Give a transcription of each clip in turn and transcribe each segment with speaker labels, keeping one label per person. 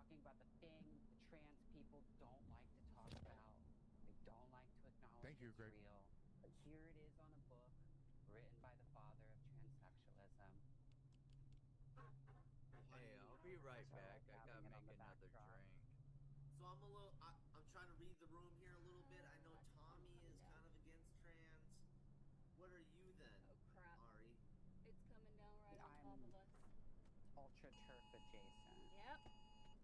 Speaker 1: talking about the thing the trans people don't like to talk about. They don't like to acknowledge
Speaker 2: Thank you,
Speaker 1: it's
Speaker 2: Greg.
Speaker 1: real. But here it is on a book written by the father of transsexualism.
Speaker 3: Hey, I'll be right
Speaker 1: So I
Speaker 3: back.
Speaker 1: like
Speaker 3: I
Speaker 1: having
Speaker 3: gotta
Speaker 1: it on
Speaker 3: make
Speaker 1: the
Speaker 3: another
Speaker 1: backdrop.
Speaker 3: drink.
Speaker 4: So I'm trying to read the room here a little bit. I know Tommy is kind of against trans. What are you then,
Speaker 5: Oh crap.
Speaker 4: Ari?
Speaker 5: It's coming down right on
Speaker 1: I'm
Speaker 5: top of us.
Speaker 1: ultra turf adjacent.
Speaker 5: Yep.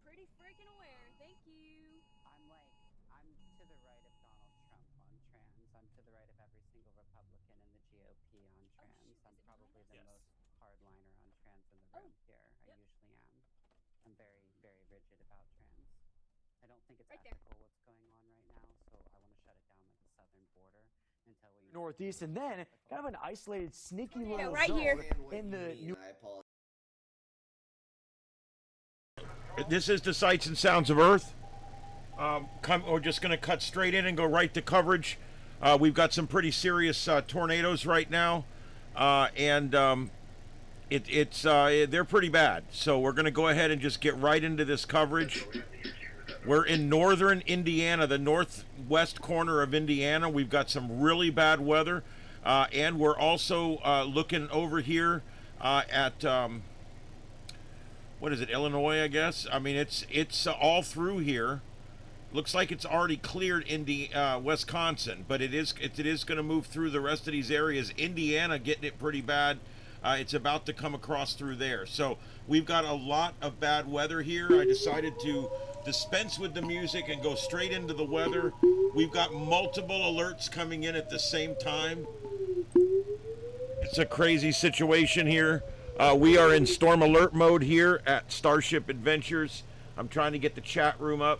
Speaker 5: Pretty freaking aware. Thank you.
Speaker 1: I'm to the right of Donald Trump on trans. I'm to the right of every single Republican in the GOP on trans.
Speaker 5: shoot,
Speaker 1: I'm
Speaker 5: is it
Speaker 1: probably the
Speaker 5: behind us?
Speaker 1: most hardliner on trans in the
Speaker 5: Oh,
Speaker 1: room here. I
Speaker 5: yep.
Speaker 1: usually am. I'm very, very rigid about trans. I don't think it's
Speaker 5: Right there.
Speaker 1: ethical what's going on right now, so I want to shut it down like the southern border until we
Speaker 6: Northeast, and then kind of an isolated, sneaky
Speaker 5: Tornado
Speaker 6: little
Speaker 5: right
Speaker 6: zone
Speaker 5: here.
Speaker 6: in the New.
Speaker 4: I apologize.
Speaker 2: This is the Sights and Sounds of Earth. We're just going to cut straight in and go right to coverage. We've got some pretty serious tornadoes right now, and they're pretty bad. So we're going to go ahead and just get right into this coverage. We're in northern Indiana, the northwest corner of Indiana. We've got some really bad weather, and we're also looking over here at what is it, Illinois? I guess. I mean, it's all through here. Looks like it's already cleared Wisconsin, but it is going to move through the rest of these areas. Indiana getting it pretty bad. It's about to come across through there. So we've got a lot of bad weather here. I decided to dispense with the music and go straight into the weather. We've got multiple alerts coming in at the same time. It's a crazy situation here. We are in storm alert mode here at StarShip Adventures. I'm trying to get the chat room up.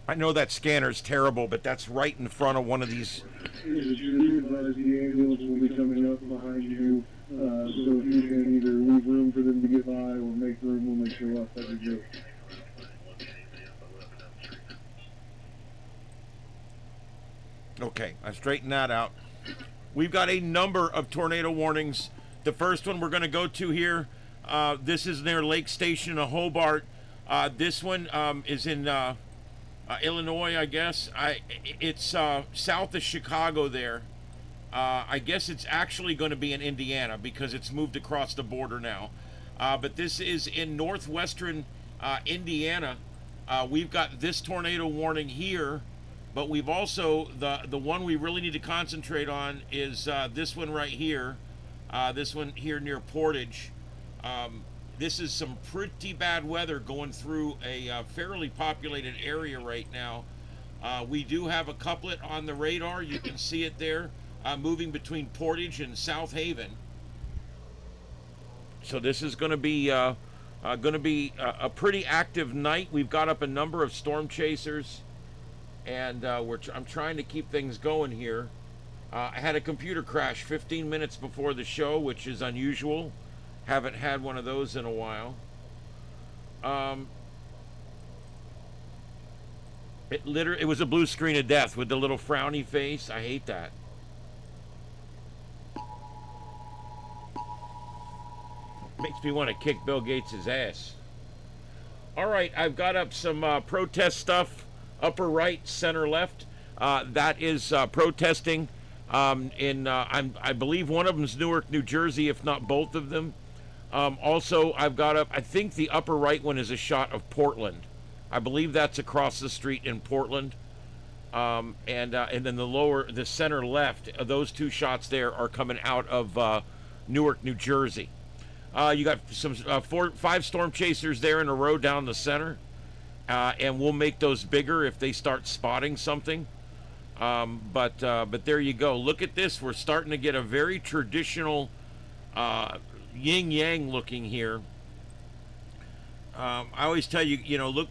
Speaker 2: I know that scanner's terrible, but that's right in front of one of these.
Speaker 7: The ambulance will be coming up behind you, so if you can either leave room for them to get by or make room when they show up, that'd be great.
Speaker 2: Okay, I straightened that out. We've got a number of tornado warnings. The first one we're going to go to here, this is near Lake Station in Hobart. This one is in Illinois, I guess. It's south of Chicago there. I guess it's actually going to be in Indiana because it's moved across the border now. But this is in northwestern Indiana. We've got this tornado warning here, but we've also, the one we really need to concentrate on is this one right here. This one here near Portage. This is some pretty bad weather going through a fairly populated area right now. We do have a couplet on the radar. You can see it there, moving between Portage and South Haven. So this is going to be a pretty active night. We've got up a number of storm chasers, and I'm trying to keep things going here. I had a computer crash 15 minutes before the show, which is unusual. Haven't had one of those in a while. It was a blue screen of death with the little frowny face. I hate that. Makes me want to kick Bill Gates' ass. All right, I've got up some protest stuff, upper right, center left. That is protesting I believe one of them is Newark, New Jersey, if not both of them. Also, I've got up, I think the upper right one is a shot of Portland. I believe that's across the street in Portland. And then the center left, those two shots there are coming out of Newark, New Jersey. You got some 5 storm chasers there in a row down the center. And we'll make those bigger if they start spotting something. But there you go. Look at this. We're starting to get a very traditional yin-yang looking here. I always tell you, look,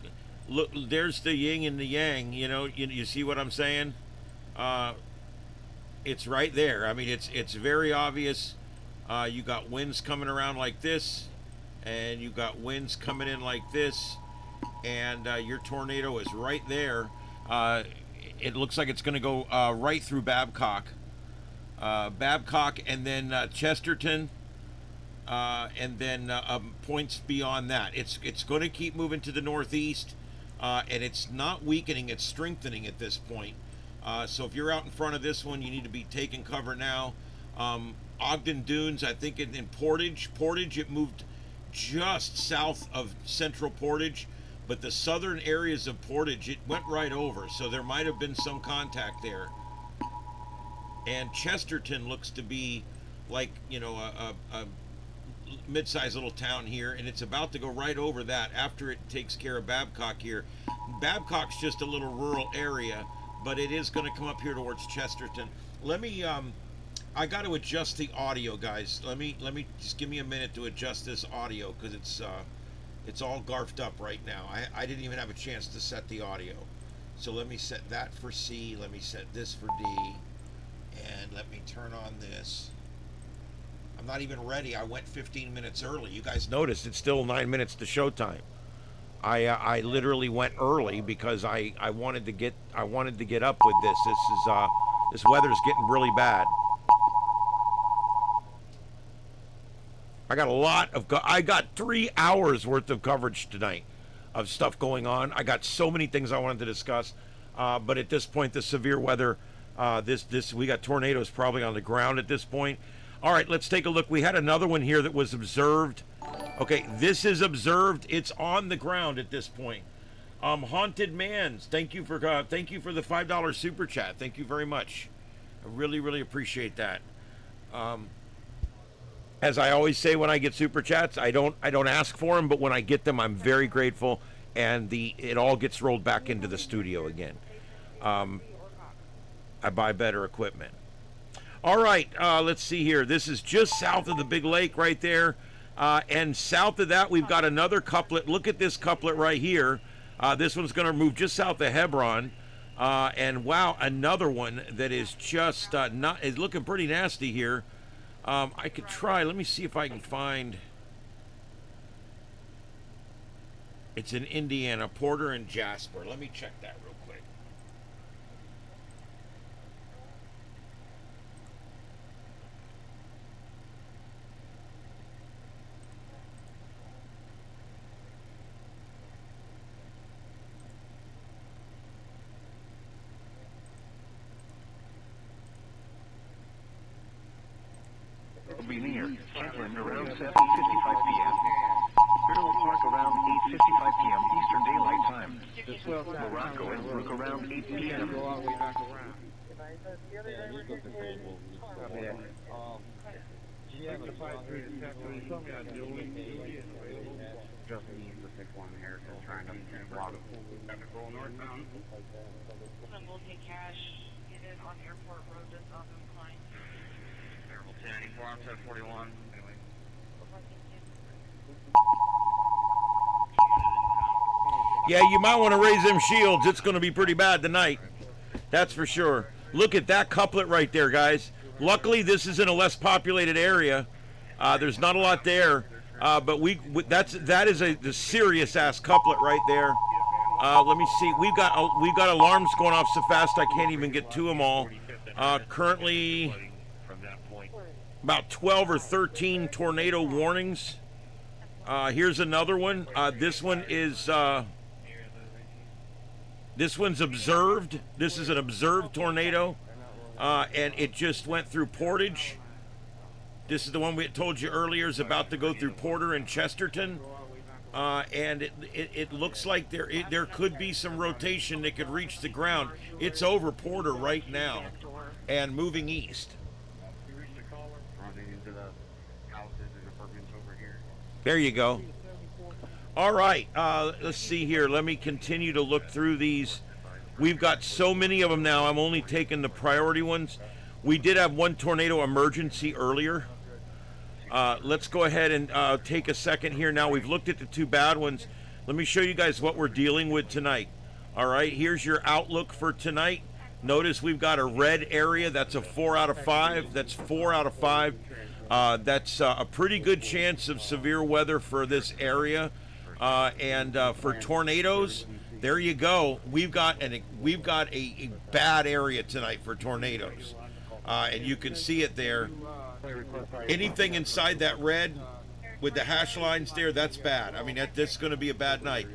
Speaker 2: there's the yin and the yang. You see what I'm saying? It's right there. I mean, it's very obvious. You got winds coming around like this, and you got winds coming in like this, and your tornado is right there. It looks like it's going to go right through Babcock. Babcock, and then Chesterton, and then points beyond that. It's going to keep moving to the northeast, and it's not weakening, it's strengthening at this point. So if you're out in front of this one, you need to be taking cover now. Ogden Dunes, I think in Portage, it moved just south of central Portage, but the southern areas of Portage, it went right over, so there might have been some contact there. And Chesterton looks to be like, you know, a mid-sized little town here, and it's about to go right over that after it takes care of Babcock here. Babcock's just a little rural area, but it is going to come up here towards Chesterton. Let me I got to adjust the audio, guys. Let me just give me a minute to adjust this audio, because it's all garfed up right now. I didn't even have a chance to set the audio. So let me set that for C, let me set this for D, and let me turn on this. I'm not even ready. I went 15 minutes early. You guys noticed it's still 9 minutes to showtime. I literally went early because I wanted to get up with this. This weather's getting really bad. I got 3 hours worth of coverage tonight of stuff going on. I got so many things I wanted to discuss, but at this point, the severe weather, we got tornadoes probably on the ground at this point. All right, let's take a look. We had another one here that was observed. Okay, this is observed. It's on the ground at this point. Haunted Mans, thank you for the $5 super chat. Thank you very much. I really, really appreciate that. As I always say when I get super chats, I don't ask for them, but when I get them, I'm very grateful, and it all gets rolled back into the studio again. I buy better equipment. All right, let's see here. This is just south of the big lake right there, and south of that, we've got another couplet. Look at this couplet right here. This one's going to move just south of Hebron, and wow, another one that is just is looking pretty nasty here. I could try. Let me see if I can find. It's in Indiana, Porter and Jasper. Let me check that real quick.
Speaker 3: Will be near Kentland around 7:55 p.m. Barrel Park around 8:55 p.m. Eastern Daylight Time. Morocco and Brook around 8 p.m.
Speaker 8: We'll take cash. Get it on Airport Road, just off of Klein. 1094 on 1041.
Speaker 2: Yeah, you might want to raise them shields. It's going to be pretty bad tonight. That's for sure. Look at that couplet right there, guys. Luckily, this is in a less populated area. There's not a lot there, but that is a serious ass couplet right there. Let me see. We've got alarms going off so fast I can't even get to them all. Currently, about 12 or 13 tornado warnings. Here's another one. This one's observed. This is an observed tornado, and it just went through Portage. This is the one we had told you earlier is about to go through Porter and Chesterton, and it looks like there could be some rotation that could reach the ground. It's over Porter right now and moving east. There you go. All right, let's see here. Let me continue to look through these. We've got so many of them now. I'm only taking the priority ones. We did have one tornado emergency earlier. Let's go ahead and take a second here. Now we've looked at the two bad ones. Let me show you guys what we're dealing with tonight. All right, here's your outlook for tonight. Notice we've got a red area. That's a 4 out of 5. That's 4 out of 5. That's a pretty good chance of severe weather for this area. And for tornadoes, there you go. We've got a bad area tonight for tornadoes. and you can see it there. Anything inside that red with the hash lines there, that's bad. I mean, that's going to be a bad night.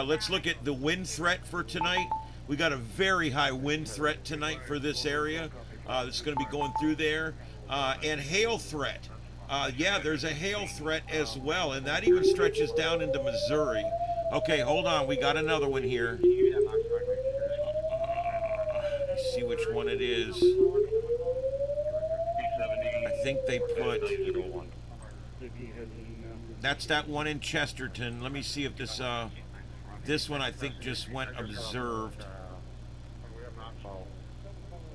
Speaker 2: Let's look at the wind threat for tonight. We got a very high wind threat tonight for this area. That's going to be going through there. And hail threat. Yeah, there's a hail threat as well, and that even stretches down into Missouri. Okay, hold on. We got another one here. Let's see which one it is. I think they put... That's that one in Chesterton. Let me see if this one I think just went observed.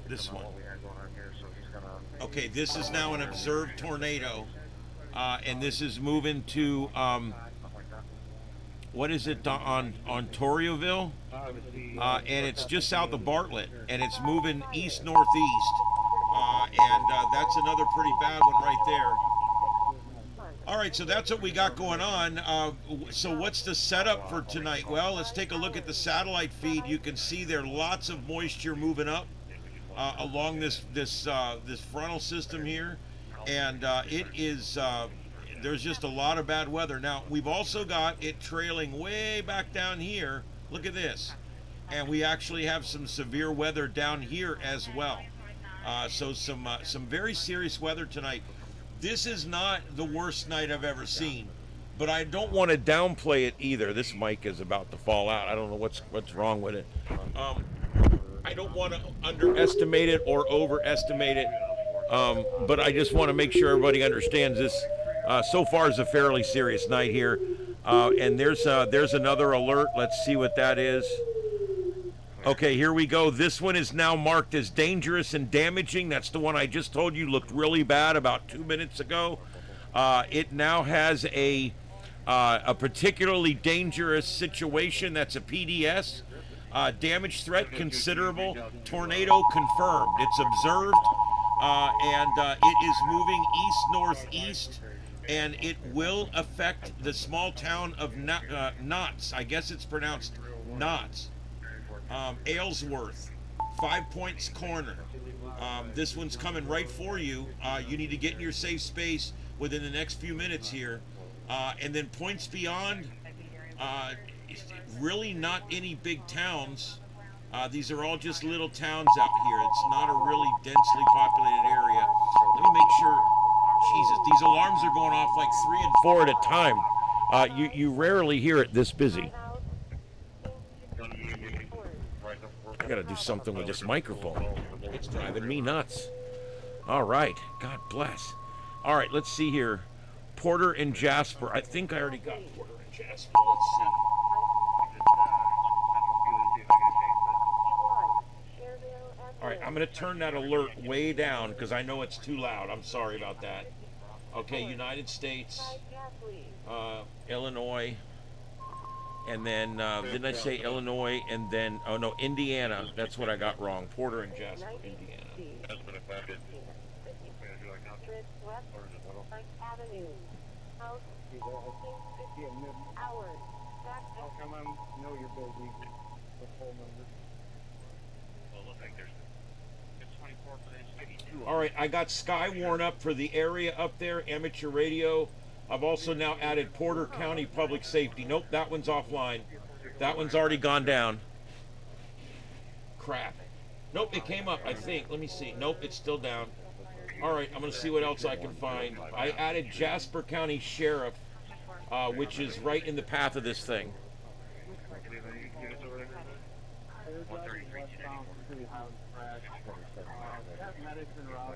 Speaker 2: This one. Okay, this is now an observed tornado, and this is moving to what is it, on Ontariouville, and it's just south of Bartlett, and it's moving east northeast, and that's another pretty bad one right there. All right, so that's what we got going on. So what's the setup for tonight? Well, let's take a look at the satellite feed. You can see there lots of moisture moving up along this frontal system here, and it is there's just a lot of bad weather. Now we've also got it trailing way back down here. Look at this, and we actually have some severe weather down here as well. So some very serious weather tonight. This is not the worst night I've ever seen, but I don't want to downplay it either. This mic is about to fall out. I don't know what's wrong with it. I don't want to underestimate it or overestimate it, but I just want to make sure everybody understands this. So far is a fairly serious night here, and there's another alert. Let's see what that is. Okay, here we go. This one is now marked as dangerous and damaging. That's the one I just told you looked really bad about 2 minutes ago. It now has a particularly dangerous situation. That's a PDS. Damage threat considerable. Tornado confirmed. It's observed, and it is moving east-northeast, and it will affect the small town of Knott's. I guess it's pronounced Knott's. Aylesworth, 5 Points Corner. This one's coming right for you. You need to get in your safe space within the next few minutes here. And then points beyond, really not any big towns. These are all just little towns out here. It's not a really densely populated area. Let me make sure. Jesus, these alarms are going off like 3 and 4 at a time. You rarely hear it this busy. I gotta do something with this microphone. It's driving me nuts. All right, God bless. All right, let's see here. Porter and Jasper. I think I already got Porter and Jasper. Let's see. All right, I'm gonna turn that alert way down because I know it's too loud. I'm sorry about that. Okay, United States, Illinois. And then, didn't I say Illinois? And then, oh no, Indiana. That's what I got wrong. Porter and Jasper, Indiana. All right, I got Skywarn up for the area up there, amateur radio. I've also now added Porter County Public Safety. Nope, that one's offline. That one's already gone down. Crap. Nope, it came up, I think. Let me see. Nope, it's still down. All right, I'm going to see what else I can find. I added Jasper County Sheriff, which is right in the path of this thing.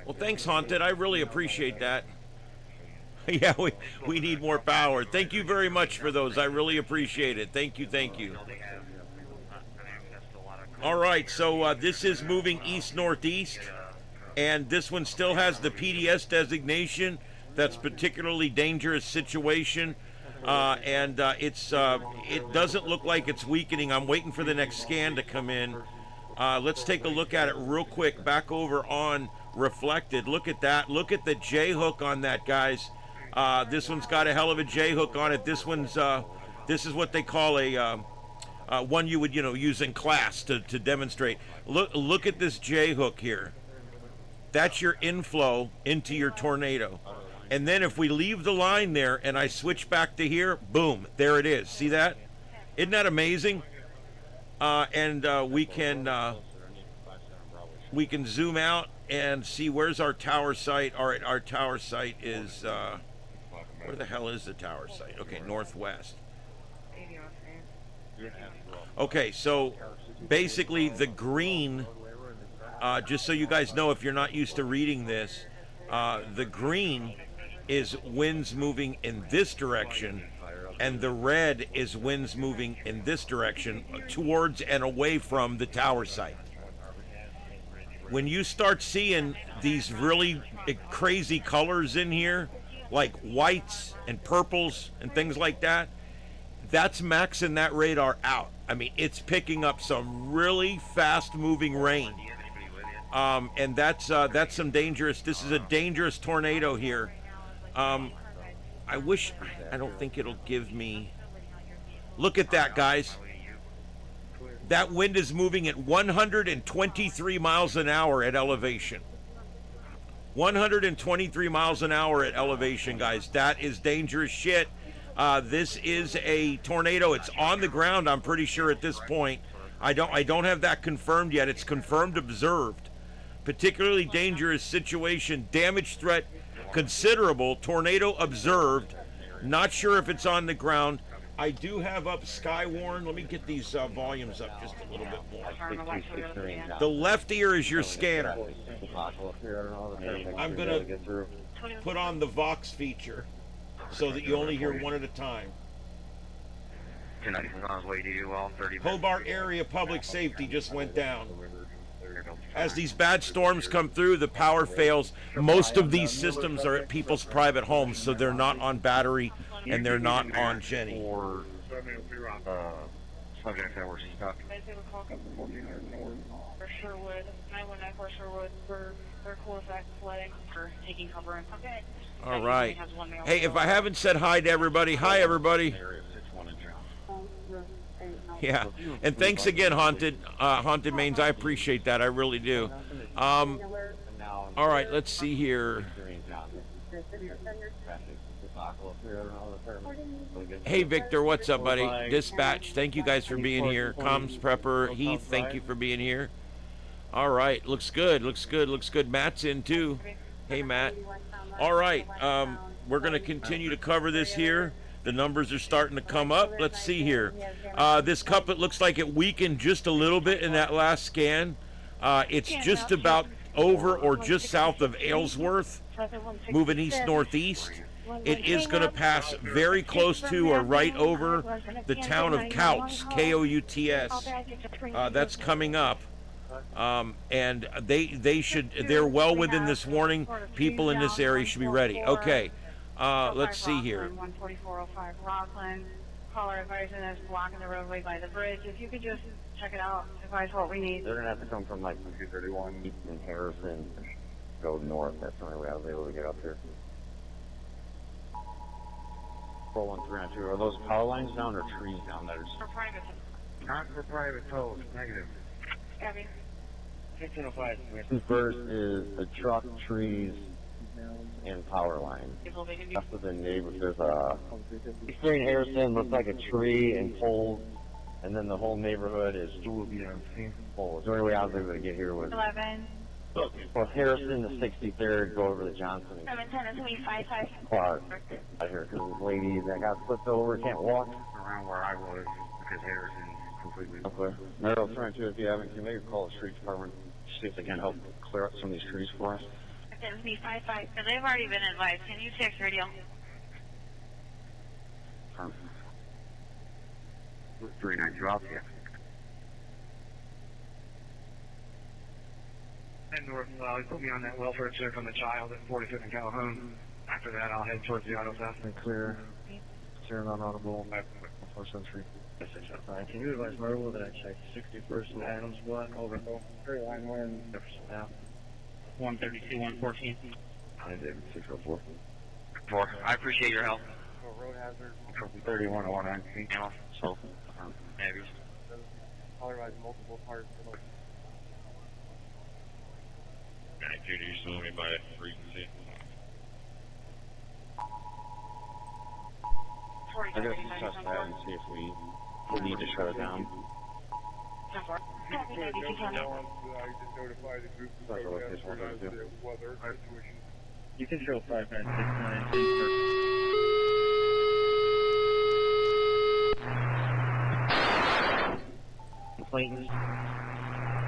Speaker 2: Well, thanks, Haunted. I really appreciate that. Yeah, we need more power. Thank you very much for those. I really appreciate it. Thank you, thank you. All right, so this is moving east-northeast, and this one still has the PDS designation. That's particularly dangerous situation, and it doesn't look like it's weakening. I'm waiting for the next scan to come in. Let's take a look at it real quick. Back over on Reflected. Look at that. Look at the J-hook on that, guys. This one's got a hell of a J-hook on it. This one's this is what they call a one you would use in class to demonstrate. Look at this J-hook here. That's your inflow into your tornado. And then if we leave the line there and I switch back to here, boom, there it is. See that? Isn't that amazing? We can zoom out and see where's our tower site. All right, our tower site is where the hell is the tower site? Okay, northwest. Okay, so basically the green, just so you guys know if you're not used to reading this, the green is winds moving in this direction, and the red is winds moving in this direction towards and away from the tower site. When you start seeing these really crazy colors in here, like whites and purples and things like that, that's maxing that radar out. I mean, it's picking up some really fast moving rain. And that's some dangerous, this is a dangerous tornado here. I wish, I don't think it'll give me, look at that, guys. That wind is moving at 123 miles an hour at elevation. 123 miles an hour at elevation, guys. That is dangerous shit. This is a tornado. It's on the ground, I'm pretty sure at this point. I don't have that confirmed yet. It's confirmed observed. Particularly dangerous situation. Damage threat considerable. Tornado observed. Not sure if it's on the ground. I do have up Skywarn. Let me get these volumes up just a little bit more. The left ear is your scanner. I'm going to put on the Vox feature so that you only hear one at a time. Hobart area public safety just went down. As these bad storms come through, the power fails. Most of these systems are at people's private homes, so they're not on battery and they're not on Jenny.
Speaker 8: Subjects that were stuck. For Sherwood, 919 for Sherwood, for their cool effect flooding, for taking cover. Okay.
Speaker 2: All right. Hey, if I haven't said hi to everybody, hi everybody. Yeah, and thanks again, Haunted Mains. I appreciate that. I really do. All right, let's see here. Hey, Victor, what's up, buddy? Dispatch, thank you guys for being here. Comms Prepper, Heath, thank you for being here. All right, looks good, looks good, looks good. Matt's in, too. Hey, Matt. All right, we're going to continue to cover this here. The numbers are starting to come up. Let's see here. This couplet looks like it weakened just a little bit in that last scan. It's just about over or just south of Aylesworth, moving east-northeast. It is going to pass very close to or right over the town of Kouts, K-O-U-T-S. That's coming up. And they're well within this warning. People in this area should be ready. Okay. Let's see here.
Speaker 8: 14405 Rockland. Caller advising us blocking the roadway by the bridge. If you could just check it out, advise what we need.
Speaker 9: They're going to have to come from like 231 East and Harrison, go north. That's the only way I was able to get up here. 41392. Are those power lines down or trees down there?
Speaker 8: For private.
Speaker 9: Not for private tolls. Negative.
Speaker 8: Abby.
Speaker 9: 1505. First is the truck, trees, and power lines. After the neighbor, there's a between Harrison, looks like a tree and poles, and then the whole neighborhood is poles. The only way I was able to get here was
Speaker 8: 11.
Speaker 9: Well, Harrison, the 63rd, go over to Johnson.
Speaker 8: 710 is going to be 55.
Speaker 9: Clark. Out here, because this lady that got flipped over can't walk.
Speaker 3: Around where I was, because Harrison's completely...
Speaker 9: Okay. Merrill, trying to, if you haven't, can you maybe call the street department, see if they can help clear up some of these trees for us?
Speaker 8: It's going to be 55. So they've already been advised. Can you text radio?
Speaker 3: 392 out here.
Speaker 10: And north, put me on that welfare check on the child at 45th and Calhoun. After that, I'll head towards the auto theft.
Speaker 9: Clear. Clear, non-audible. 4th Street.
Speaker 10: Can you advise Merle that I checked 61st and Adams block over the line one? Now. 132, 114.
Speaker 9: I did 604.
Speaker 3: 4. I appreciate your help.
Speaker 10: Road hazard.
Speaker 9: 31 or 119.
Speaker 3: So, maybe.
Speaker 10: Otherwise, multiple parts.
Speaker 3: Duties
Speaker 9: I'm going to test that and see if we need to shut it down.
Speaker 10: I just notified the group of protesters as the weather situation. You can show 5969.
Speaker 9: Clayton.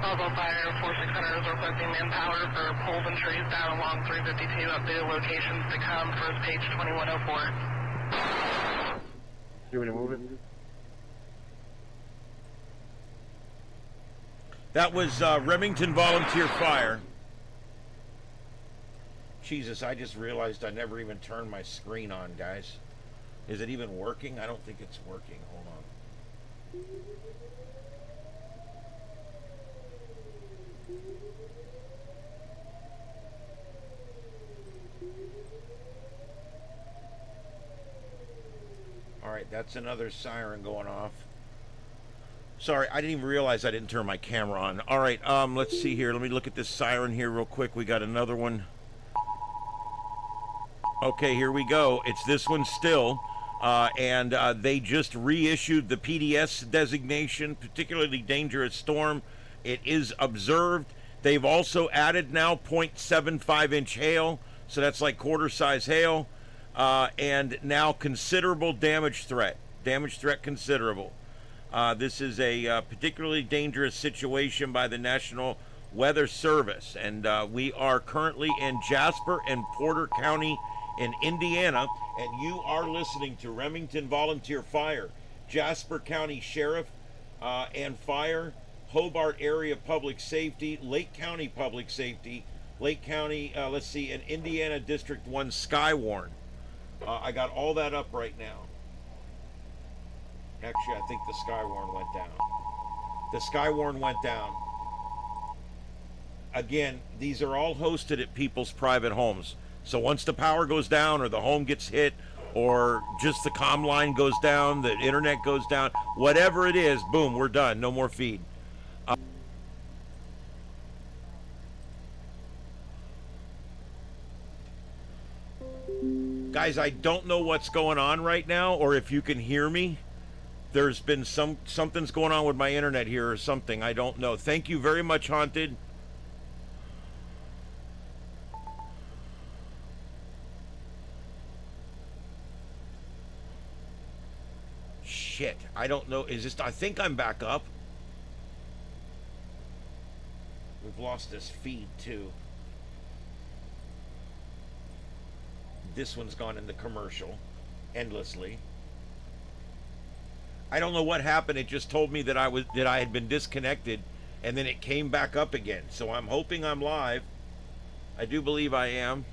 Speaker 8: Although Fire 4600 is requesting manpower for poles and trees down along 352. Updated locations to come. First page 2104.
Speaker 9: You want to move it?
Speaker 2: That was Remington Volunteer Fire. Jesus, I just realized I never even turned my screen on, guys. Is it even working? I don't think it's working. Hold on. Alright, that's another siren going off. Sorry, I didn't even realize I didn't turn my camera on. Alright, let's see here. Let me look at this siren here real quick. We got another one. Okay, here we go. It's this one still. And they just reissued the PDS designation, particularly dangerous storm. It is observed. They've also added now 0.75-inch hail, so that's like quarter-size hail. And now considerable damage threat. Damage threat considerable. This is a particularly dangerous situation by the National Weather Service. And we are currently in Jasper and Porter County in Indiana. And you are listening to Remington Volunteer Fire, Jasper County Sheriff and Fire, Hobart Area Public Safety, Lake County Public Safety, Lake County, let's see, and Indiana District 1 Skywarn. I got all that up right now. Actually, I think the Skywarn went down. The Skywarn went down. Again, these are all hosted at people's private homes. So once the power goes down or the home gets hit or just the comm line goes down, the internet goes down, whatever it is, boom, we're done. No more feed. Guys, I don't know what's going on right now or if you can hear me. There's been something's going on with my internet here or something. I don't know. Thank you very much, Haunted. Shit, I don't know. Is this? I think I'm back up. We've lost this feed too. This one's gone into commercial endlessly. I don't know what happened. It just told me that I had been disconnected, and then it came back up again. So I'm hoping I'm live. I do believe I am.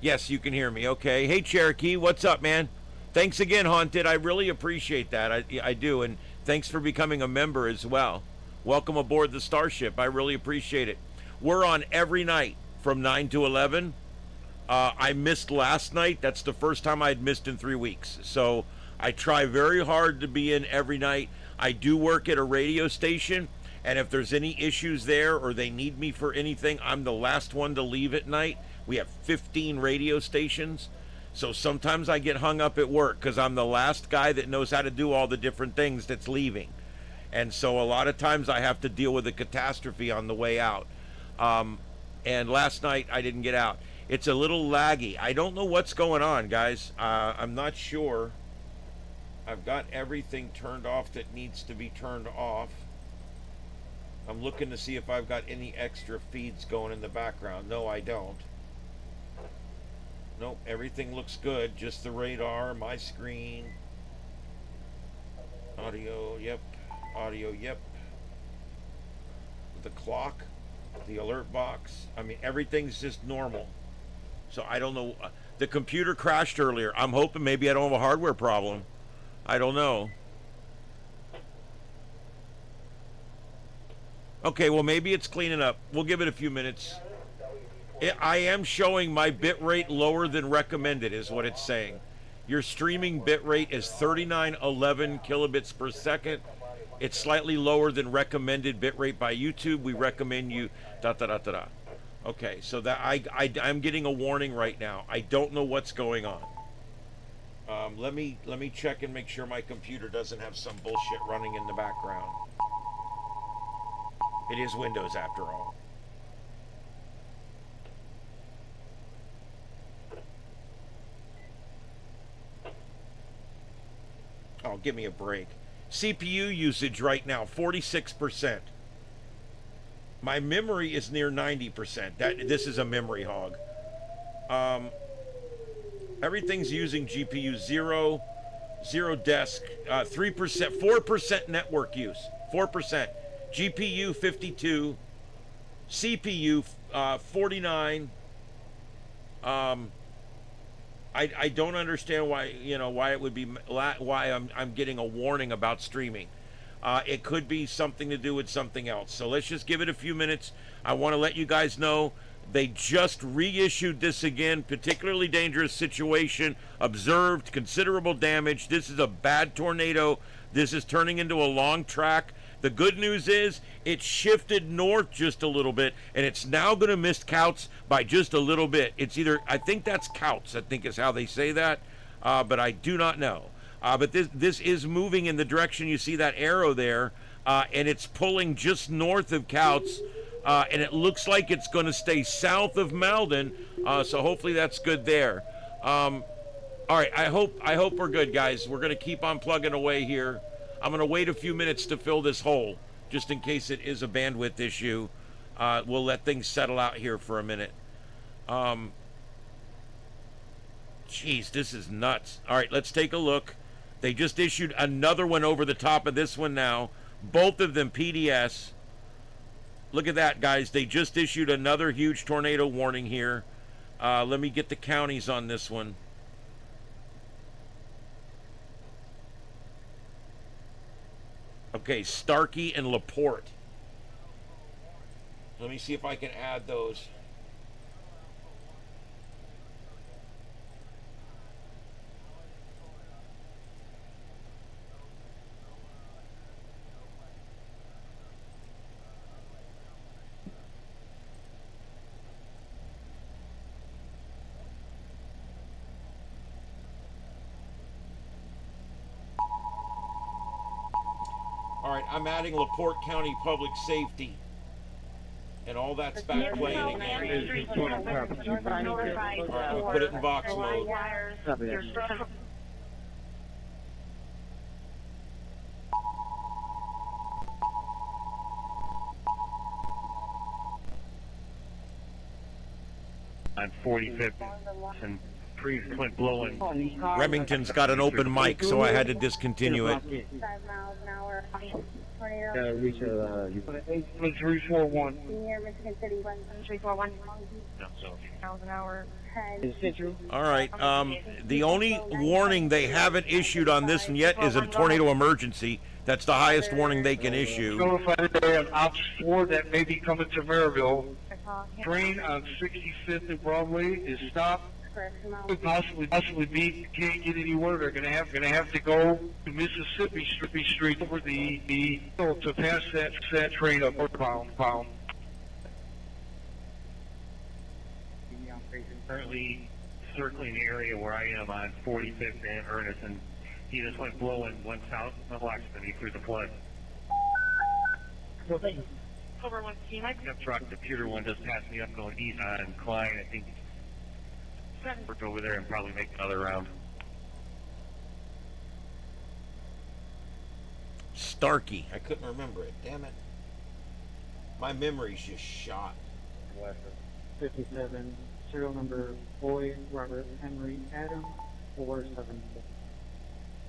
Speaker 2: Yes, you can hear me. Okay. Hey, Cherokee, what's up, man? Thanks again, Haunted. I really appreciate that. I do, and thanks for becoming a member as well. Welcome aboard the Starship. I really appreciate it. We're on every night from 9 to 11. I missed last night. That's the first time I'd missed in 3 weeks. So I try very hard to be in every night. I do work at a radio station, and if there's any issues there or they need me for anything, I'm the last one to leave at night. We have 15 radio stations. So sometimes I get hung up at work because I'm the last guy that knows how to do all the different things that's leaving. And so a lot of times I have to deal with a catastrophe on the way out. And last night I didn't get out. It's a little laggy. I don't know what's going on, guys. I'm not sure. I've got everything turned off that needs to be turned off. I'm looking to see if I've got any extra feeds going in the background. No, I don't. Nope, everything looks good. Just the radar, my screen. Audio, yep. Audio, yep. The clock, the alert box. I mean, everything's just normal. So I don't know. The computer crashed earlier. I'm hoping maybe I don't have a hardware problem. I don't know. Okay, well, maybe it's cleaning up. We'll give it a few minutes. I am showing my bit rate lower than recommended is what it's saying. Your streaming bit rate is 3911 kilobits per second. It's slightly lower than recommended bit rate by YouTube. We recommend you da-da-da-da-da. Okay, so that I'm getting a warning right now. I don't know what's going on. Let me check and make sure my computer doesn't have some bullshit running in the background. It is Windows after all. Oh, give me a break. CPU usage right now, 46%. My memory is near 90%. This is a memory hog. Everything's using GPU 0 desk, 3%, 4% network use, 4%. GPU 52, CPU 49. I don't understand why why it would be why I'm getting a warning about streaming. It could be something to do with something else. So let's just give it a few minutes. I want to let you guys know they just reissued this again. Particularly dangerous situation. Observed considerable damage. This is a bad tornado. This is turning into a long track. The good news is it shifted north just a little bit, and it's now going to miss Couts by just a little bit. It's either, I think that's Couts, I think is how they say that, but I do not know. But this is moving in the direction you see that arrow there, and it's pulling just north of Couts, and it looks like it's going to stay south of Malden, so hopefully that's good there. All right, I hope we're good, guys. We're going to keep on plugging away here. I'm going to wait a few minutes to fill this hole, just in case it is a bandwidth issue. We'll let things settle out here for a minute. Jeez, this is nuts. All right, let's take a look. They just issued another one over the top of this one now. Both of them PDS. Look at that, guys. They just issued another huge tornado warning here. Let me get the counties on this one. Okay, Starkey and LaPorte. Let me see if I can add those. All right, I'm adding LaPorte County Public Safety. And all that's back playing again. All right, we'll put it in box mode.
Speaker 10: On 45th and trees went blowing.
Speaker 2: Remington's got an open mic, so I had to discontinue it.
Speaker 11: 5 miles an hour. Tornado.
Speaker 9: Gotta reach
Speaker 10: 341.
Speaker 11: Near Michigan City. 341. Miles an hour.
Speaker 2: All right. The only warning they haven't issued on this one yet is a tornado emergency. That's the highest warning they can issue.
Speaker 10: Notified on Ops 4 that may be coming to Maryville. Train on 65th and Broadway is stopped. Could possibly be, can't get anywhere. They're gonna have to go to Mississippi Street over the hill to pass that train up northbound. Currently circling the area where I am on 45th and Ernest, and he just went south of Blacksmith. He cleared the flood.
Speaker 8: Over 1 team.
Speaker 10: Pickup truck, the pewter one, just passed me up going east on Klein. I think work over there and probably make another round.
Speaker 2: Starkey. I couldn't remember it. Damn it. My memory's just shot.
Speaker 6: 57, serial number Boyd Robert Henry Adam 476.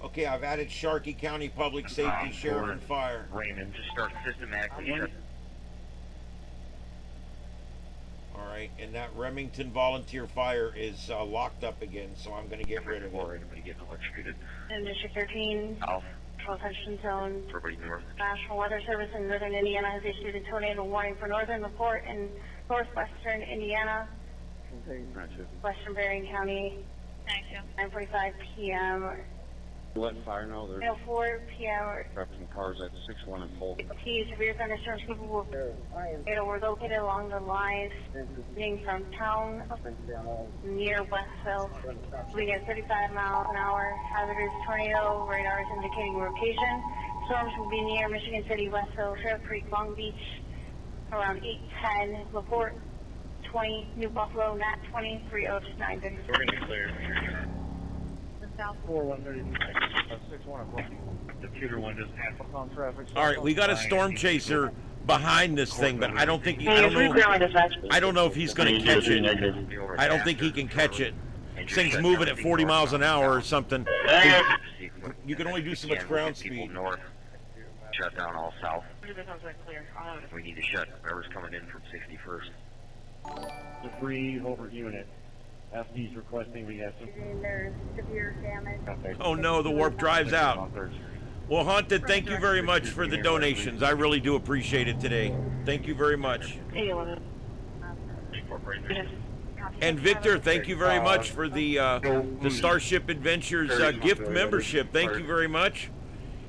Speaker 2: Okay, I've added Sharkey County Public Safety, Sheriff, and Fire.
Speaker 10: Raymond, just start systematically shut.
Speaker 2: All right, and that Remington Volunteer Fire is locked up again, so I'm going to get rid of it.
Speaker 10: Anybody getting electrocuted?
Speaker 11: In District 13.
Speaker 10: South.
Speaker 11: Attention zone.
Speaker 10: Everybody north.
Speaker 11: National Weather Service in northern Indiana has issued a tornado warning for northern LaPorte and northwestern Indiana. Western Bering County. 9:45 p.m.
Speaker 9: Let fire know there's
Speaker 11: 4 p.m.
Speaker 9: some cars at 61 and Polk.
Speaker 11: Severe thunderstorms were located along the lines leading from town near Westville, moving at 35 miles an hour. Hazardous tornado radar is indicating location. Storms will be near Michigan City, Westville, Trail Creek, Long Beach, around 8:10. LaPorte 20, New Buffalo, Nat 20, 309.
Speaker 9: We're going to clear.
Speaker 11: South
Speaker 10: 61 computer one doesn't have on traffic.
Speaker 2: All right, we got a storm chaser behind this thing, but I don't think I don't know if he's going to catch it. I don't think he can catch it. This thing's moving at 40 miles an hour or something. You can only do so much ground speed.
Speaker 9: North, shut down all south. We need to shut whoever's coming in from 61st.
Speaker 6: The free Hobart unit. FD's requesting we have some.
Speaker 11: There's severe damage.
Speaker 2: Oh no, the warp drive's out. Well, Haunted, thank you very much for the donations. I really do appreciate it today. Thank you very much. And Victor, thank you very much for the StarShip Adventures gift membership. Thank you very much.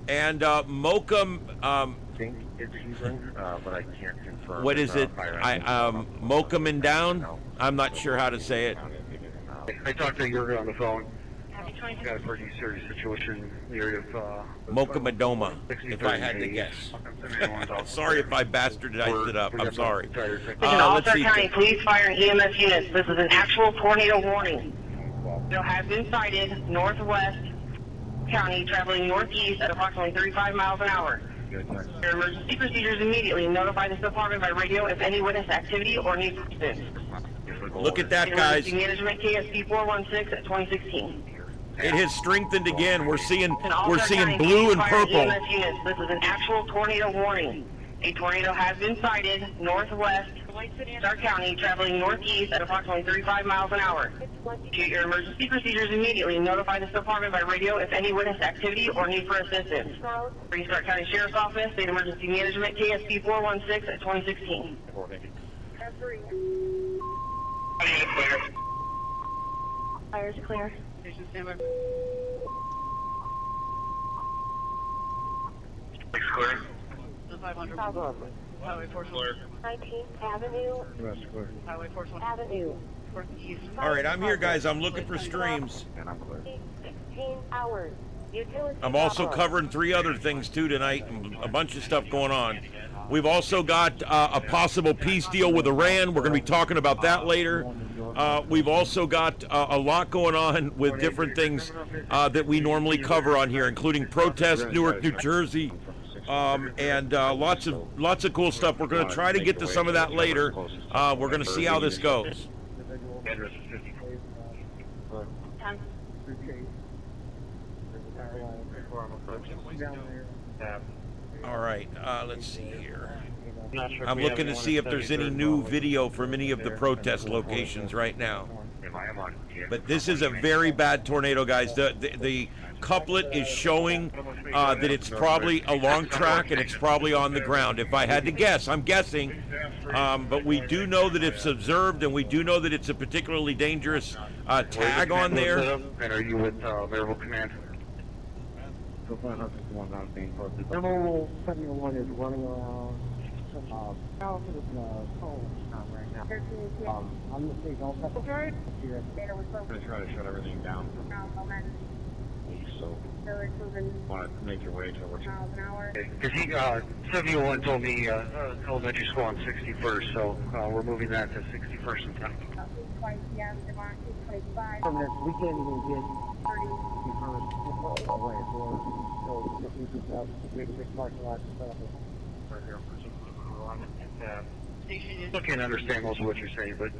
Speaker 2: And Mokum,
Speaker 9: but I can't confirm.
Speaker 2: what is it? Mokum and Down? I'm not sure how to say it.
Speaker 10: I talked to Yuri on the phone. Got a pretty serious situation in the area of
Speaker 2: Mokamadoma, if I had to guess. Sorry if I bastardized it up. I'm sorry. Let's see.
Speaker 11: County Police, Fire, and EMS units. This is an actual tornado warning. Tornado has been sighted northwest County, traveling northeast at approximately 35 miles an hour. Your emergency procedures immediately. Notify this department by radio if any witness activity or needs assistance.
Speaker 2: Look at that, guys.
Speaker 11: Emergency Management KSP 416 at 2016.
Speaker 2: It has strengthened again. We're seeing
Speaker 11: County
Speaker 2: blue and
Speaker 11: Fire
Speaker 2: purple.
Speaker 11: EMS units. This is an actual tornado warning. A tornado has been sighted northwest Stark County, traveling northeast at approximately 35 miles an hour. Get your emergency procedures immediately. Notify this department by radio if any witness activity or need for assistance. Stark County Sheriff's Office, State Emergency Management, KSP 416 at 2016. Fire's clear. Station standby.
Speaker 3: Clear.
Speaker 11: 500. Highway 401. 19th Avenue. Highway 401. Avenue. Northeast.
Speaker 2: All right, I'm here, guys. I'm looking for streams.
Speaker 9: And I'm clear.
Speaker 11: 16 hours.
Speaker 2: I'm also covering 3 other things too tonight, and a bunch of stuff going on. We've also got a possible peace deal with Iran. We're going to be talking about that later. We've also got a lot going on with different things that we normally cover on here, including protests, Newark, New Jersey, and lots of cool stuff. We're going to try to get to some of that later. We're going to see how this goes. All right, let's see here. I'm looking to see if there's any new video from any of the protest locations right now. But this is a very bad tornado, guys. The couplet is showing that it's probably a long track and it's probably on the ground. If I had to guess, I'm guessing. But we do know that it's observed, and we do know that it's a particularly dangerous tag on there.
Speaker 10: And are you with Maryville Command?
Speaker 6: Terminal 71 is running around. South of the phone right now. I'm the state don't have to
Speaker 9: I'm going to try to shut everything down. So, want to make your way to what you...
Speaker 10: Because 71 told me elementary school on 61st, so we're moving that to 61st and 10th.
Speaker 6: From this, we can't even get 30 away. So if we just have big parking lots and stuff.
Speaker 10: I can't understand most of what you're saying, but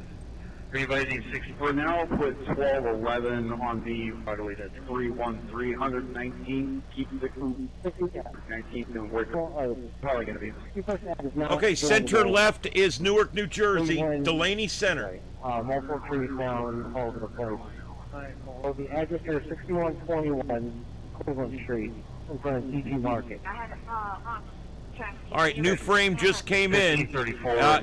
Speaker 10: are you advising 60?
Speaker 7: For now, put 1211 on the 313, 119. Keep 19th, and we're probably going to be.
Speaker 2: Okay, center left is Newark, New Jersey, Delaney Center.
Speaker 6: Multiple trees down all over the place. So the address here is 6121 Cleveland Street in front of DG Market.
Speaker 2: All right, new frame just came in.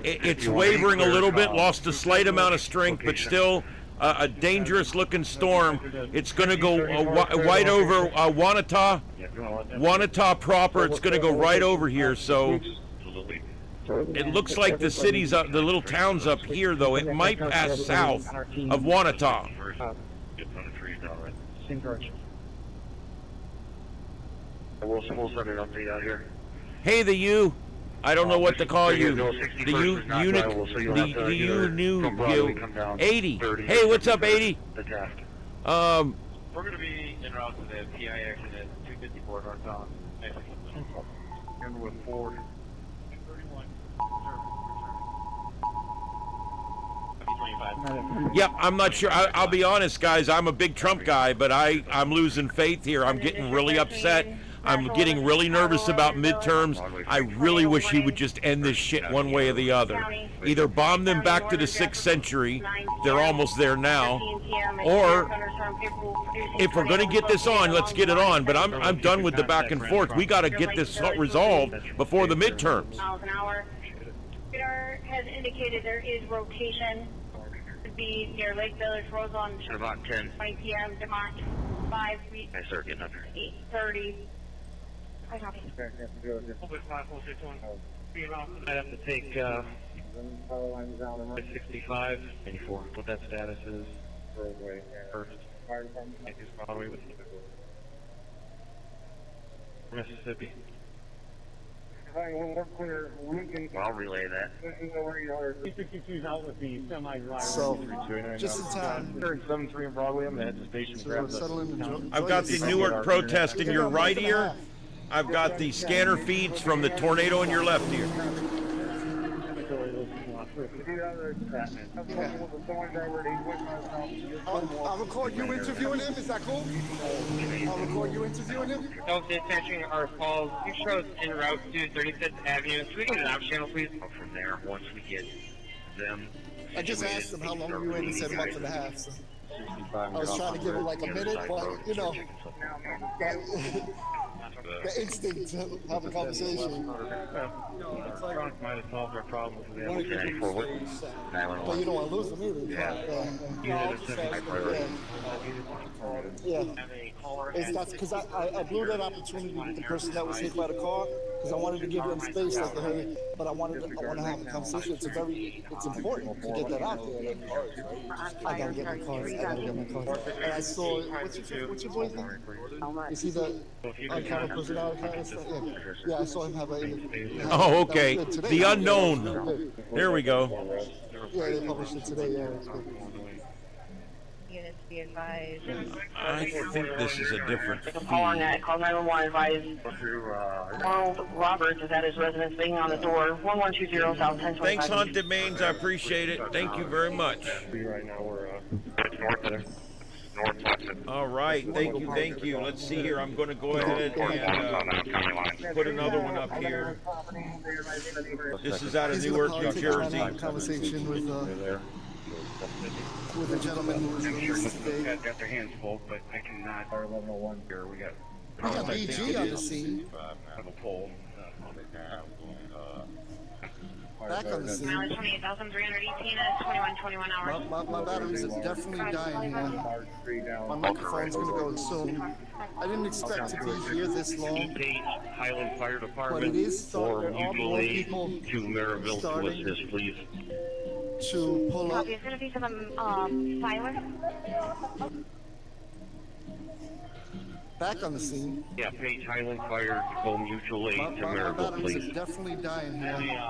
Speaker 2: It's wavering a little bit, lost a slight amount of strength, but still a dangerous looking storm. It's going to go right over Wanata proper. It's going to go right over here. So it looks like the city's up, the little town's up here, though. It might pass south of Wanata.
Speaker 9: Same direction. We'll send an update out here.
Speaker 2: Hey, the U. I don't know what to call you. The U, unit, the U, new, 80. Hey, what's up, 80?
Speaker 9: The draft.
Speaker 12: We're going to be en route to the PI action at 254 northbound.
Speaker 9: And with Ford.
Speaker 12: 231.
Speaker 2: Yep, I'm not sure. I'll be honest, guys. I'm a big Trump guy, but I'm losing faith here. I'm getting really upset. I'm getting really nervous about midterms. I really wish he would just end this shit one way or the other. Either bomb them back to the 6th century, they're almost there now, or if we're going to get this on, let's get it on. But I'm done with the back and forth. We got to get this resolved before the midterms.
Speaker 11: Miles an hour. Radar has indicated there is rotation. Could be near Lake Village, Roseland.
Speaker 9: About 10.
Speaker 11: 20 p.m. Demont. 5 feet.
Speaker 9: I start getting up here.
Speaker 11: 8:30. I copy.
Speaker 10: I'd have to take 65,
Speaker 9: 94.
Speaker 10: what that status is. First. Broadway with Mississippi.
Speaker 9: I'll relay that.
Speaker 13: So, just in time.
Speaker 9: 73 in Broadway, I'm at the station.
Speaker 2: I've got the Newark protest in your right ear. I've got the scanner feeds from the tornado in your left ear.
Speaker 13: I'll record you interviewing him. Is that cool? I'll record you interviewing him.
Speaker 14: No dispatching our calls. You shows en route to 35th Avenue. So we can get an out channel, please.
Speaker 9: From there, once we get them.
Speaker 13: I just asked him how long you were in. He said a month and a half. So. I was trying to give him like a minute, but you know, the instinct to have a conversation.
Speaker 10: Might have solved our problems with the
Speaker 13: But you don't want to lose them either. Yeah. It's that's because I blew that opportunity with the person that was hit by the car because I wanted to give them space like hey, but I want to have a conversation. It's important to get that out there. I gotta get my car. And I saw what's your boy's name? Is he the uncommon personality kind of stuff? Yeah, I saw him have a.
Speaker 2: Oh, okay. The unknown. There we go.
Speaker 13: Yeah, they published it today. Yeah, it's good.
Speaker 11: Units be advised.
Speaker 2: I think this is a different feed.
Speaker 11: Call on that. Call 911 advised. Ronald Roberts is at his residence banging on the door. 1120 South 1025.
Speaker 2: Thanks, Haunted Mains. I appreciate it. Thank you very much.
Speaker 9: Right now we're north of there.
Speaker 2: All right. Thank you. Let's see here. I'm going to go ahead and put another one up here. This is out of Newark, New Jersey.
Speaker 13: Conversation with a gentleman who was released today.
Speaker 9: Got their hands full, but I cannot. Our 1101 here. We got
Speaker 13: BG on the scene.
Speaker 9: Have a pole.
Speaker 13: Back on the scene.
Speaker 11: Mileage 28,318 at 2121 hours.
Speaker 13: My batteries are definitely dying, man. My microphone's gonna go soon. I didn't expect to be here this long.
Speaker 10: Highland Fire Department.
Speaker 13: But it is starting. All more people
Speaker 10: to Maryville to assist, please.
Speaker 13: To pull up.
Speaker 11: Copy. It's gonna be to the pilot.
Speaker 13: Back on the scene.
Speaker 10: Yeah, Page Highland Fire to go mutual aid to Maryville,
Speaker 13: batteries
Speaker 10: please.
Speaker 13: are definitely dying here.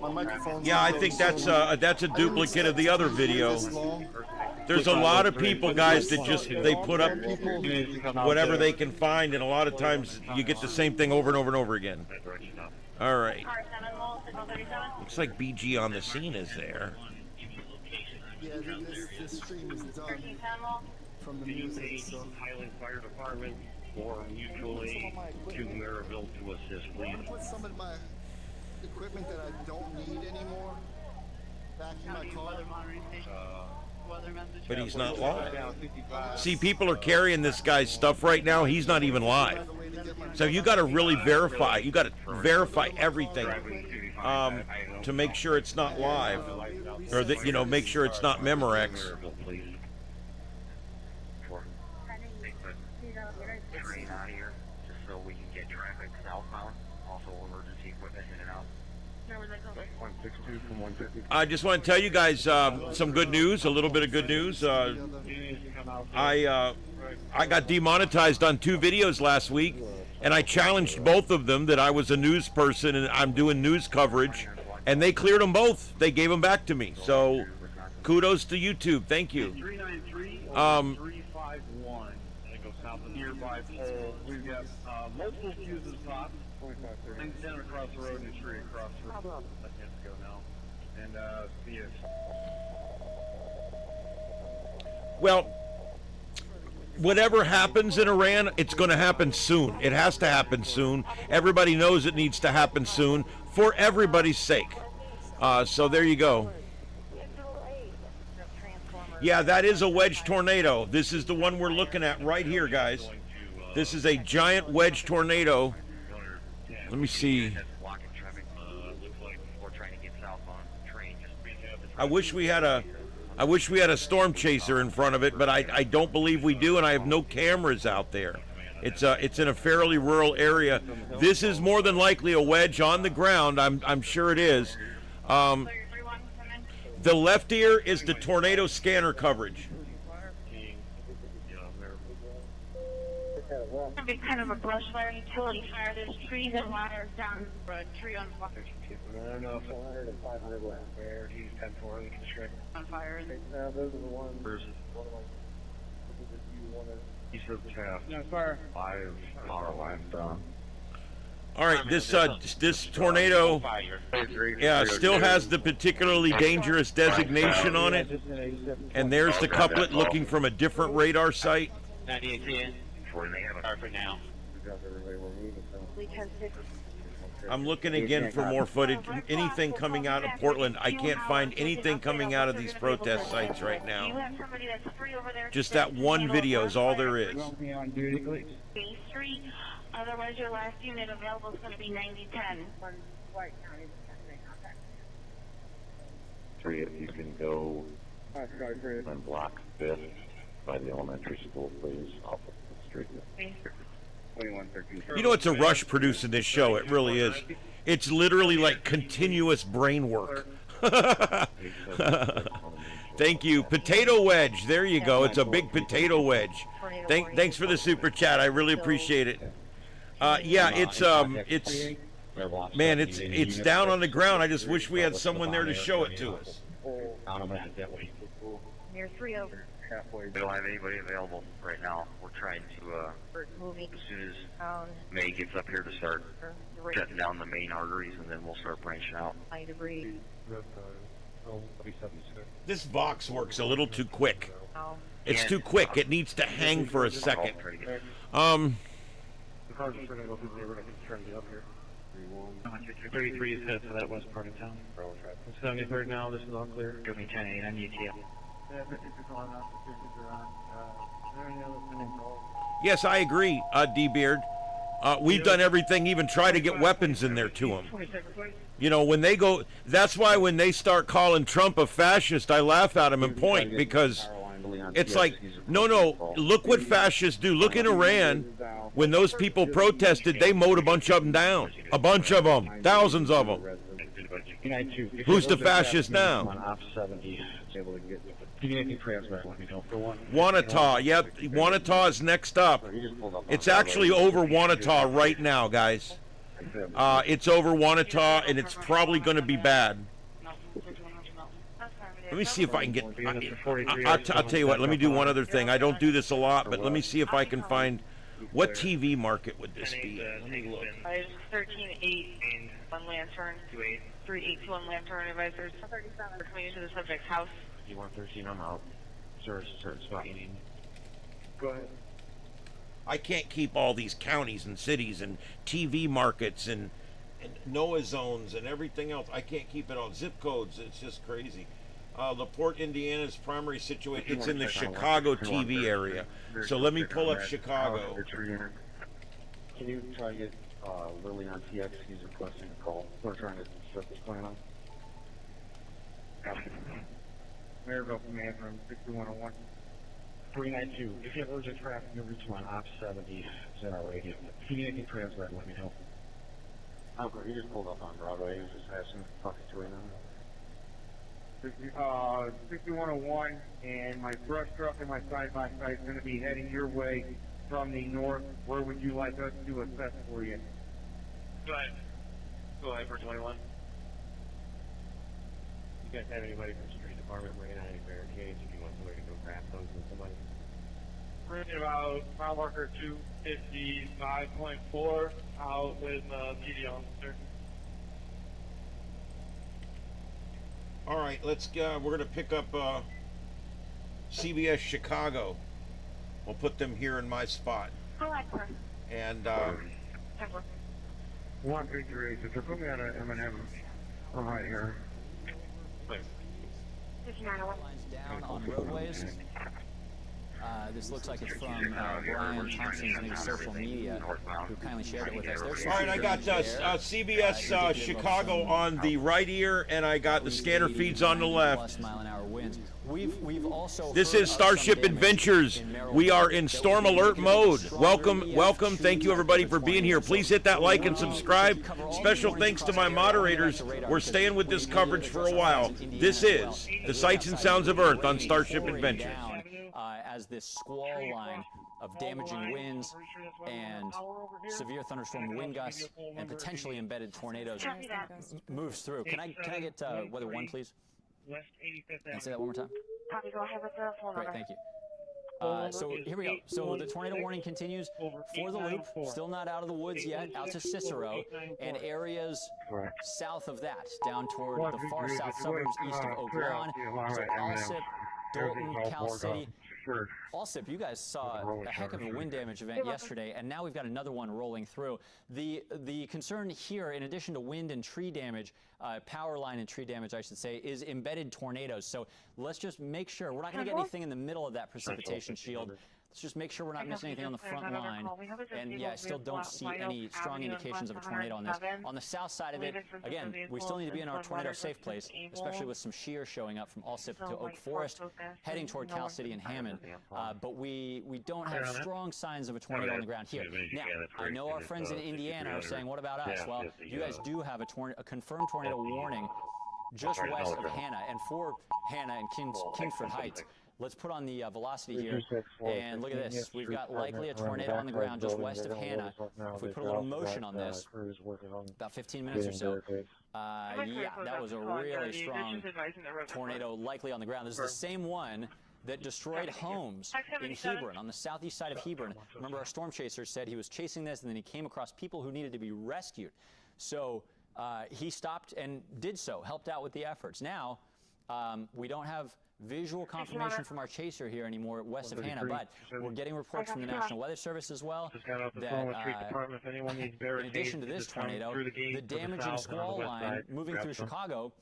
Speaker 13: My microphone's
Speaker 2: Yeah, I think that's a duplicate of the other video. There's a lot of people, guys, that just they put up whatever they can find, and a lot of times you get the same thing over and over and over again. All right. Looks like BG on the scene is there.
Speaker 13: Yeah, this stream is done from the music. So.
Speaker 10: Highland Fire Department or mutual aid to Maryville to assist,
Speaker 13: I
Speaker 10: please.
Speaker 13: want to put some of my equipment that I don't need anymore back in my car.
Speaker 2: But he's not live. See, people are carrying this guy's stuff right now. He's not even live. So you got to really verify. You got to verify everything to make sure it's not live. or that, you know, make sure it's not Memorex.
Speaker 3: Train out here, just so we can get traffic southbound. Also, emergency equipment in and out. 162 from 150.
Speaker 2: I just want to tell you guys some good news, a little bit of good news. I got demonetized on 2 videos last week, and I challenged both of them that I was a news person and I'm doing news coverage, and they cleared them both. They gave them back to me. So kudos to YouTube. Thank you.
Speaker 7: 391. Go south of nearby pole. We've got multiple fuses popped. Things down across the road and a tree across the road. That has to go now. And see it.
Speaker 2: Well, whatever happens in Iran, it's going to happen soon. It has to happen soon. Everybody knows it needs to happen soon for everybody's sake. So there you go. Yeah, that is a wedge tornado. This is the one we're looking at right here, guys. This is a giant wedge tornado. Let me see. I wish we had a storm chaser in front of it, but I don't believe we do, and I have no cameras out there. It's in a fairly rural area. This is more than likely a wedge on the ground. I'm sure it is. The left ear is the tornado scanner coverage.
Speaker 11: It's going to be kind of a brush fire, utility fire. There's trees and wires down a tree on fire.
Speaker 6: I don't know, 400 and 500 left. Where he's 10-4 in the construction.
Speaker 11: On fire.
Speaker 6: Now, those are the ones.
Speaker 3: Versus. East of Taft.
Speaker 6: No, fire.
Speaker 3: 5 power lines down.
Speaker 2: All right, this tornado, still has the particularly dangerous designation on it, and there's the couplet looking from a different radar site.
Speaker 14: 98 for now.
Speaker 2: I'm looking again for more footage. Anything coming out of Portland, I can't find anything coming out of these protest sites right now. Just that one video is all there is.
Speaker 11: Base 3. Otherwise, your last unit available is going to be 9010.
Speaker 9: Three, if you can go and block 5th by the elementary school, please, off of the street.
Speaker 3: 2113.
Speaker 2: You know, it's a rush producing this show. It really is. It's literally like continuous brain work. Thank you. Potato wedge. There you go. It's a big potato wedge. Thanks for the super chat. I really appreciate it. Yeah, it's down on the ground. I just wish we had someone there to show it to us.
Speaker 11: Near 3 over.
Speaker 3: We don't have anybody available right now. We're trying to, as soon as May gets up here, to start shutting down the main arteries, and then we'll start branching out.
Speaker 2: This box works a little too quick. It's too quick. It needs to hang for a second.
Speaker 3: The cars are going to go through the neighborhood and try to get up here.
Speaker 12: 33 is headed for that west part of town. 73rd now, this is all clear.
Speaker 14: Give me 10-8 on UTM.
Speaker 2: Yes, I agree, D-Beard. We've done everything, even try to get weapons in there to them. You know, when they go, that's why when they start calling Trump a fascist, I laugh at him and point, because it's like, no, look what fascists do. Look in Iran, when those people protested, they mowed a bunch of them down. A bunch of them, thousands of them. Who's the fascist now? Wanata, yep, Wanata is next up. It's actually over Wanata right now, guys. It's over Wanata, and it's probably going to be bad. Let me see if I can get... I'll tell you what, let me do one other thing. I don't do this a lot, but let me see if I can find... What TV market would this be? Let me look.
Speaker 11: 13-8, 1 Lantern, 3821 Lantern advisors. We're coming into the subject's house.
Speaker 3: You want 13, I'm out. Certain spot you need.
Speaker 7: Go ahead.
Speaker 2: I can't keep all these counties and cities and TV markets and NOAA zones and everything else. I can't keep it all. Zip codes, it's just crazy. LaPorte, Indiana's primary situation, it's in the Chicago TV area. So let me pull up Chicago.
Speaker 9: Can you try to get Lily on TX? He's requesting a call. We're trying to set this plan up.
Speaker 10: Maryville Command from 6101.
Speaker 9: 392. If you have urgent traffic, you'll reach me on Op 70 in our radio. If you need anything translated, let me know. Oh, great. You just pulled up on Broadway. He was just asking, talking to him.
Speaker 10: 6101, and my brush truck and my side-by-side is going to be heading your way from the north. Where would you like us to assess for you?
Speaker 12: Go ahead for 21. You guys have anybody from the street department bringing out any barricades if you want somebody to go grab those with somebody?
Speaker 7: We're at about mile marker 255.4 out with PD officer.
Speaker 2: All right, let's go. We're gonna pick up CBS Chicago. We'll put them here in my spot. And
Speaker 10: 133, so put me on a M&M. I'm right here.
Speaker 15: Down on roadways. This looks like it's from Brian Thompson on his social media, who kindly shared it with us.
Speaker 2: all right, I got CBS Chicago on the right ear, and I got the scanner feeds on the left.
Speaker 15: We've also
Speaker 2: this is StarShip Adventures. We are in storm alert mode. Welcome. Thank you, everybody, for being here. Please hit that like and subscribe. Special thanks to my moderators. We're staying with this coverage for a while. This is the Sights and Sounds of Earth on StarShip Adventures.
Speaker 15: As this squall line of damaging winds and severe thunderstorm wind gusts and potentially embedded tornadoes moves through. Can I get weather 1, please? And say that one more time.
Speaker 11: Copy, go ahead with the phone number.
Speaker 15: Great, thank you. So here we go. So the tornado warning continues for the loop, still not out of the woods yet, out to Cicero and areas south of that, down toward the far south suburbs east of Oak Lawn. So Alsip, Dalton, Cal City. Alsip, you guys saw a heck of a wind damage event yesterday, and now we've got another one rolling through. The concern here, in addition to wind and tree damage, power line and tree damage, I should say, is embedded tornadoes. So let's just make sure we're not going to get anything in the middle of that precipitation shield. Let's just make sure we're not missing anything on the front line. And yeah, I still don't see any strong indications of a tornado on this. On the south side of it, again, we still need to be in our tornado safe place, especially with some shear showing up from Alsip to Oak Forest, heading toward Cal City and Hammond. But we don't have strong signs of a tornado on the ground here. Now, I know our friends in Indiana are saying, what about us? Well, you guys do have a confirmed tornado warning just west of Hannah. And for Hannah and Kingsford Heights, let's put on the velocity here, and look at this. We've got likely a tornado on the ground just west of Hannah. If we put a little motion on this, about 15 minutes or so, yeah, that was a really strong tornado likely on the ground. This is the same one that destroyed homes in Hebron, on the southeast side of Hebron. Remember, our storm chaser said he was chasing this, and then he came across people who needed to be rescued. So he stopped and did so, helped out with the efforts. Now, we don't have visual confirmation from our chaser here anymore west of Hannah, but we're getting reports from the National Weather Service as well that in addition to this tornado, the damaging squall line moving through Chicago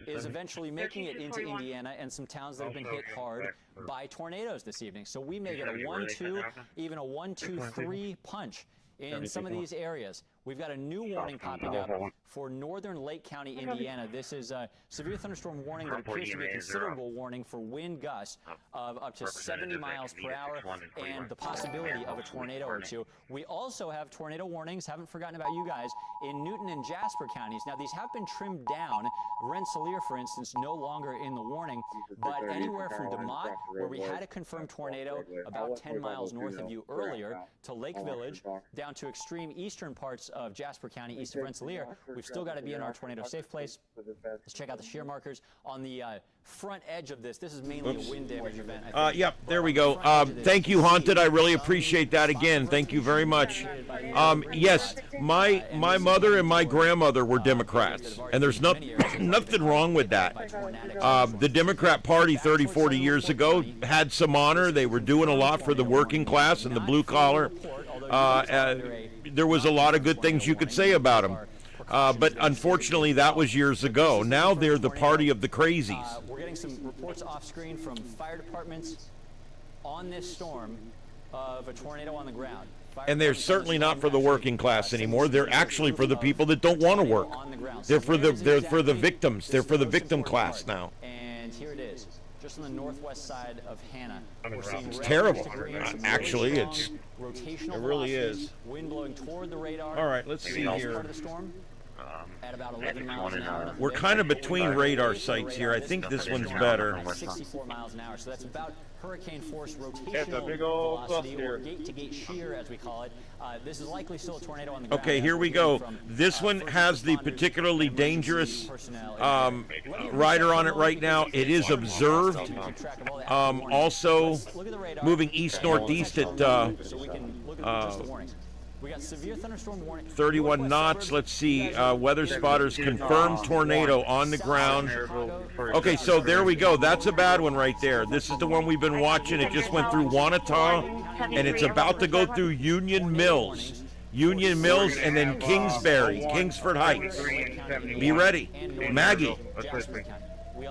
Speaker 15: is eventually making it into Indiana and some towns that have been hit hard by tornadoes this evening. So we may get a 1-2, even a 1-2-3 punch in some of these areas. We've got a new warning popping up for northern Lake County, Indiana. This is a severe thunderstorm warning that appears to be a considerable warning for wind gusts of up to 70 miles per hour and the possibility of a tornado or two. We also have tornado warnings, haven't forgotten about you guys, in Newton and Jasper counties. Now, these have been trimmed down. Rensselaer, for instance, no longer in the warning, but anywhere from DeMotte, where we had a confirmed tornado about 10 miles north of you earlier, to Lake Village, down to extreme eastern parts of Jasper County, east of Rensselaer, we've still got to be in our tornado safe place. Let's check out the shear markers on the front edge of this. This is mainly a wind damage event.
Speaker 2: Yep, there we go. Thank you, Haunted. I really appreciate that again. Thank you very much. Yes, my mother and my grandmother were Democrats, and there's nothing wrong with that. The Democrat Party 30, 40 years ago had some honor. They were doing a lot for the working class and the blue collar. There was a lot of good things you could say about them. But unfortunately, that was years ago. Now they're the party of the crazies.
Speaker 15: We're getting some reports off screen from fire departments on this storm of a tornado on the ground.
Speaker 2: And they're certainly not for the working class anymore. They're actually for the people that don't want to work. They're for the victims. They're for the victim class now.
Speaker 15: And here it is. just on the northwest side of Hannah. We're seeing
Speaker 2: It's
Speaker 15: red
Speaker 2: terrible.
Speaker 15: to green, some
Speaker 2: Actually,
Speaker 15: really
Speaker 2: it's
Speaker 15: strong rotational
Speaker 2: it really
Speaker 15: velocities,
Speaker 2: is.
Speaker 15: Wind blowing toward the radar.
Speaker 2: All right, let's see
Speaker 15: Part
Speaker 2: here.
Speaker 15: of the storm. At about 11 miles an hour.
Speaker 2: We're kind of between radar sites here. I think this one's better.
Speaker 15: 64 miles an hour, so that's about hurricane force
Speaker 7: It's a
Speaker 15: rotational
Speaker 7: big old
Speaker 15: velocity,
Speaker 7: cluster.
Speaker 15: or gate-to-gate shear, as we call it. This is likely still a tornado on the ground.
Speaker 2: Okay, here we go. This one has the particularly dangerous rider on it right now. It is observed. Also, moving east-northeast at
Speaker 15: we got severe thunderstorm warning.
Speaker 2: 31 knots. Let's see. Weather spotters confirmed tornado on the ground. Okay, so there we go. That's a bad one right there. This is the one we've been watching. It just went through Wanata, and it's about to go through Union Mills. Union Mills, and then Kingsbury, Kingsford Heights. Be ready. Maggie,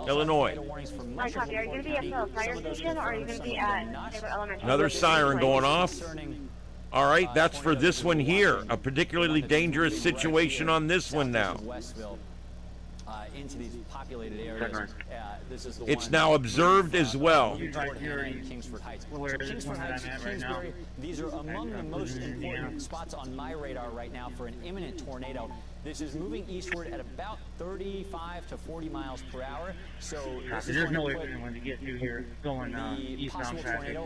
Speaker 2: Illinois.
Speaker 11: Hi, copy. Are you going to be at the fire station, or are you going to be at Favorite Elementary?
Speaker 2: Another siren going off. All right, that's for this one here. A particularly dangerous situation on this one now.
Speaker 15: Into these populated areas. This is the
Speaker 2: It's now observed as well.
Speaker 15: Kingsford Heights. Kingsford Heights, Kingsbury, these are among the most important spots on my radar right now for an imminent tornado. This is moving eastward at about 35 to 40 miles per hour. So this is
Speaker 12: there's no way for anyone to get through here going eastbound traffic.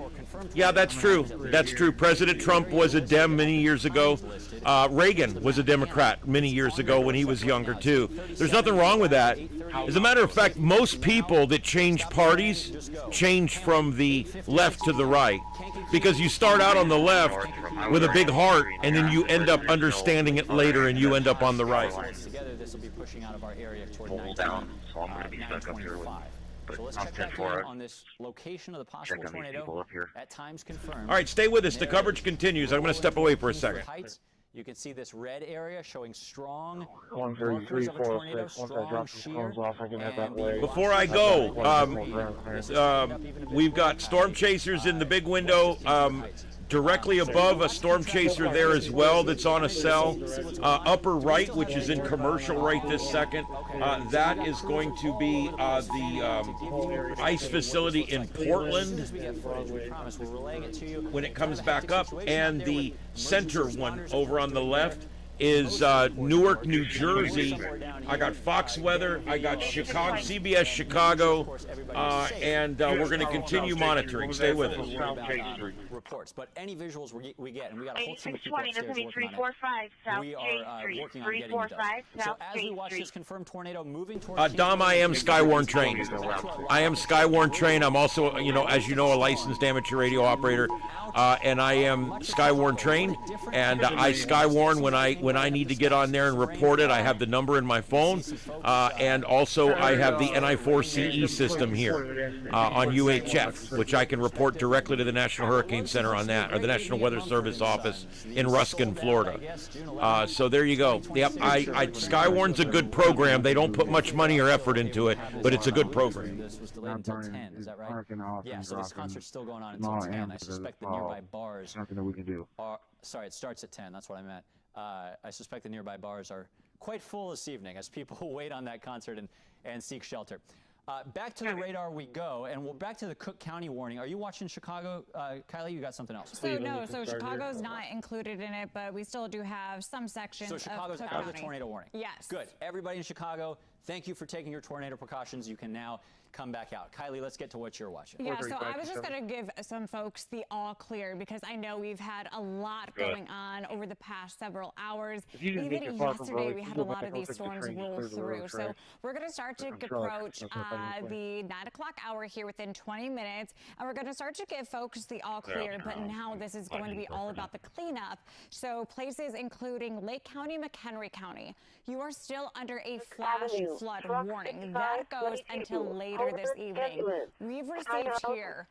Speaker 2: Yeah, that's true. That's true. President Trump was a Dem many years ago. Reagan was a Democrat many years ago when he was younger, too. There's nothing wrong with that. As a matter of fact, most people that change parties change from the left to the right, because you start out on the left with a big heart, and then you end up understanding it later, and you end up on the right.
Speaker 15: Together, this will be pushing out of our area toward
Speaker 3: Roll down, so I'm going to be stuck up here with.
Speaker 15: So let's check back in on this location of the possible tornado. At times confirmed.
Speaker 2: All right, stay with us. The coverage continues. I'm going to step away for a second.
Speaker 15: You can see this red area showing strong
Speaker 9: 133, 406. Once I drop these phones off, I can head that way.
Speaker 2: Before I go, we've got storm chasers in the big window. Directly above a storm chaser there as well that's on a cell. Upper right, which is in commercial right this second, that is going to be the ice facility in Portland when it comes back up. And the center one over on the left is Newark, New Jersey. I got Fox Weather, I got Chicago, CBS Chicago, and we're going to continue monitoring. Stay with us.
Speaker 15: Reports, but any visuals we get, and we got a whole team of people
Speaker 11: 8620,
Speaker 15: upstairs
Speaker 11: this will be
Speaker 15: working on
Speaker 11: 345
Speaker 15: it.
Speaker 11: South
Speaker 15: We
Speaker 11: J
Speaker 15: are
Speaker 11: Street.
Speaker 15: working on getting it done.
Speaker 11: 345
Speaker 15: So
Speaker 11: South
Speaker 15: as we
Speaker 11: J
Speaker 15: watch
Speaker 11: Street.
Speaker 15: this confirmed tornado moving towards
Speaker 2: Dom, I am Skywarn trained. I am Skywarn trained. I'm also, as you know, a licensed amateur radio operator, and I am Skywarn trained. And I Skywarn when I need to get on there and report it. I have the number in my phone, and also I have the NI4CE system here on UHF, which I can report directly to the National Hurricane Center on that, or the National Weather Service office in Ruskin, Florida. So there you go. Yep, Skywarn's a good program. They don't put much money or effort into it, but it's a good program.
Speaker 15: This was delayed until 10, is that right? Yeah, so this concert's still going on until 10. I suspect the nearby bars
Speaker 9: Nothing that we can do.
Speaker 15: sorry, it starts at 10, that's what I meant. I suspect the nearby bars are quite full this evening as people wait on that concert and seek shelter. Back to the radar we go, and we're back to the Cook County warning. Are you watching Chicago? Kylie, you got something else?
Speaker 16: So no, so Chicago's not included in it, but we still do have some sections
Speaker 15: So Chicago's
Speaker 16: of Cook
Speaker 15: out
Speaker 16: County.
Speaker 15: of the tornado warning?
Speaker 16: Yes.
Speaker 15: Good. Everybody in Chicago, thank you for taking your tornado precautions. You can now come back out. Kylie, let's get to what you're watching.
Speaker 16: Yeah, so I was just going to give some folks the all clear because I know we've had a lot going on over the past several hours. Even yesterday, we had a lot of these storms roll through. So we're going to start to approach the 9 o'clock hour here within 20 minutes, and we're going to start to give folks the all clear, but now this is going to be all about the cleanup. So places including Lake County, McHenry County, you are still under a flash flood warning. That goes until later this evening. We've received here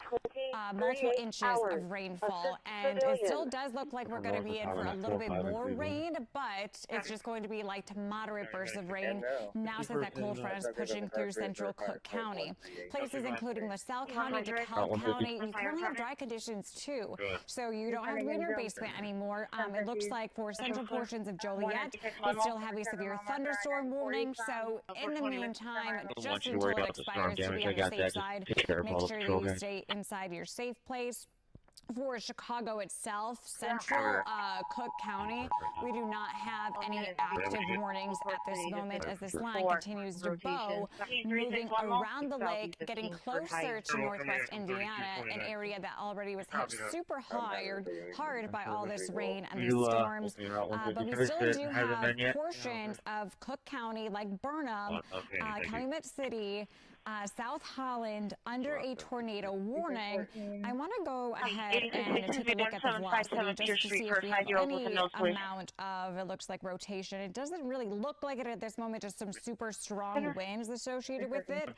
Speaker 16: multiple inches of rainfall, and it still does look like we're going to be in for a little bit more rain, but it's just going to be light to moderate bursts of rain now since that cold front is pushing through central Cook County. Places including LaSalle County, DeKalb County, you currently have dry conditions too, so you don't have to be in your basement anymore. It looks like for central portions of Joliet, we still have a severe thunderstorm warning, so In the meantime, just until it expires, to be on the safe side, make sure that you stay inside your safe place. For Chicago itself, central Cook County, we do not have any active warnings at this moment as this line continues to bow, moving around the lake, getting closer to northwest Indiana, an area that already was hit super hard by all this rain and these storms. But we still do have portions of Cook County, like Burnham, Calumet City, South Holland under a tornado warning. I want to go ahead and take a look at the velocity just to see if we have any amount of, it looks like, rotation. It doesn't really look like it at this moment, just some super strong winds associated with it.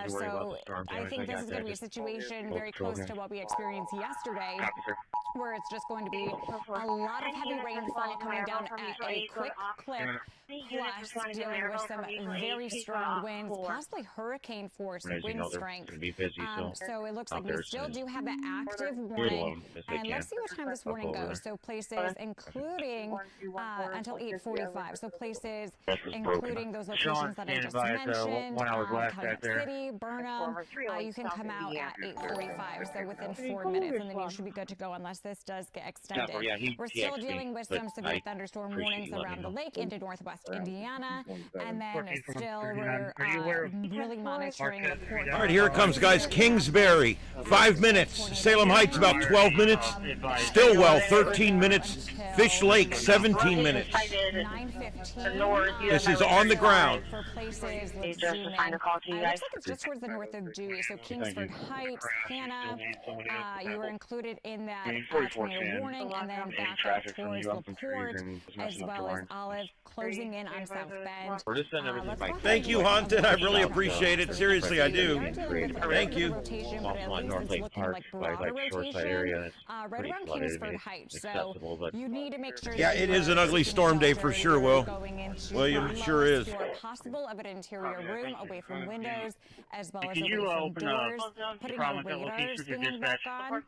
Speaker 16: So I think this is going to be a situation very close to what we experienced yesterday, where it's just going to be a lot of heavy rainfall coming down at a quick clip, plus dealing with some very strong winds, possibly hurricane force wind strength. So it looks like we still do have an active warning, and let's see what time this warning goes. So places including until 8:45. So places including those locations that I just mentioned, Calumet City, Burnham, you can come out at 8:45. So within 4 minutes, and then you should be good to go unless this does get extended. We're still dealing with some severe thunderstorm warnings around the lake into northwest Indiana, and then still we're really monitoring the port.
Speaker 2: All right, here it comes, guys. Kingsbury, 5 minutes. Salem Heights, about 12 minutes. Stillwell, 13 minutes. Fish Lake, 17 minutes.
Speaker 16: 9:15.
Speaker 2: This is on the ground.
Speaker 16: For places, let's zoom in. Looks like it's just towards the north of Dewey. So Kingsford Heights, Hannah, you were included in that tornado warning, and then back up towards LaPorte, as well as Olive, closing in on South Bend.
Speaker 2: Thank you, Haunted. I really appreciate it. Seriously, I do. Thank you.
Speaker 16: North Lake Park, like Shoreside area. Right around Kingsford Heights. So you need to make sure.
Speaker 2: Yeah, it is an ugly storm day for sure, Will. William, it sure is.
Speaker 16: Possible of an interior room away from windows, as well as away from doors. Putting a radar scanning back on. And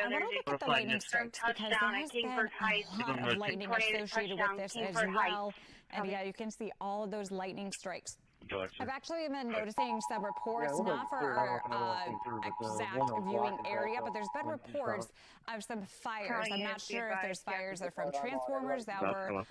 Speaker 16: I want to look at the lightning strikes because there has been a lot of lightning associated with this as well. And yeah, you can see all of those lightning strikes. I've actually been noticing some reports, not for our exact viewing area, but there's been reports of some fires. I'm not sure if there's fires that are from transformers that were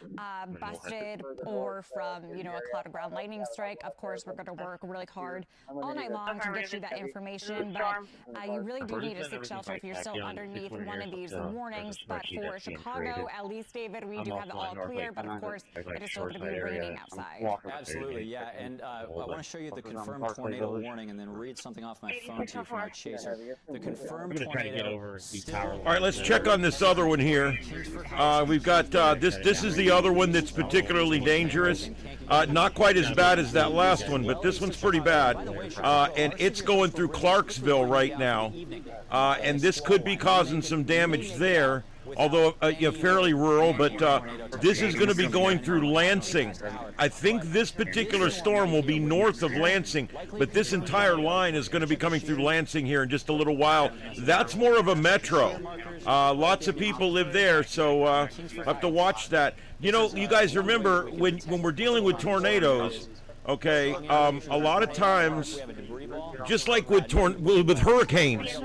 Speaker 16: busted or from, a cloud of ground lightning strike. Of course, we're going to work really hard all night long to get you that information, but you really do need to seek shelter if you're still underneath one of these warnings. But for Chicago, at least, David, we do have it all clear, but of course, it is still going to be raining outside.
Speaker 15: Absolutely, yeah. And I want to show you the confirmed tornado warning and then read something off my phone to you from our chaser. The confirmed tornado.
Speaker 2: All right, let's check on this other one here. We've got this is the other one that's particularly dangerous. Not quite as bad as that last one, but this one's pretty bad. And it's going through Clarksville right now. And this could be causing some damage there. Although fairly rural, but this is going to be going through Lansing. I think this particular storm will be north of Lansing, but this entire line is going to be coming through Lansing here in just a little while. That's more of a metro. Lots of people live there, so have to watch that. You guys remember when we're dealing with tornadoes, okay, a lot of times, just like with hurricanes,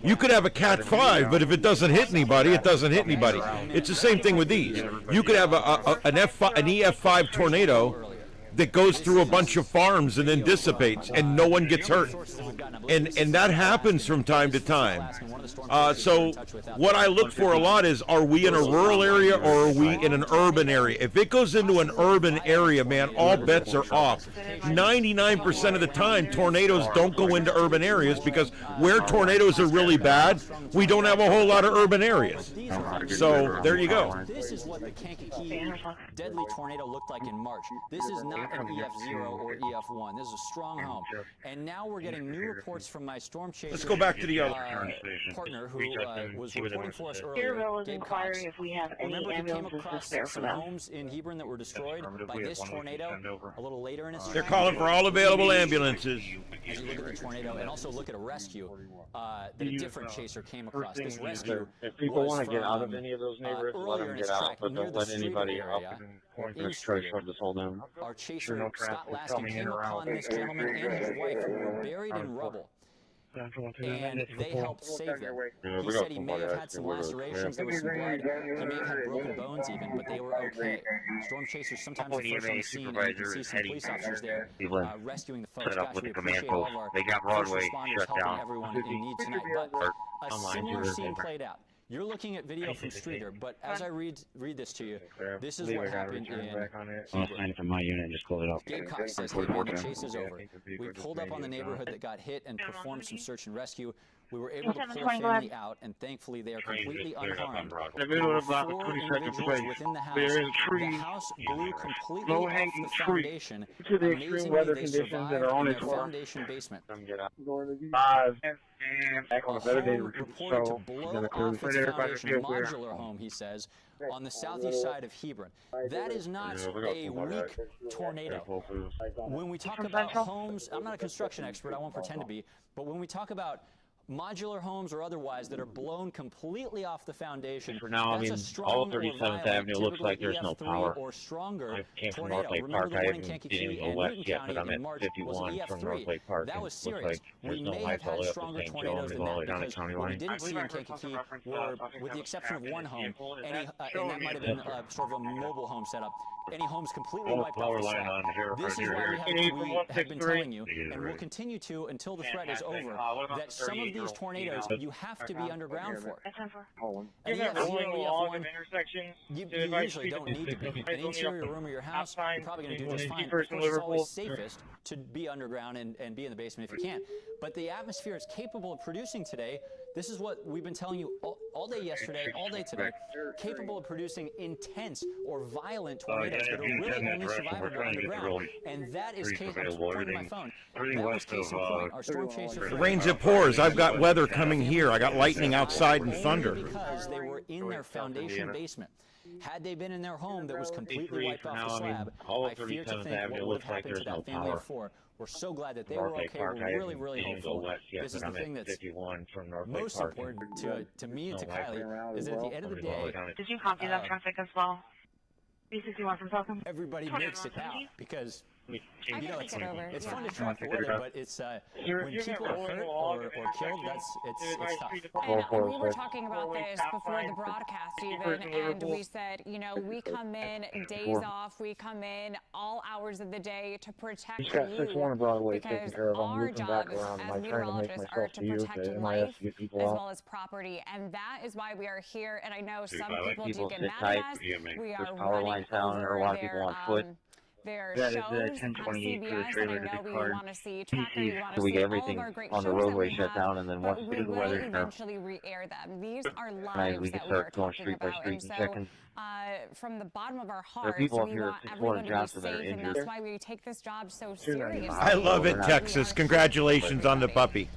Speaker 2: you could have a Cat 5, but if it doesn't hit anybody, it doesn't hit anybody. It's the same thing with these. You could have an EF5 tornado that goes through a bunch of farms and then dissipates, and no one gets hurt. And that happens from time to time. So what I look for a lot is, are we in a rural area or are we in an urban area? If it goes into an urban area, man, all bets are off. 99% of the time, tornadoes don't go into urban areas because where tornadoes are really bad, we don't have a whole lot of urban areas. So there you go.
Speaker 15: This is what the Kankakee deadly tornado looked like in March. This is not an EF0 or EF1. This is a strong home. And now we're getting new reports from my storm chaser.
Speaker 2: Let's go back to the other
Speaker 15: partner who was reporting for us earlier.
Speaker 11: Inquiring if we have any
Speaker 15: Remember, he came across
Speaker 11: there for
Speaker 15: some
Speaker 11: them.
Speaker 15: homes in Hebron that were destroyed by this tornado a little later in its
Speaker 2: They're calling for all available ambulances.
Speaker 15: As you look at the tornado and also look at a rescue that a different chaser came across. This rescue
Speaker 9: if people want to get out of any of those neighborhoods, let them get out, but don't let anybody up
Speaker 15: or in Streeter. Our chaser, Scott Laskin, came upon this gentleman and his wife who were buried in rubble, and they helped save them. He said he may have had some lacerations, there was some blood, he may have had broken bones even, but they were okay. Storm chasers sometimes are first on the scene, and you can see some police officers there rescuing the folks. Gosh, we appreciate all of our first responders helping everyone in need tonight. But a similar scene played out. You're looking at video from Streeter, but as I read this to you, this is what happened in Hebron.
Speaker 9: From my unit, just close it up.
Speaker 15: Gabe Cox says, hey man, the chase is over. We pulled up on the neighborhood that got hit and performed some search and rescue. We were able to pull a family out, and thankfully they are completely unharmed.
Speaker 10: In the middle of about
Speaker 15: Four
Speaker 10: 20
Speaker 15: individuals
Speaker 10: seconds away,
Speaker 15: within the house.
Speaker 10: there is
Speaker 15: The house blew completely off
Speaker 10: low-hanging
Speaker 15: the
Speaker 10: tree.
Speaker 15: foundation.
Speaker 10: To the extreme
Speaker 15: Amazingly,
Speaker 10: weather
Speaker 15: they
Speaker 10: conditions
Speaker 15: survived
Speaker 10: that are on
Speaker 15: in
Speaker 10: its
Speaker 15: their
Speaker 10: way.
Speaker 15: foundation basement.
Speaker 10: Five. Back on
Speaker 15: A
Speaker 10: a better day
Speaker 15: home
Speaker 10: to
Speaker 15: reported to
Speaker 10: so
Speaker 15: blow off its foundation, a modular home, he says, on the southeast side of Hebron. That is not a weak tornado. When we talk about homes, I'm not a construction expert, I won't pretend to be, but when we talk about modular homes or otherwise that are blown completely off the foundation,
Speaker 9: For now, I mean, all 37th Avenue looks like there's no power.
Speaker 15: Or stronger
Speaker 9: I came from
Speaker 15: tornado.
Speaker 9: North Lake
Speaker 15: Remember
Speaker 9: Park.
Speaker 15: the
Speaker 9: I
Speaker 15: one in
Speaker 9: haven't
Speaker 15: Kankakee
Speaker 9: go
Speaker 15: and
Speaker 9: west
Speaker 15: Loudoun
Speaker 9: yet,
Speaker 15: County
Speaker 9: but I'm
Speaker 15: in
Speaker 9: at
Speaker 15: March
Speaker 9: 51
Speaker 15: was
Speaker 9: from
Speaker 15: EF3.
Speaker 9: North Lake Park.
Speaker 15: That
Speaker 9: and
Speaker 15: was
Speaker 9: looks
Speaker 15: serious.
Speaker 9: like there's
Speaker 15: We
Speaker 9: no
Speaker 15: may
Speaker 9: lights
Speaker 15: have
Speaker 9: all the
Speaker 15: had
Speaker 9: way up
Speaker 15: stronger
Speaker 9: to St.
Speaker 15: tornadoes
Speaker 9: John's
Speaker 15: than
Speaker 9: and all the way
Speaker 15: that
Speaker 9: down to
Speaker 15: because
Speaker 9: County
Speaker 15: what we
Speaker 9: Line.
Speaker 15: didn't see in Kankakee were, with the exception of one home, and that might have been sort of a mobile home setup, any homes completely wiped off the slab. This is why we have been telling you, and will continue to until the threat is over, that some of these tornadoes you have to be underground for.
Speaker 14: You're not rolling along an intersection.
Speaker 15: You usually don't need to be. An interior room of your house, you're probably going to do just fine. Of course, it's always safest to be underground and be in the basement if you can. But the atmosphere is capable of producing today. This is what we've been telling you all day yesterday, all day today, capable of producing intense or violent tornadoes that are really only survivable underground. And that is case, I'm pointing my phone, that was case in point. Our storm chaser.
Speaker 2: The rains it pours. I've got weather coming here. I got lightning outside and thunder.
Speaker 15: Because they were in their foundation basement. Had they been in their home that was completely wiped off the slab, I fear to think what would have happened to that family of four. We're so glad that they were okay. We're really, really hopeful. This is the thing that's most important to me and to Kylie, is that at the end of the day,
Speaker 11: Did you copy that traffic as well? B61 from Falcon.
Speaker 15: everybody makes it out because you know, it's fun to
Speaker 11: Yeah.
Speaker 15: track the weather, but it's when people are hurt or killed, it's tough.
Speaker 16: And we were talking about this before the broadcast even, and we said, you know, we come in days off, we come in all hours of the day to protect
Speaker 6: He's got
Speaker 16: you,
Speaker 6: 6-1 Broadway taken
Speaker 16: because
Speaker 6: care of. I'm
Speaker 16: our
Speaker 6: looping back
Speaker 16: jobs
Speaker 6: around.
Speaker 16: as
Speaker 6: Am I trying to make
Speaker 16: meteorologists are
Speaker 6: myself
Speaker 16: to
Speaker 6: to you?
Speaker 16: protect
Speaker 6: Am I
Speaker 16: life
Speaker 6: asking get people
Speaker 16: as
Speaker 6: out?
Speaker 16: well as property, and that is why we are here. And I know some
Speaker 9: I let
Speaker 16: people
Speaker 9: people
Speaker 16: do get
Speaker 9: sit
Speaker 16: mad
Speaker 9: tight.
Speaker 16: at us. We
Speaker 9: There's
Speaker 16: are
Speaker 9: power
Speaker 16: running
Speaker 9: lines down, there are a lot of people
Speaker 16: over
Speaker 9: on foot.
Speaker 16: their
Speaker 9: That is
Speaker 16: shows
Speaker 9: the
Speaker 16: on
Speaker 9: 1028 for the
Speaker 16: CBS, and
Speaker 9: trailer
Speaker 16: I
Speaker 9: to
Speaker 16: know
Speaker 9: be
Speaker 16: we
Speaker 9: card.
Speaker 16: want to see Tracker, we want to
Speaker 9: So we
Speaker 16: see
Speaker 9: get
Speaker 16: all of
Speaker 9: everything
Speaker 16: our great
Speaker 9: on the
Speaker 16: shows that
Speaker 9: roadway
Speaker 16: we
Speaker 9: shut
Speaker 16: have,
Speaker 9: down, and then
Speaker 16: but
Speaker 9: once
Speaker 16: we
Speaker 9: we do the
Speaker 16: will
Speaker 9: weather,
Speaker 16: eventually re-air them. These are
Speaker 9: Tonight we
Speaker 16: lives
Speaker 9: can
Speaker 16: that we are
Speaker 9: start going
Speaker 16: talking
Speaker 9: street by
Speaker 16: about,
Speaker 9: street
Speaker 16: and
Speaker 9: and
Speaker 16: so
Speaker 9: checking.
Speaker 16: from the bottom of our
Speaker 9: There are
Speaker 16: hearts,
Speaker 9: people up
Speaker 16: we
Speaker 9: here
Speaker 16: want
Speaker 9: at
Speaker 16: everyone
Speaker 9: 6-1
Speaker 16: to be
Speaker 9: Johnson that are
Speaker 16: safe, and
Speaker 9: injured.
Speaker 16: that's why we take this job so seriously.
Speaker 2: I love it, Texas. Congratulations on the puppy.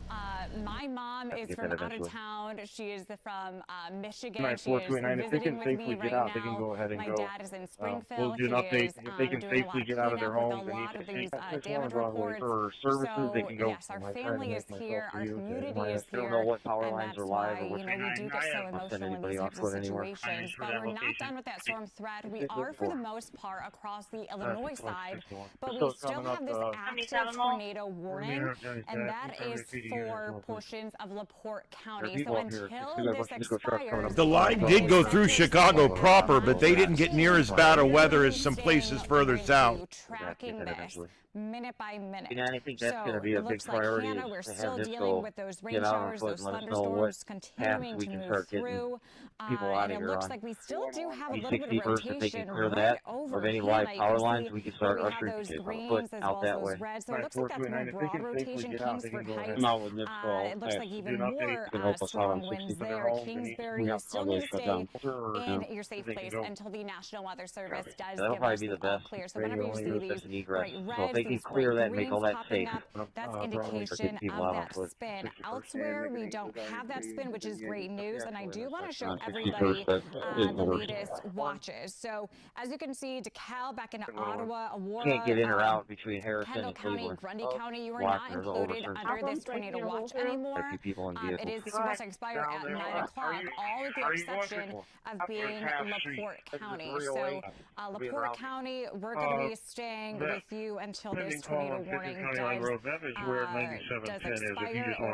Speaker 16: My mom is from out of town. She is from Michigan.
Speaker 6: Tonight,
Speaker 16: She is
Speaker 6: 429, if they
Speaker 16: visiting
Speaker 6: can
Speaker 16: with me
Speaker 6: safely
Speaker 16: right
Speaker 6: get out, they can
Speaker 16: now.
Speaker 6: go ahead and
Speaker 16: My
Speaker 6: go.
Speaker 16: dad is in Springfield.
Speaker 6: We'll do an
Speaker 16: He
Speaker 6: update.
Speaker 16: is
Speaker 6: If they can
Speaker 16: doing a
Speaker 6: safely
Speaker 16: lot
Speaker 6: get
Speaker 16: of
Speaker 6: out of their
Speaker 16: cleanup
Speaker 6: homes
Speaker 16: with a
Speaker 6: and
Speaker 16: lot of
Speaker 6: need
Speaker 16: these
Speaker 6: to take
Speaker 16: damage
Speaker 6: Broadway
Speaker 16: reports.
Speaker 6: for services, they
Speaker 16: So
Speaker 6: can go.
Speaker 16: yes, our
Speaker 6: Am I trying to
Speaker 16: family
Speaker 6: make
Speaker 16: is
Speaker 6: myself
Speaker 16: here.
Speaker 6: to
Speaker 16: Our
Speaker 6: you?
Speaker 16: community
Speaker 6: I
Speaker 16: is
Speaker 6: don't
Speaker 16: here,
Speaker 6: know what power
Speaker 16: and
Speaker 6: lines
Speaker 16: that's
Speaker 6: are
Speaker 16: why
Speaker 6: live or what
Speaker 16: we do get so emotional in these types of situations. But we're not done with that storm threat. We are, for the most part, across the Illinois side, but we still have this active tornado warning, and that is for portions of LaPorte County. So until this expires,
Speaker 2: The line did go through Chicago proper, but they didn't get near as bad a weather as some places further south.
Speaker 16: tracking this minute by minute.
Speaker 9: And I think that's going to be a
Speaker 16: it
Speaker 9: big
Speaker 16: looks like,
Speaker 9: priority.
Speaker 16: Hannah, we're
Speaker 9: is to
Speaker 16: still
Speaker 9: have this
Speaker 16: dealing
Speaker 9: go
Speaker 16: with those rain
Speaker 9: get out on
Speaker 16: showers,
Speaker 9: foot
Speaker 16: those
Speaker 9: and let us know what
Speaker 16: thunderstorms
Speaker 9: paths
Speaker 16: continuing
Speaker 9: we
Speaker 16: to
Speaker 9: can
Speaker 16: move
Speaker 9: start getting
Speaker 16: through.
Speaker 9: people out
Speaker 16: And
Speaker 9: of
Speaker 16: it
Speaker 9: here
Speaker 16: looks
Speaker 9: on.
Speaker 16: like we still do have a little bit of
Speaker 9: 61st, if they
Speaker 16: rotation
Speaker 9: can clear
Speaker 16: right
Speaker 9: that,
Speaker 16: over
Speaker 9: of any
Speaker 16: Hannah.
Speaker 9: live
Speaker 16: You
Speaker 9: power
Speaker 16: can
Speaker 9: lines,
Speaker 16: see
Speaker 9: we can
Speaker 16: where
Speaker 9: start
Speaker 16: we
Speaker 9: our
Speaker 16: have
Speaker 9: street
Speaker 16: those
Speaker 9: on
Speaker 16: greens
Speaker 9: foot
Speaker 16: as
Speaker 9: out
Speaker 16: well
Speaker 9: that
Speaker 16: as
Speaker 9: way.
Speaker 16: those reds. So it looks like that's more broad rotation. Kingsford Heights.
Speaker 9: Come out with this
Speaker 16: It looks like even more strong winds there. Kingsbury, you still need to stay in your safe place until the National Weather Service does give us the all clear. So I'm going whenever you see these bright
Speaker 9: So if
Speaker 16: reds,
Speaker 9: they can
Speaker 16: these
Speaker 9: clear
Speaker 16: bright
Speaker 9: that and make all
Speaker 16: greens
Speaker 9: that
Speaker 16: popping
Speaker 9: safe.
Speaker 16: up, that's indication of that spin. Elsewhere, we don't have that spin, which is great news, and I do want to show everybody the latest watches. So as you can see, DeKalb back into Ottawa, Aurora,
Speaker 9: Can't get in or out between Harrison
Speaker 16: Kendall
Speaker 9: and
Speaker 16: County,
Speaker 9: Cleveland.
Speaker 16: Grundy County, you are not included under this tornado watch anymore. It is supposed to expire at 9 o'clock, all with the exception of being LaPorte County. So LaPorte County, we're going to be staying with you until this tornado warning does expire or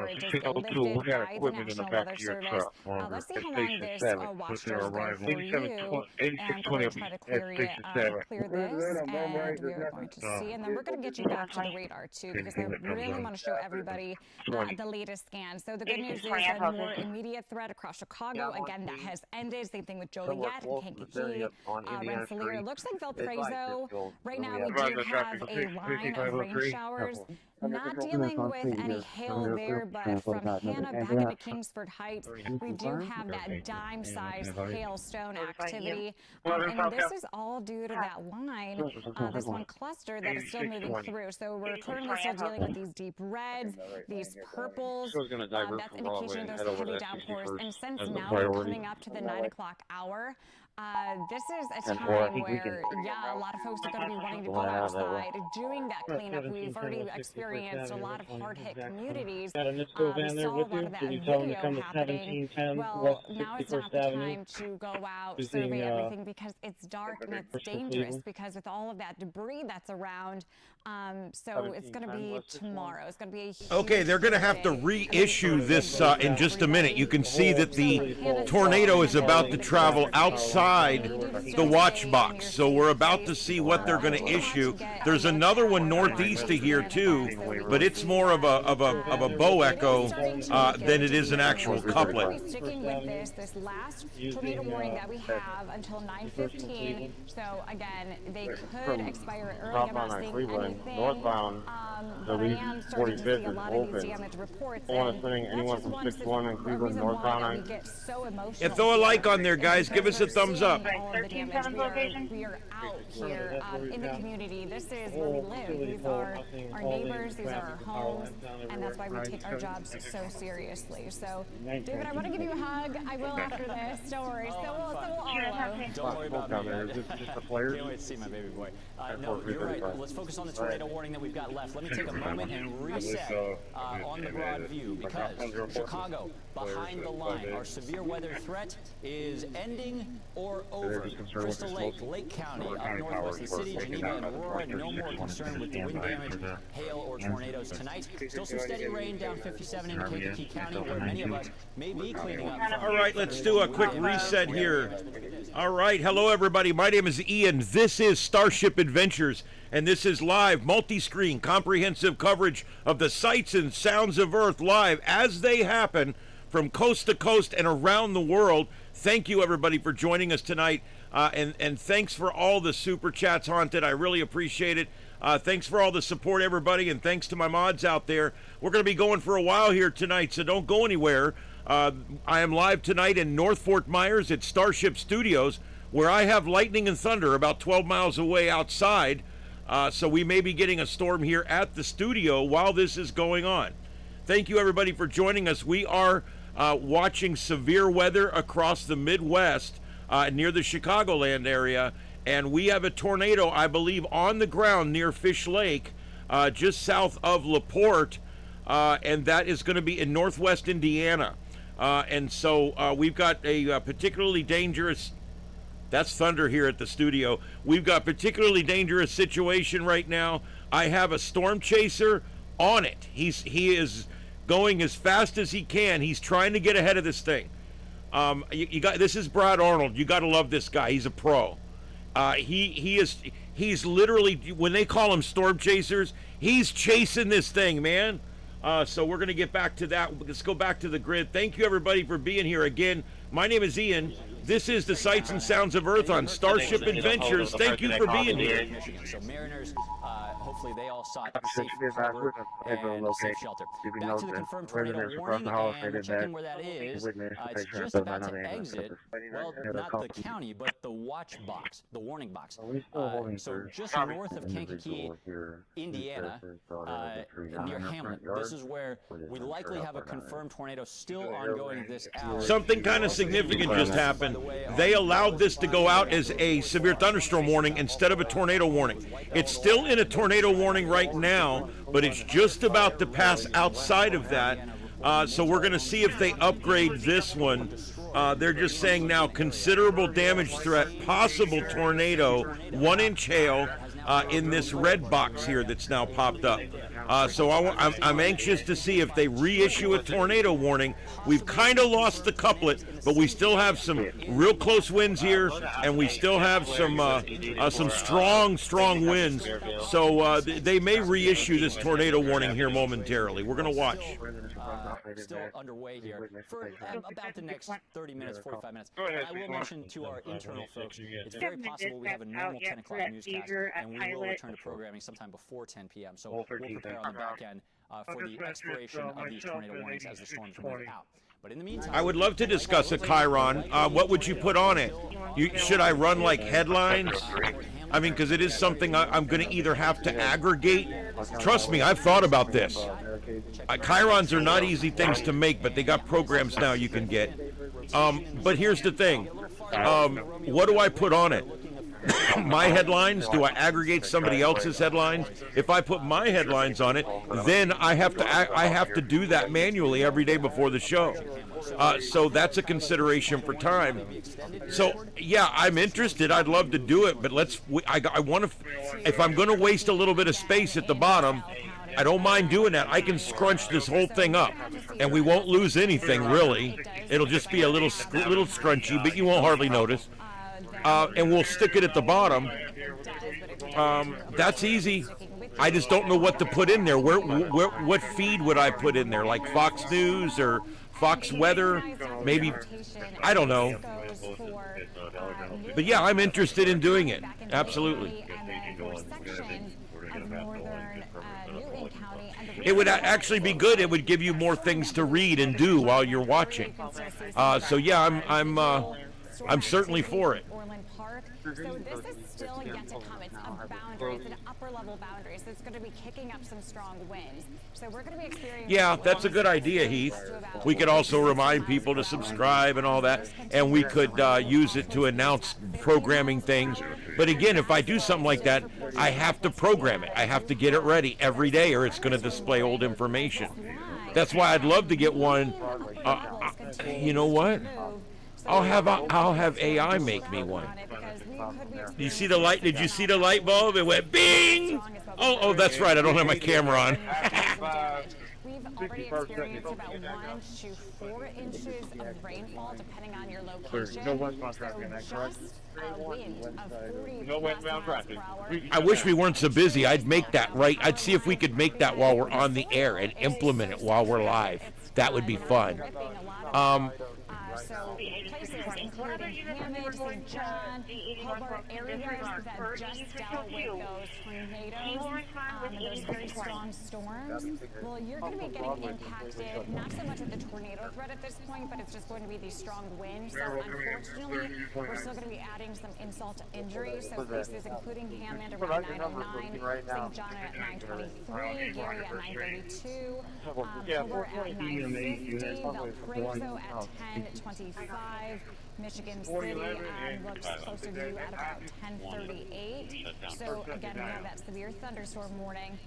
Speaker 16: it does get lifted by the National Weather Service. Let's see how long this watch does go for you, and we're going to try to clear this, and we're going to see, and then we're going to get you back to the radar too, because I really want to show everybody the latest scan. So the good news is a more immediate threat across Chicago. Again, that has ended. Same thing with Joliet and Kankakee, Rensselaer. It looks like Valparaiso. Right now we do have a line of rain showers. Not dealing with any hail there, but from Hannah back into Kingsford Heights, we do have that dime-sized hailstone activity. And this is all due to that line, this one cluster that is still moving through. So we're currently still dealing with these deep reds, these purples. That's indication of those heavy downpours. And since now we're coming up to the 9 o'clock hour, this is a time where, a lot of folks are going to be wanting to go outside doing that cleanup. We've already experienced a lot of hard-hit communities. We saw a lot of that video happening. Well, now it's not the time to go out, survey everything, because it's dark and it's dangerous, because with all of that debris that's around, so it's going to be tomorrow. It's going to be a huge
Speaker 2: Okay, they're going to have to reissue this in just a minute. You can see that the tornado is about to travel outside the watch box, so we're about to see what they're going to issue. There's another one northeast of here too, but it's more of a bow echo than it is an actual couplet.
Speaker 16: Sticking with this last tornado warning that we have until 9:15. So again, they could expire early. I'm not seeing anything.
Speaker 9: Northbound,
Speaker 16: but I am starting to see a lot of these damage reports.
Speaker 9: I want to send anyone from 61 in Cleveland northbound.
Speaker 2: And throw a like on there, guys. Give us a thumbs up.
Speaker 16: We are out here in the community. This is where we live. These are our neighbors. These are our homes, and that's why we take our jobs so seriously. So, David, I want to give you a hug. I will after this. Don't worry. So will Arlo.
Speaker 15: Don't worry about me.
Speaker 9: Just the players.
Speaker 15: Can't wait to see my baby boy. No, you're right. Let's focus on the tornado warning that we've got left. Let me take a moment and reset on the broad view, because Chicago, behind the line, our severe weather threat is ending or over. Crystal Lake, Lake County, up northwest the city, Geneva, and Aurora, no more concern with the wind damage, hail, or tornadoes tonight. Still some steady rain down 57 in Kankakee County, where many of us may be cleaning up.
Speaker 2: All right, let's do a quick reset here. All right, hello everybody. My name is Ian. This is StarShip Adventures, and this is live, multi-screen, comprehensive coverage of the sights and sounds of Earth live as they happen from coast to coast and around the world. Thank you everybody for joining us tonight, and thanks for all the super chats, Haunted. I really appreciate it. Thanks for all the support, everybody, and thanks to my mods out there. We're going to be going for a while here tonight, so don't go anywhere. I am live tonight in North Fort Myers at StarShip Studios, where I have lightning and thunder about 12 miles away outside, so we may be getting a storm here at the studio while this is going on. Thank you everybody for joining us. We are watching severe weather across the Midwest near the Chicagoland area, and we have a tornado, I believe, on the ground near Fish Lake, just south of LaPorte, and that is going to be in northwest Indiana. And so we've got a particularly dangerous, that's thunder here at the studio. We've got a particularly dangerous situation right now. I have a storm chaser on it. He is going as fast as he can. He's trying to get ahead of this thing. This is Brad Arnold. You got to love this guy. He's a pro. He's literally, when they call him storm chasers, he's chasing this thing, man. So we're going to get back to that. Let's go back to the grid. Thank you everybody for being here again. My name is Ian. This is the Sights and Sounds of Earth on StarShip Adventures. Thank you for being here.
Speaker 15: So mariners, hopefully they all sought safe harbor and safe shelter. Back to the confirmed tornado warning, and we're checking where that is. It's just about to exit, well, not the county, but the watch box, the warning box. So just north of Kankakee, Indiana, near Hamlet. This is where we likely have a confirmed tornado still ongoing this hour.
Speaker 2: Something kind of significant just happened. They allowed this to go out as a severe thunderstorm warning instead of a tornado warning. It's still in a tornado warning right now, but it's just about to pass outside of that. So we're going to see if they upgrade this one. They're just saying now considerable damage threat, possible tornado, 1-inch hail in this red box here that's now popped up. So I'm anxious to see if they reissue a tornado warning. We've kind of lost the couplet, but we still have some real close winds here, and we still have some strong winds. So they may reissue this tornado warning here momentarily. We're going to watch.
Speaker 15: Still underway here for about the next 30 minutes, 45 minutes. I will mention to our internal folks, it's very possible we have a normal 10 o'clock newscast, and we will return to programming sometime before 10 p.m. So we'll prepare on the back end for the expiration of these tornado warnings as the storms move out. But in the meantime,
Speaker 2: I would love to discuss a Chiron. What would you put on it? Should I run like headlines? I mean, because it is something I'm going to either have to aggregate. Trust me, I've thought about this. Chirons are not easy things to make, but they got programs now you can get. But here's the thing. What do I put on it? My headlines? Do I aggregate somebody else's headlines? If I put my headlines on it, then I have to do that manually every day before the show. So that's a consideration for time. So yeah, I'm interested. I'd love to do it, but I want to. If I'm going to waste a little bit of space at the bottom, I don't mind doing that. I can scrunch this whole thing up, and we won't lose anything really. It'll just be a little scrunchy, but you won't hardly notice. And we'll stick it at the bottom. That's easy. I just don't know what to put in there. What feed would I put in there? Like Fox News or Fox Weather? Maybe, I don't know. But yeah, I'm interested in doing it. Absolutely. It would actually be good. It would give you more things to read and do while you're watching. So yeah, I'm certainly for it.
Speaker 16: So this is still yet to come. It's a boundary. It's an upper level boundary. So it's going to be kicking up some strong winds. So we're going to be experiencing.
Speaker 2: Yeah, that's a good idea, Heath. We could also remind people to subscribe and all that, and we could use it to announce programming things. But again, if I do something like that, I have to program it. I have to get it ready every day, or it's going to display old information. That's why I'd love to get one. You know what? I'll have AI make me one. You see the light? Did you see the light bulb? It went bing! Oh, that's right. I don't have my camera on.
Speaker 16: We've already experienced about 1 to 4 inches of rainfall, depending on your location.
Speaker 10: No westbound traffic in that, correct?
Speaker 16: Wind of 40
Speaker 10: No westbound traffic.
Speaker 2: I wish we weren't so busy. I'd make that right. I'd see if we could make that while we're on the air and implement it while we're live. That would be fun.
Speaker 16: So places including Hammond, St. John, Hobart areas that just dealt with those tornadoes and those very strong storms. Well, you're going to be getting impacted, not so much with the tornado threat at this point, but it's just going to be these strong winds. So unfortunately, we're still going to be adding some insult to injury. So places including Hammond around 909, St. John at 923, Gary at 932, Hobart at 950, Valparaiso at 1025, Michigan City looks closer to you at about 1038. So again, we have that severe thunderstorm warning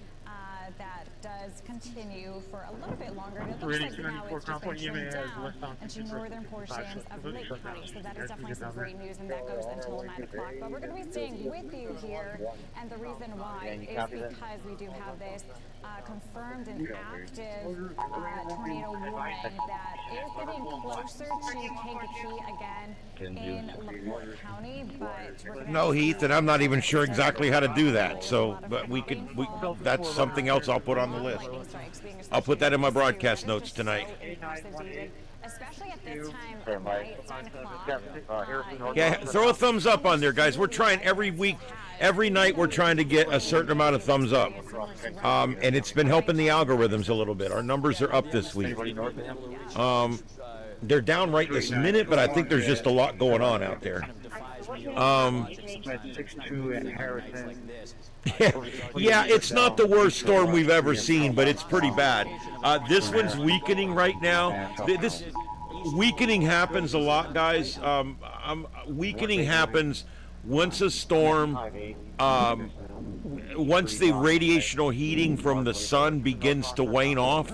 Speaker 16: that does continue for a little bit longer. And it looks like now it's just been trimmed down into northern portions of Lake County. So that is definitely some great news, and that goes until 9 o'clock. But we're going to be staying with you here, and the reason why is because we do have this confirmed and active tornado warning that is getting closer to Kankakee again in LaPorte County. But
Speaker 2: No, Heath, and I'm not even sure exactly how to do that. So, but something else I'll put on the list. I'll put that in my broadcast notes tonight.
Speaker 16: Especially at this time of night, 9 o'clock.
Speaker 2: Yeah, throw a thumbs up on there, guys. We're trying every week, every night we're trying to get a certain amount of thumbs up. And it's been helping the algorithms a little bit. Our numbers are up this week. They're down right this minute, but I think there's just a lot going on out there. Yeah, it's not the worst storm we've ever seen, but it's pretty bad. This one's weakening right now. This weakening happens a lot, guys. Weakening happens once a storm, once the radiational heating from the sun begins to wane off.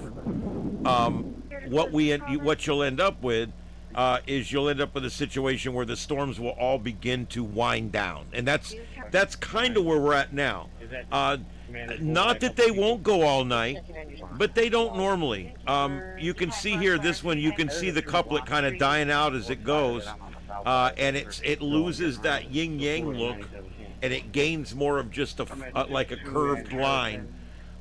Speaker 2: What you'll end up with is you'll end up with a situation where the storms will all begin to wind down, and that's kind of where we're at now. Not that they won't go all night, but they don't normally. You can see here, this one, you can see the couplet kind of dying out as it goes, and it loses that yin-yang look, and it gains more of just like a curved line.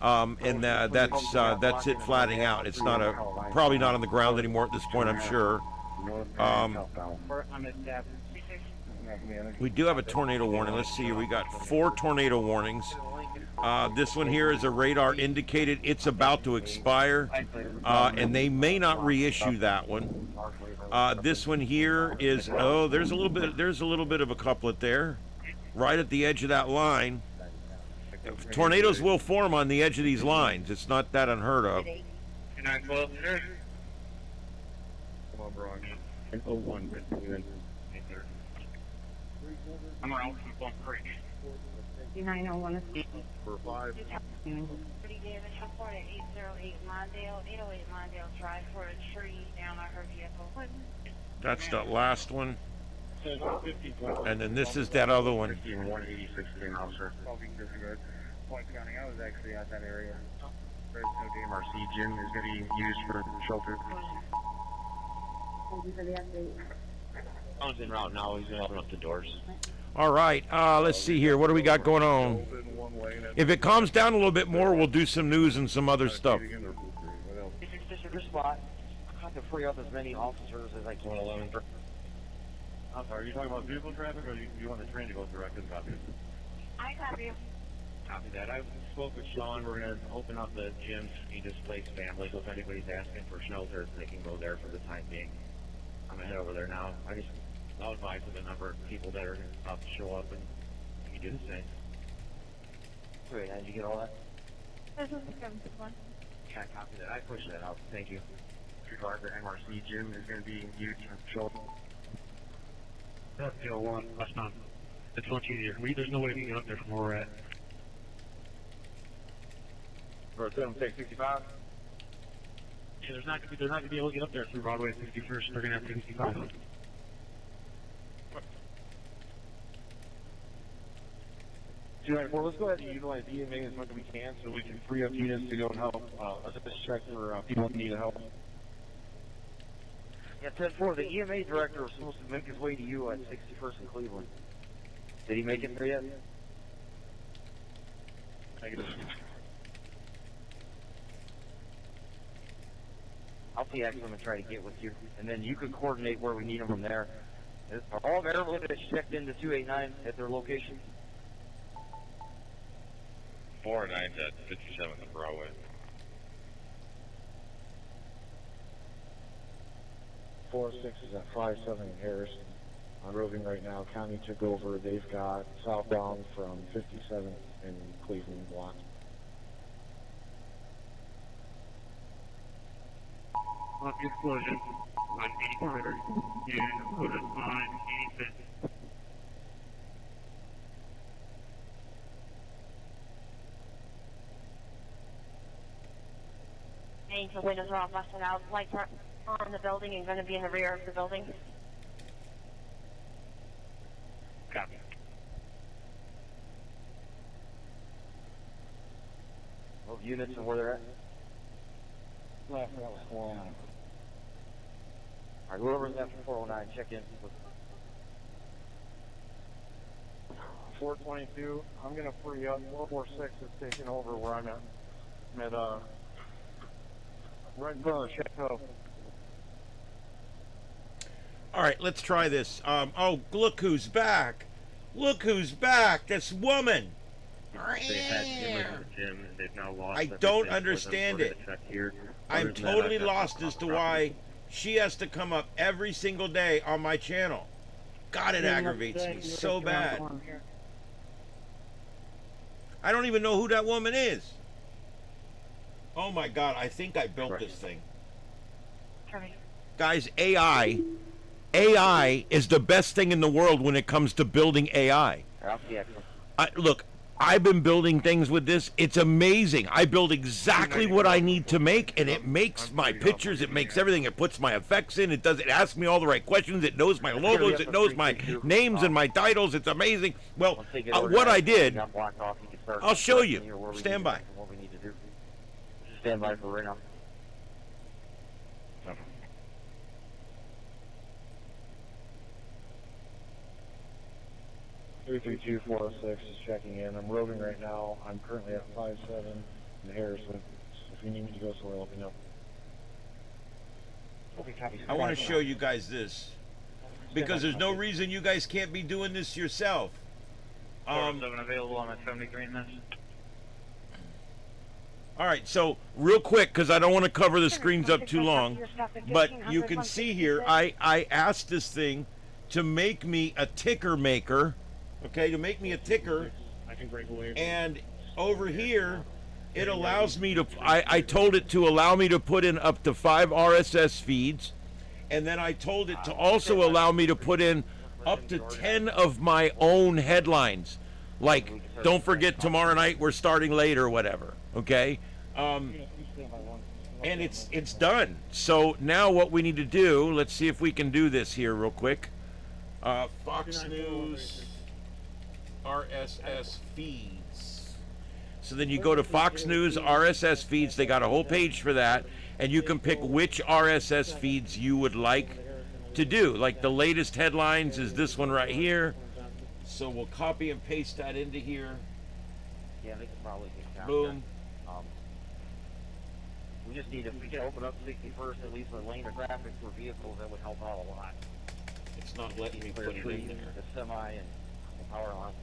Speaker 2: And that's it flattening out. It's probably not on the ground anymore at this point, I'm sure. We do have a tornado warning. Let's see here. We got 4 tornado warnings. This one here is a radar indicated. It's about to expire, and they may not reissue that one. This one here is there's a little bit of a couplet there, right at the edge of that line. Tornadoes will form on the edge of these lines. It's not that unheard of.
Speaker 14: I'm around from Plum Creek.
Speaker 11: 901
Speaker 7: For 5.
Speaker 11: 30 damage report at 808 Mondale, 808 Mondale Drive for a tree down on her vehicle.
Speaker 2: That's the last one. And then this is that other one.
Speaker 7: 186 officer. Point County, I was actually at that area. There's no DMRC gym is going to be used for shelter.
Speaker 11: Thank you for the update.
Speaker 9: Phone's en route now. He's going to open up the doors.
Speaker 2: All right. Let's see here. What do we got going on? If it calms down a little bit more, we'll do some news and some other stuff.
Speaker 9: This spot. I have to free up as many officers as I can.
Speaker 7: I'm sorry, are you talking about vehicle traffic, or you want the train to go direct and copy?
Speaker 11: I copy you.
Speaker 12: Copy that. I spoke with Sean. We're going to open up the gym to the displaced family, so if anybody's asking for shelter, they can go there for the time being. I'm going to head over there now. I'll advise of the number of people that are about to show up, and you can do the same.
Speaker 9: Great. Did you get all that?
Speaker 11: This is the 761.
Speaker 12: Yeah, copy that. I pushed that out. Thank you.
Speaker 7: Regard the MRC gym is going to be used for shelter.
Speaker 12: That's the L1, last time. It's much easier. There's no way we can get up there from where we're at.
Speaker 7: For 765?
Speaker 12: Yeah, they're not going to be able to get up there through Broadway 61st. They're going to have to 65.
Speaker 7: Well, let's go ahead and utilize EMA as much as we can so we can free up units to go and help. Let's just check for people who need help.
Speaker 9: Yeah, 10-4, the EMA director was supposed to make his way to you at 61st and Cleveland. Did he make it there yet?
Speaker 7: Negative.
Speaker 9: I'll see Axel and try to get with you, and then you can coordinate where we need them from there. Are all of everyone that's checked into 289 at their location?
Speaker 17: 409's at 57th and Broadway.
Speaker 6: 406 is at 57 in Harrison. I'm roving right now. County took over. They've got southbound from 57th in Cleveland block.
Speaker 12: Off the explosion on 83rd and put it on 85th.
Speaker 11: The windows are all busted out. Lights are on the building and going to be in the rear of the building.
Speaker 12: Copy.
Speaker 9: What units and where they're at?
Speaker 6: Last that was 409.
Speaker 9: Alright, whoever's at 409, check in.
Speaker 6: 422. I'm gonna free up. 446 is taking over where I'm at. I'm at right in front of the chateau.
Speaker 2: All right, let's try this. Oh, look who's back! Look who's back! This woman.
Speaker 12: They had cameras in the gym, and they've now lost
Speaker 2: I
Speaker 12: everything
Speaker 2: don't
Speaker 12: for them.
Speaker 2: understand
Speaker 12: We're
Speaker 2: it.
Speaker 12: gonna check here.
Speaker 2: I'm
Speaker 12: Other than that,
Speaker 2: totally
Speaker 12: I've got
Speaker 2: lost
Speaker 12: some
Speaker 2: as to
Speaker 12: property.
Speaker 2: why she has to come up every single day on my channel. God, it aggravates me so bad. I don't even know who that woman is. Oh my God, I think I built this thing. Guys, AI is the best thing in the world when it comes to building AI. Look, I've been building things with this. It's amazing. I build exactly what I need to make, and it makes my pictures. It makes everything. It puts my effects in. It does. It asks me all the right questions. It knows my logos. It knows my names and my titles. It's amazing. Well, what I did, I'll show you. Stand by.
Speaker 9: Stand by for right now.
Speaker 6: 332-406 is checking in. I'm roving right now. I'm currently at 57 in Harrison. If you need me to go somewhere, let me know.
Speaker 2: I want to show you guys this because there's no reason you guys can't be doing this yourself.
Speaker 12: 407 available on that 73 in this.
Speaker 2: All right, so real quick, because I don't want to cover the screens up too long, but you can see here, I asked this thing to make me a ticker maker, okay, to make me a ticker, and over here, it allows me to, I told it to allow me to put in up to 5 RSS feeds, and then I told it to also allow me to put in up to 10 of my own headlines, like, don't forget tomorrow night we're starting late or whatever, okay? And it's done. So now what we need to do, let's see if we can do this here real quick. Fox News RSS feeds. So then you go to Fox News RSS feeds. They got a whole page for that, and you can pick which RSS feeds you would like to do. Like the latest headlines is this one right here. So we'll copy and paste that into here.
Speaker 9: Yeah, they could probably get
Speaker 2: boom.
Speaker 9: We just need, if we can open up 61st, at least a lane of traffic for vehicles, that would help out a lot.
Speaker 2: It's not letting me put it in there.
Speaker 9: The semi and the power line.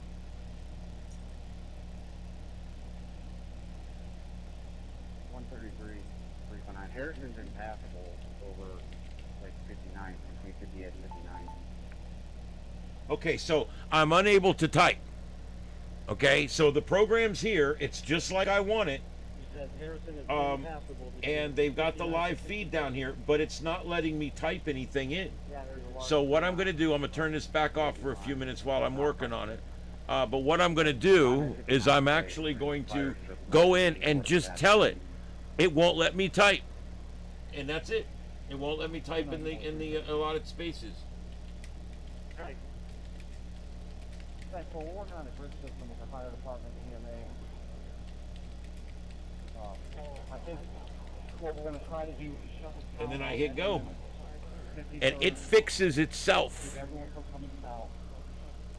Speaker 6: Harrison's impassable over like 59. We could be at 59.
Speaker 2: Okay, so I'm unable to type. Okay, so the program's here. It's just like I want it. And they've got the live feed down here, but it's not letting me type anything in. So what I'm going to do, I'm going to turn this back off for a few minutes while I'm working on it. But what I'm going to do is I'm actually going to go in and just tell it. It won't let me type. And that's it. It won't let me type in the allotted spaces.
Speaker 6: Right. Right, so we're working on a grid system with the fire department EMA. I think what we're going to try to do is shut it down.
Speaker 2: And then I hit go. And it fixes itself.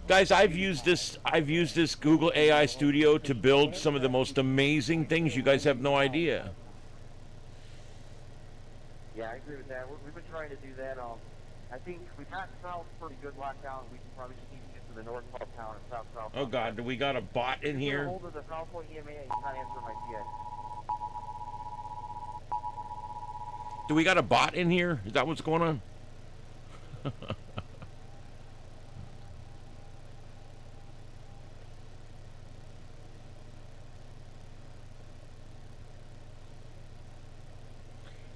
Speaker 2: Guys, I've used this Google AI Studio to build some of the most amazing things. You guys have no idea.
Speaker 9: Yeah, I agree with that. We've been trying to do that. I think we've got south pretty good lockdown. We can probably just need to get to the north part of town and south.
Speaker 2: Oh God, do we got a bot in here?
Speaker 9: Hold of the South Point EMA, you can't answer my PA.
Speaker 2: Do we got a bot in here? Is that what's going on?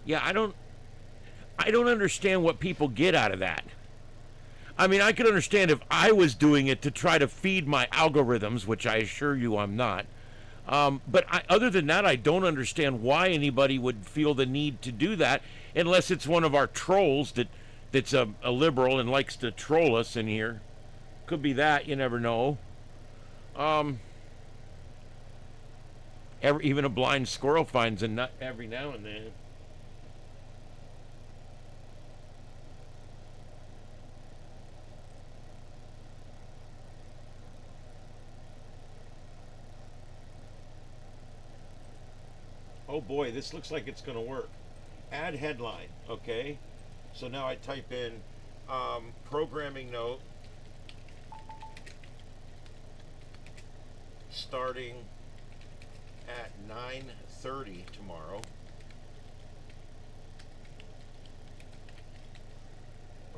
Speaker 2: Yeah, I don't understand what people get out of that. I mean, I could understand if I was doing it to try to feed my algorithms, which I assure you I'm not. But other than that, I don't understand why anybody would feel the need to do that, unless it's one of our trolls that's a liberal and likes to troll us in here. Could be that, you never know. Even a blind squirrel finds a nut every now and then. Oh boy, this looks like it's going to work. Add headline. Okay. So now I type in programming note starting at 9:30 tomorrow.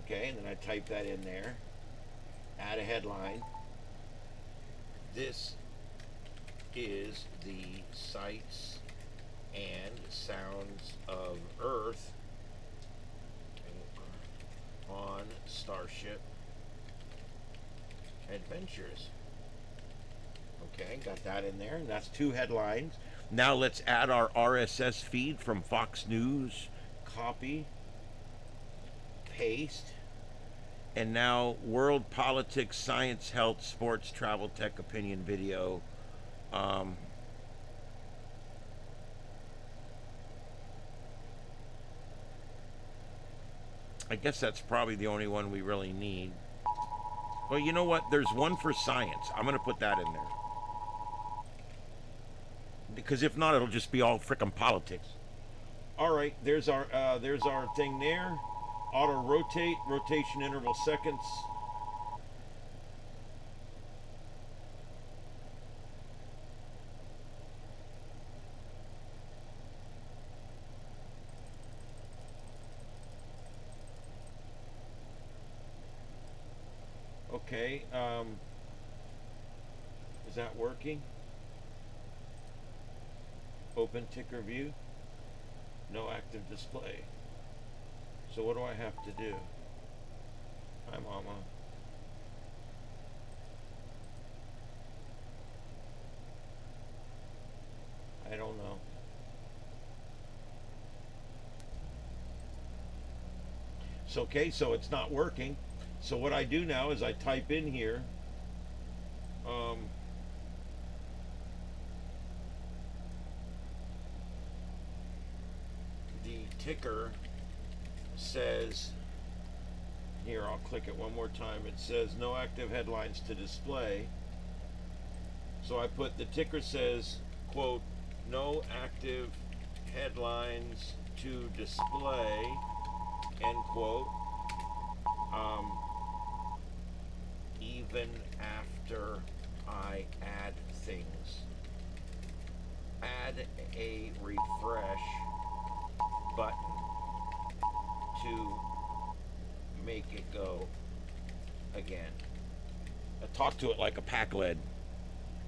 Speaker 2: Okay, and then I type that in there. Add a headline. This is the sights and sounds of Earth on StarShip Adventures. Okay, got that in there, and that's 2 headlines. Now let's add our RSS feed from Fox News. Copy, paste, and now world politics, science, health, sports, travel, tech, opinion, video. I guess that's probably the only one we really need. Well, you know what? There's one for science. I'm going to put that in there. Because if not, it'll just be all frickin' politics. All right, there's our thing there. Auto rotate, rotation interval seconds. Okay, is that working? Open ticker view. No active display. So what do I have to do? Hi, Mama. I don't know. So, okay, so it's not working. So what I do now is I type in here the ticker says, here I'll click it one more time, it says no active headlines to display. So I put the ticker says, quote, no active headlines to display, end quote. Even after I add things. Add a refresh button to make it go again. I talk to it like a pack lead.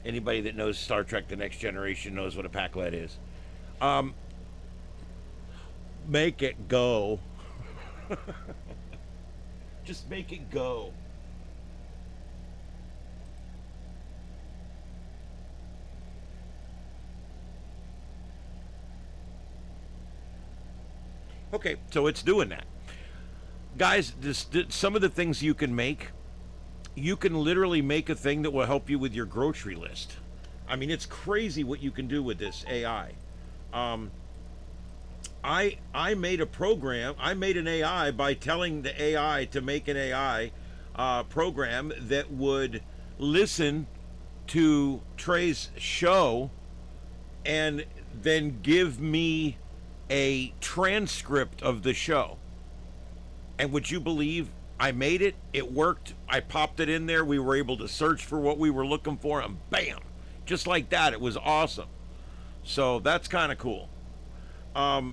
Speaker 2: Anybody that knows Star Trek The Next Generation knows what a pack lead is. Make it go. Just make it go. Okay, so it's doing that. Guys, some of the things you can make, you can literally make a thing that will help you with your grocery list. I mean, it's crazy what you can do with this AI. I made a program, I made an AI by telling the AI to make an AI program that would listen to Trey's show and then give me a transcript of the show. And would you believe I made it? It worked. I popped it in there. We were able to search for what we were looking for, and bam, just like that. It was awesome. So that's kind of cool. I've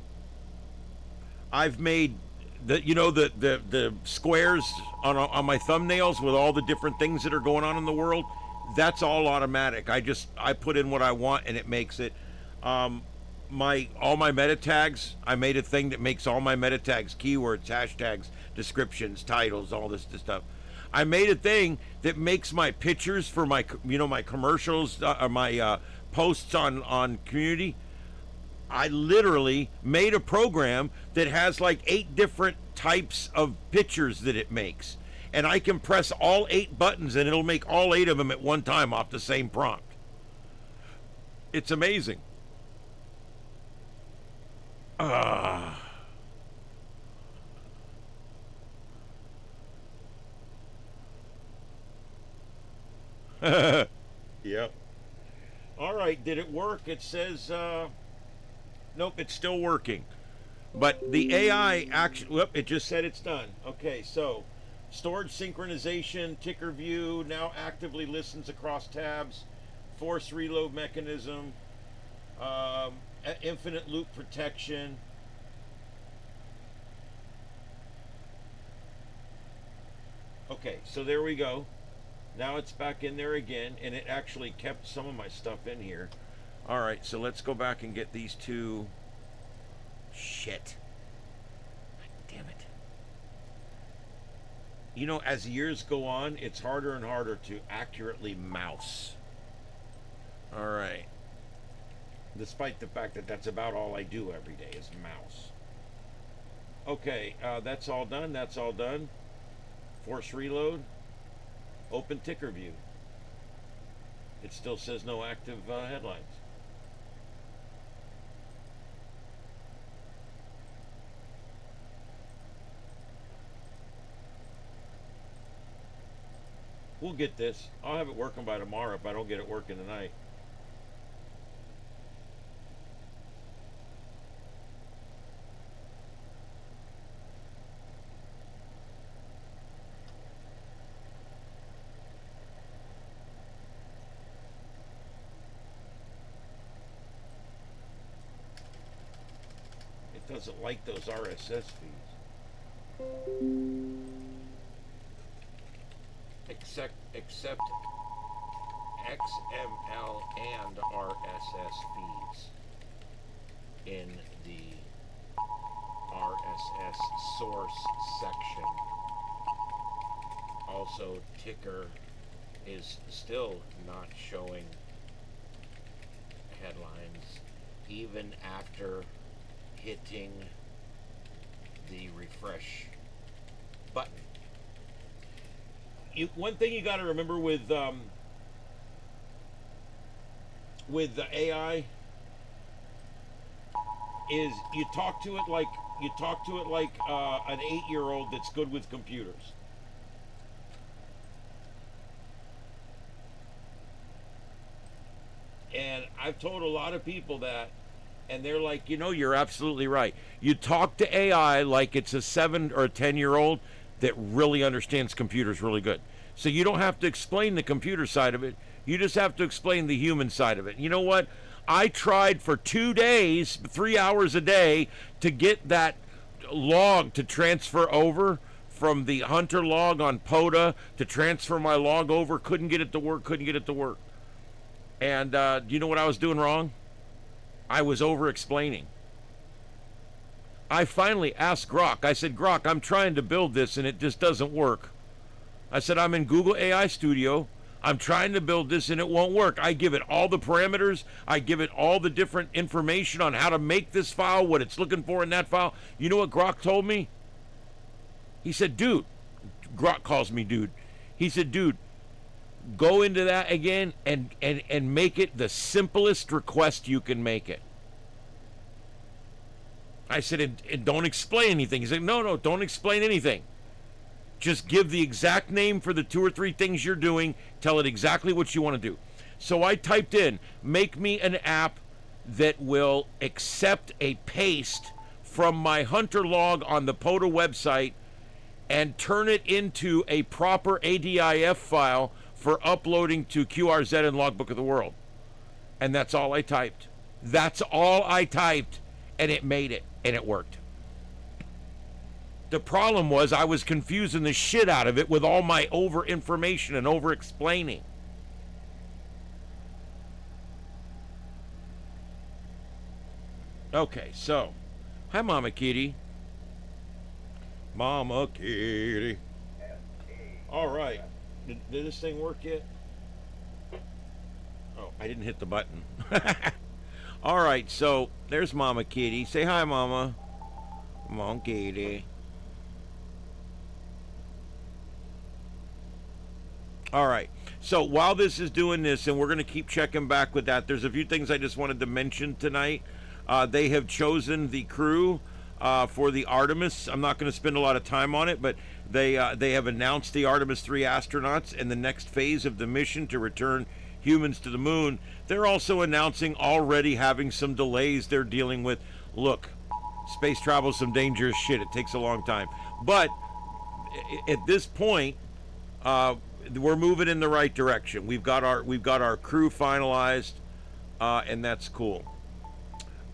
Speaker 2: made the squares on my thumbnails with all the different things that are going on in the world. That's all automatic. I put in what I want and it makes it. All my meta tags, I made a thing that makes all my meta tags, keywords, hashtags, descriptions, titles, all this stuff. I made a thing that makes my pictures for my commercials, my posts on community. I literally made a program that has like 8 different types of pictures that it makes. And I can press all 8 buttons and it'll make all 8 of them at one time off the same prompt. It's amazing. Yep. All right, did it work? It says Nope, it's still working. But the AI actually, whoop, it just said it's done. Okay, so storage synchronization, ticker view, now actively listens across tabs, force reload mechanism, infinite loop protection. Okay, so there we go. Now it's back in there again, and it actually kept some of my stuff in here. All right, so let's go back and get these two. Shit. Damn it. You know, as years go on, it's harder and harder to accurately mouse. All right. Despite the fact that that's about all I do every day is mouse. Okay, that's all done. That's all done. Force reload. Open ticker view. It still says no active headlines. We'll get this. I'll have it working by tomorrow if I don't get it working tonight. It doesn't like those RSS feeds. Except XML and RSS feeds in the RSS source section. Also, ticker is still not showing headlines even after hitting the refresh button. One thing you got to remember with the AI is you talk to it like an 8-year-old that's good with computers. And I've told a lot of people that, and they're like, you know, you're absolutely right. You talk to AI like it's a 7 or a 10-year-old that really understands computers really good. So you don't have to explain the computer side of it. You just have to explain the human side of it. You know what? I tried for 2 days, 3 hours a day, to get that log to transfer over from the Hunter log on POTA to transfer my log over. Couldn't get it to work. And do you know what I was doing wrong? I was over-explaining. I finally asked Grok. I said, Grok, I'm trying to build this and it just doesn't work. I said, I'm in Google AI Studio. I'm trying to build this and it won't work. I give it all the parameters. I give it all the different information on how to make this file, what it's looking for in that file. You know what Grok told me? He said, dude, Grok calls me dude. He said, dude, go into that again and make it the simplest request you can make it. I said, and don't explain anything. He said, no, don't explain anything. Just give the exact name for the 2 or 3 things you're doing. Tell it exactly what you want to do. So I typed in, make me an app that will accept a paste from my Hunter log on the POTA website and turn it into a proper ADIF file for uploading to QRZ and Logbook of the World. And that's all I typed. That's all I typed, and it made it, and it worked. The problem was I was confusing the shit out of it with all my over information and over explaining. Okay, so hi Mama Kitty. Mama Kitty. All right. Did this thing work yet? Oh, I didn't hit the button. All right, so there's Mama Kitty. Say hi, Mama. Mama Kitty. All right, so while this is doing this, and we're going to keep checking back with that, there's a few things I just wanted to mention tonight. They have chosen the crew for the Artemis. I'm not going to spend a lot of time on it, but they have announced the Artemis 3 astronauts and the next phase of the mission to return humans to the moon, they're also announcing already having some delays they're dealing with. Look, space travel is some dangerous shit. It takes a long time. But at this point, we're moving in the right direction. We've got our crew finalized, and that's cool.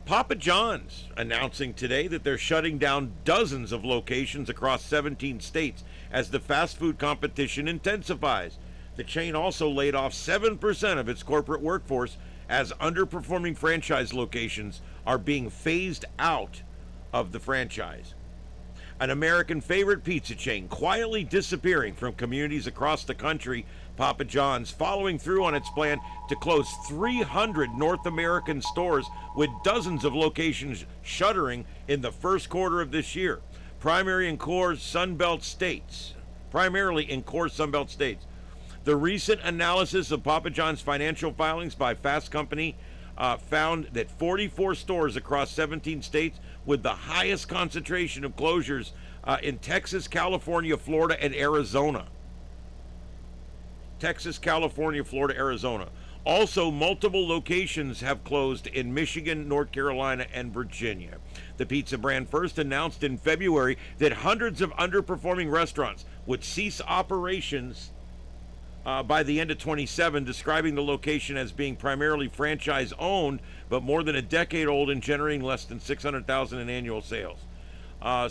Speaker 2: Papa John's announcing today that they're shutting down dozens of locations across 17 states as the fast food competition intensifies. The chain also laid off 7% of its corporate workforce as underperforming franchise locations are being phased out of the franchise. An American favorite pizza chain quietly disappearing from communities across the country, Papa John's following through on its plan to close 300 North American stores, with dozens of locations shuttering in the first quarter of this year, primarily in core Sunbelt states. The recent analysis of Papa John's financial filings by Fast Company found that 44 stores across 17 states, with the highest concentration of closures in Texas, California, Florida, and Arizona. Also, multiple locations have closed in Michigan, North Carolina, and Virginia. The pizza brand first announced in February that hundreds of underperforming restaurants would cease operations by the end of 27, describing the location as being primarily franchise owned, but more than a decade old and generating less than $600,000 in annual sales.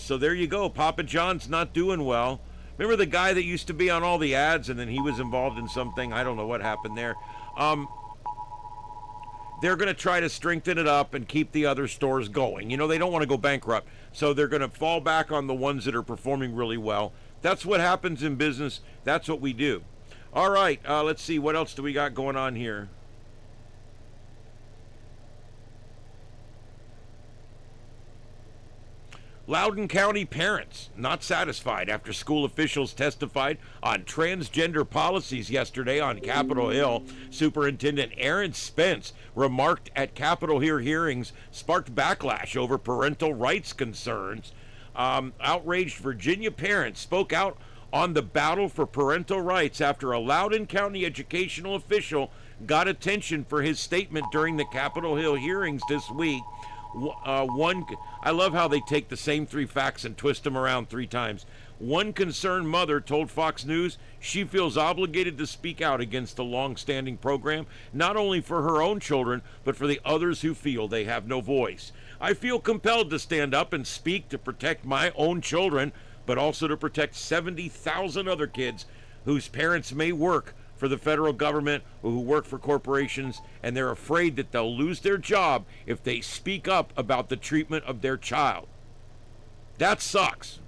Speaker 2: So there you go. Papa John's not doing well. Remember the guy that used to be on all the ads and then he was involved in something? I don't know what happened there. They're going to try to strengthen it up and keep the other stores going. You know, they don't want to go bankrupt, so they're going to fall back on the ones that are performing really well. That's what happens in business. That's what we do. All right, let's see. What else do we got going on here? Loudoun County parents not satisfied after school officials testified on transgender policies yesterday on Capitol Hill. Superintendent Aaron Spence remarked at Capitol Hill hearings sparked backlash over parental rights concerns. Outraged Virginia parents spoke out on the battle for parental rights after a Loudoun County educational official got attention for his statement during the Capitol Hill hearings this week. I love how they take the same three facts and twist them around three times. One concerned mother told Fox News she feels obligated to speak out against the long-standing program, not only for her own children, but for the others who feel they have no voice. I feel compelled to stand up and speak to protect my own children, but also to protect 70,000 other kids whose parents may work for the federal government or who work for corporations, and they're afraid that they'll lose their job if they speak up about the treatment of their child. That sucks.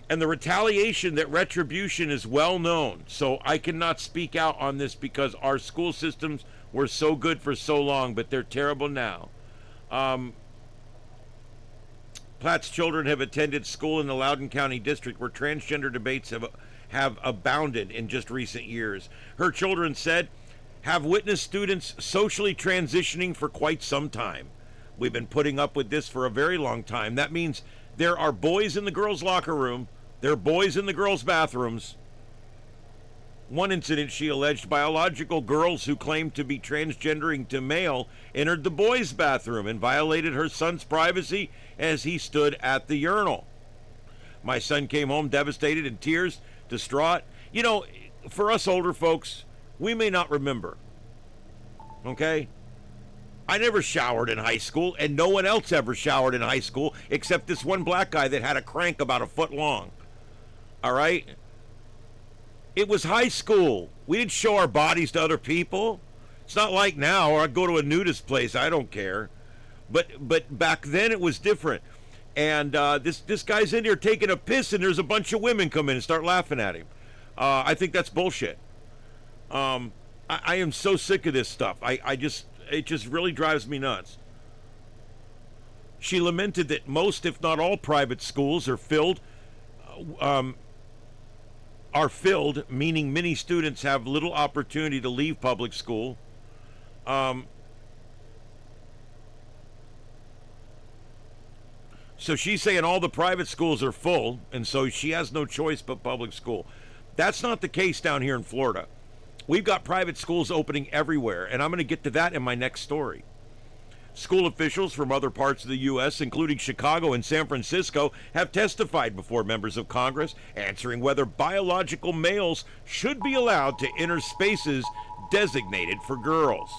Speaker 2: And the retaliation, that retribution is well known, so I cannot speak out on this because our school systems were so good for so long, but they're terrible now. Platt's children have attended school in the Loudoun County district where transgender debates have abounded in just recent years. Her children said, have witnessed students socially transitioning for quite some time. We've been putting up with this for a very long time. That means there are boys in the girls' locker room, there are boys in the girls' bathrooms. One incident, she alleged biological girls who claimed to be transgendering to male entered the boys' bathroom and violated her son's privacy as he stood at the urinal. My son came home devastated, in tears, distraught. You know, for us older folks, we may not remember. Okay? I never showered in high school, and no one else ever showered in high school except this one black guy that had a crank about a foot long. All right? It was high school. We didn't show our bodies to other people. It's not like now, or I'd go to a nudist place. I don't care. But back then it was different. And this guy's in here taking a piss, and there's a bunch of women come in and start laughing at him. I think that's bullshit. I am so sick of this stuff. It just really drives me nuts. She lamented that most, if not all, private schools are filled. Meaning many students have little opportunity to leave public school. So she's saying all the private schools are full, and so she has no choice but public school. That's not the case down here in Florida. We've got private schools opening everywhere, and I'm going to get to that in my next story. School officials from other parts of the U.S., including Chicago and San Francisco, have testified before members of Congress, answering whether biological males should be allowed to enter spaces designated for girls.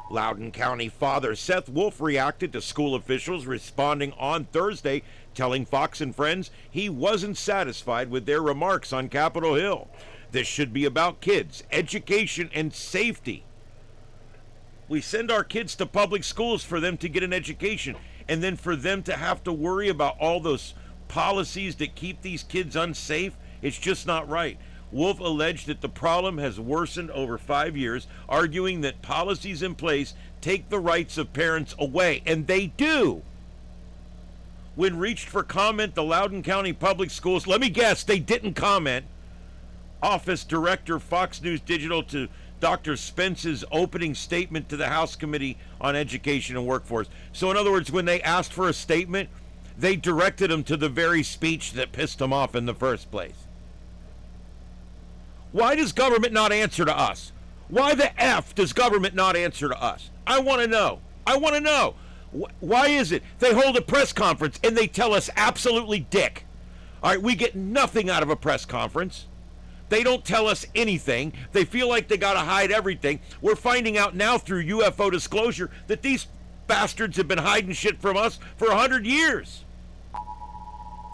Speaker 2: Loudoun County father Seth Wolf reacted to school officials responding on Thursday, telling Fox and Friends he wasn't satisfied with their remarks on Capitol Hill. This should be about kids, education, and safety. We send our kids to public schools for them to get an education, and then for them to have to worry about all those policies that keep these kids unsafe. It's just not right. Wolf alleged that the problem has worsened over 5 years, arguing that policies in place take the rights of parents away, and they do. When reached for comment, the Loudoun County Public Schools, let me guess, they didn't comment. Office Director, Fox News Digital, to Dr. Spence's opening statement to the House Committee on Education and Workforce. So in other words, when they asked for a statement, they directed them to the very speech that pissed them off in the first place. Why does government not answer to us? Why the F does government not answer to us? I want to know. I want to know. Why is it they hold a press conference and they tell us absolutely dick? All right, we get nothing out of a press conference. They don't tell us anything. They feel like they got to hide everything. We're finding out now through UFO disclosure that these bastards have been hiding shit from us for 100 years.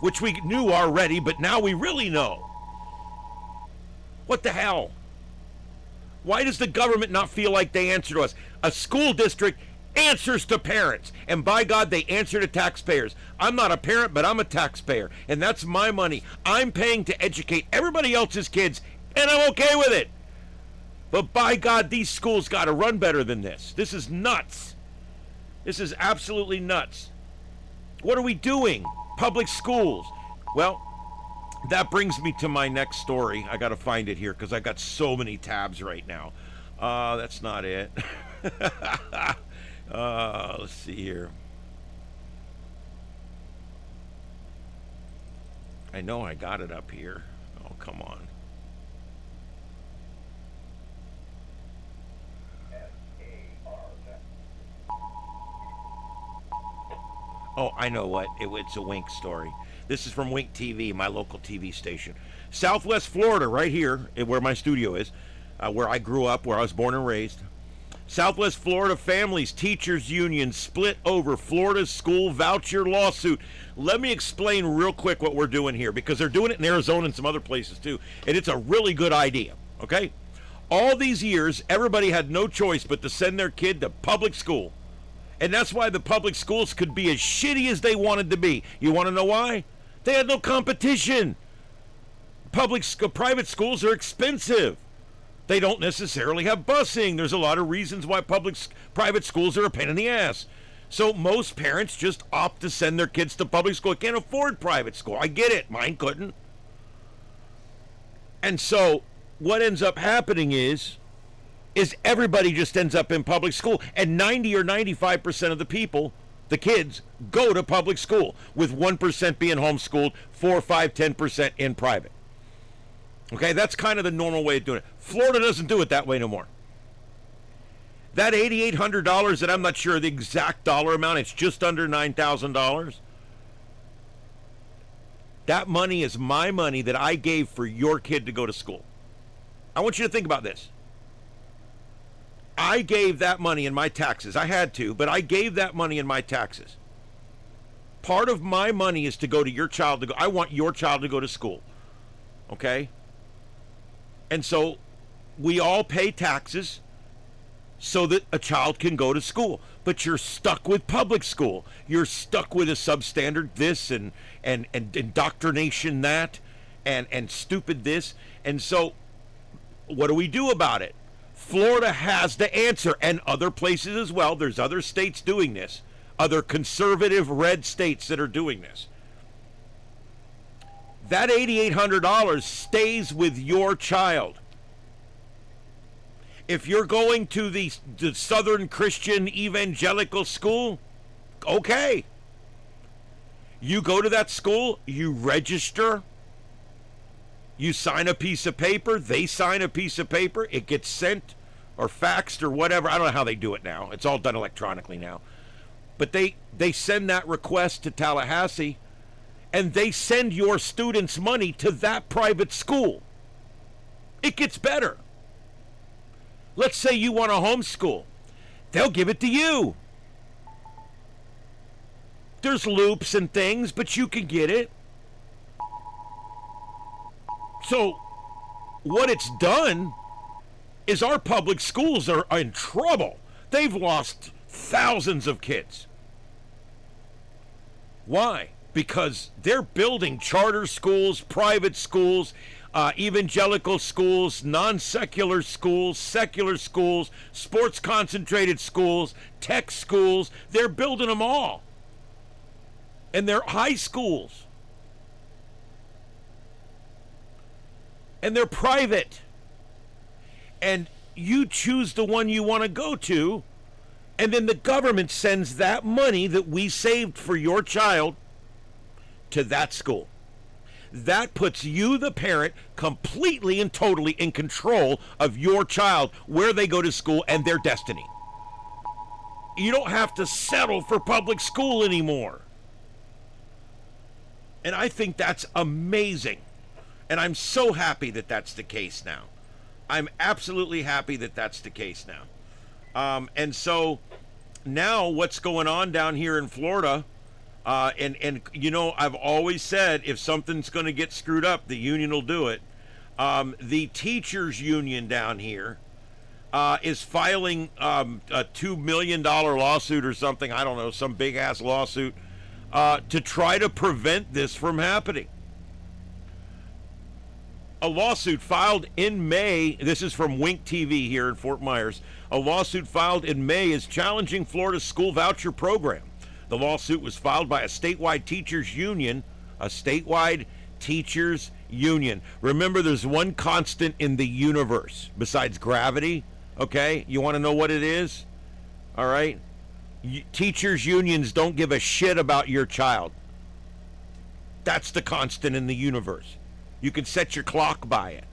Speaker 2: Which we knew already, but now we really know. What the hell? Why does the government not feel like they answer to us? A school district answers to parents, and by God, they answer to taxpayers. I'm not a parent, but I'm a taxpayer, and that's my money. I'm paying to educate everybody else's kids, and I'm okay with it. But by God, these schools got to run better than this. This is nuts. This is absolutely nuts. What are we doing? Public schools. Well, that brings me to my next story. I got to find it here because I got so many tabs right now. That's not it. Let's see here. I know I got it up here. Oh, come on. Oh, I know what. It's a Wink story. This is from Wink TV, my local TV station. Southwest Florida, right here, where my studio is, where I grew up, where I was born and raised. Southwest Florida Families Teachers Union split over Florida's school voucher lawsuit. Let me explain real quick what we're doing here, because they're doing it in Arizona and some other places too, and it's a really good idea, okay? All these years, everybody had no choice but to send their kid to public school. And that's why the public schools could be as shitty as they wanted to be. You want to know why? They had no competition. Private schools are expensive. They don't necessarily have busing. There's a lot of reasons why private schools are a pain in the ass. So most parents just opt to send their kids to public school. Can't afford private school. I get it. Mine couldn't. And so what ends up happening is everybody just ends up in public school, and 90 or 95% of the people, the kids, go to public school, with 1% being homeschooled, 4, 5, 10% in private. Okay, that's kind of the normal way of doing it. Florida doesn't do it that way no more. That $8,800 that I'm not sure the exact dollar amount, it's just under $9,000. That money is my money that I gave for your kid to go to school. I want you to think about this. I gave that money in my taxes. I had to, but I gave that money in my taxes. Part of my money is to go to your child to go. I want your child to go to school. Okay? And so we all pay taxes so that a child can go to school. But you're stuck with public school. You're stuck with a substandard this and indoctrination that and stupid this. And so what do we do about it? Florida has the answer, and other places as well. There's other states doing this. Other conservative red states that are doing this. That $8,800 stays with your child. If you're going to the Southern Christian Evangelical School, okay. You go to that school, you register, You sign a piece of paper, they sign a piece of paper, it gets sent or faxed or whatever. I don't know how they do it now. It's all done electronically now. But they send that request to Tallahassee, and they send your students money to that private school. It gets better. Let's say you want to homeschool. They'll give it to you. There's loops and things, but you can get it. So what it's done is our public schools are in trouble. They've lost thousands of kids. Why? Because they're building charter schools, private schools, evangelical schools, non-secular schools, secular schools, sports-concentrated schools, tech schools. They're building them all. And they're high schools. And they're private. And you choose the one you want to go to, and then the government sends that money that we saved for your child to that school. That puts you, the parent, completely and totally in control of your child, where they go to school, and their destiny. You don't have to settle for public school anymore. And I think that's amazing. And I'm so happy that that's the case now. I'm absolutely happy that that's the case now. And so now what's going on down here in Florida, and you know, I've always said if something's going to get screwed up, the union will do it. The teachers union down here is filing a $2 million lawsuit or something. I don't know, some big ass lawsuit to try to prevent this from happening. A lawsuit filed in May, this is from Wink TV here in Fort Myers, a lawsuit filed in May is challenging Florida's school voucher program. The lawsuit was filed by a statewide teachers union, Remember, there's one constant in the universe besides gravity, okay? You want to know what it is? All right? Teachers unions don't give a shit about your child. That's the constant in the universe. You can set your clock by it.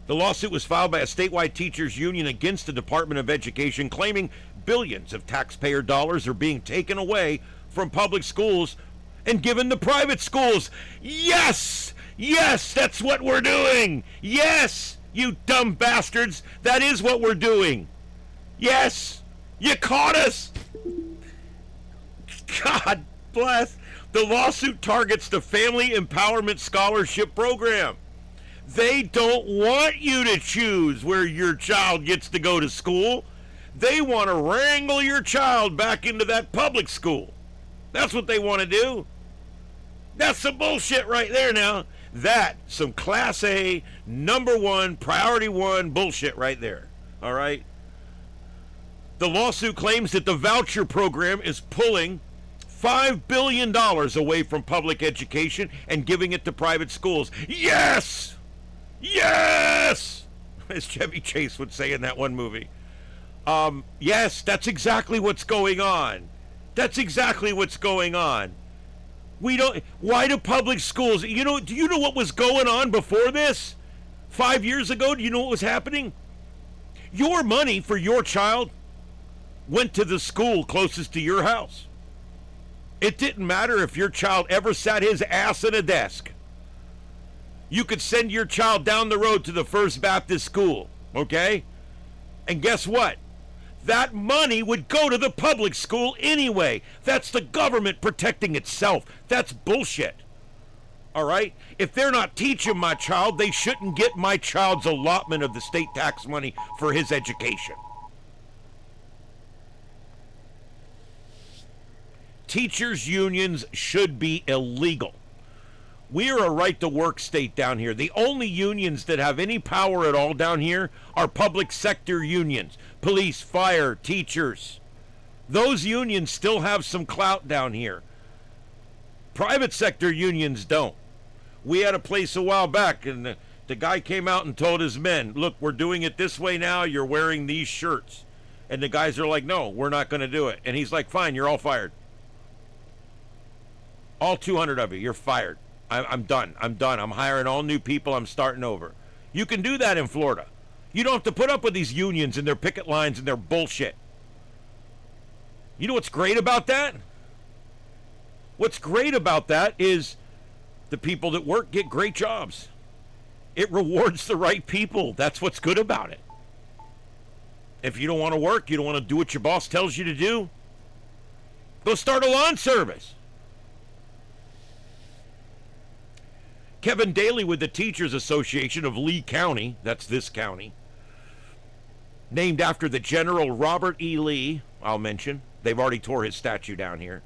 Speaker 2: The lawsuit was filed by a statewide teachers union against the Department of Education, claiming billions of taxpayer dollars are being taken away from public schools and given to private schools. Yes! Yes, that's what we're doing! Yes! You dumb bastards! That is what we're doing! Yes! You caught us! God bless! The lawsuit targets the Family Empowerment Scholarship Program. They don't want you to choose where your child gets to go to school. They want to wrangle your child back into that public school. That's what they want to do. That's some bullshit right there now. That's some Class A, number one, priority one bullshit right there. All right? The lawsuit claims that the voucher program is pulling $5 billion away from public education and giving it to private schools. Yes! Yes! As Chevy Chase would say in that one movie. Yes, that's exactly what's going on. That's exactly what's going on. Why do public schools, do you know what was going on before this? 5 years ago, do you know what was happening? Your money for your child went to the school closest to your house. It didn't matter if your child ever sat his ass at a desk. You could send your child down the road to the First Baptist School, okay? And guess what? That money would go to the public school anyway. That's the government protecting itself. That's bullshit. All right? If they're not teaching my child, they shouldn't get my child's allotment of the state tax money for his education. Teachers' unions should be illegal. We are a right-to-work state down here. The only unions that have any power at all down here are public sector unions. Police, fire, teachers. Those unions still have some clout down here. Private sector unions don't. We had a place a while back, and the guy came out and told his men, look, we're doing it this way now. You're wearing these shirts. And the guys are like, no, we're not going to do it. And he's like, fine, you're all fired. All 200 of you, you're fired. I'm done. I'm done. I'm hiring all new people. I'm starting over. You can do that in Florida. You don't have to put up with these unions and their picket lines and their bullshit. You know what's great about that? What's great about that is the people that work get great jobs. It rewards the right people. That's what's good about it. If you don't want to work, you don't want to do what your boss tells you to do, go start a lawn service. Kevin Daly with the Teachers Association of Lee County, that's this county, named after the General Robert E. Lee, I'll mention. They've already tore his statue down here.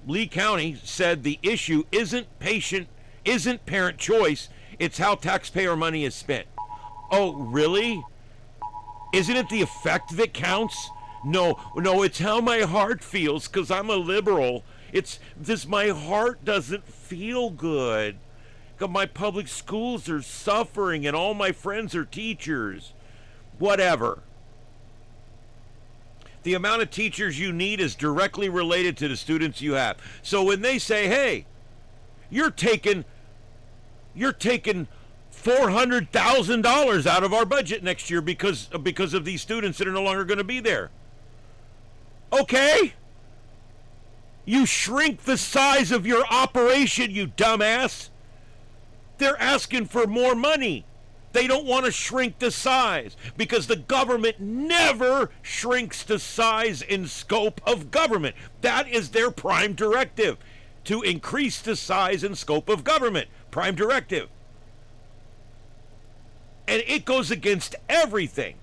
Speaker 2: Lee County said the issue isn't parent choice, it's how taxpayer money is spent. Oh, really? Isn't it the effect that counts? No, it's how my heart feels because I'm a liberal. It's this, my heart doesn't feel good. Because my public schools are suffering and all my friends are teachers. Whatever. The amount of teachers you need is directly related to the students you have. So when they say, hey, you're taking $400,000 out of our budget next year because of these students that are no longer going to be there. Okay? You shrink the size of your operation, you dumbass. They're asking for more money. They don't want to shrink the size because the government never shrinks the size and scope of government. That is their prime directive, to increase the size and scope of government. Prime directive. And it goes against everything.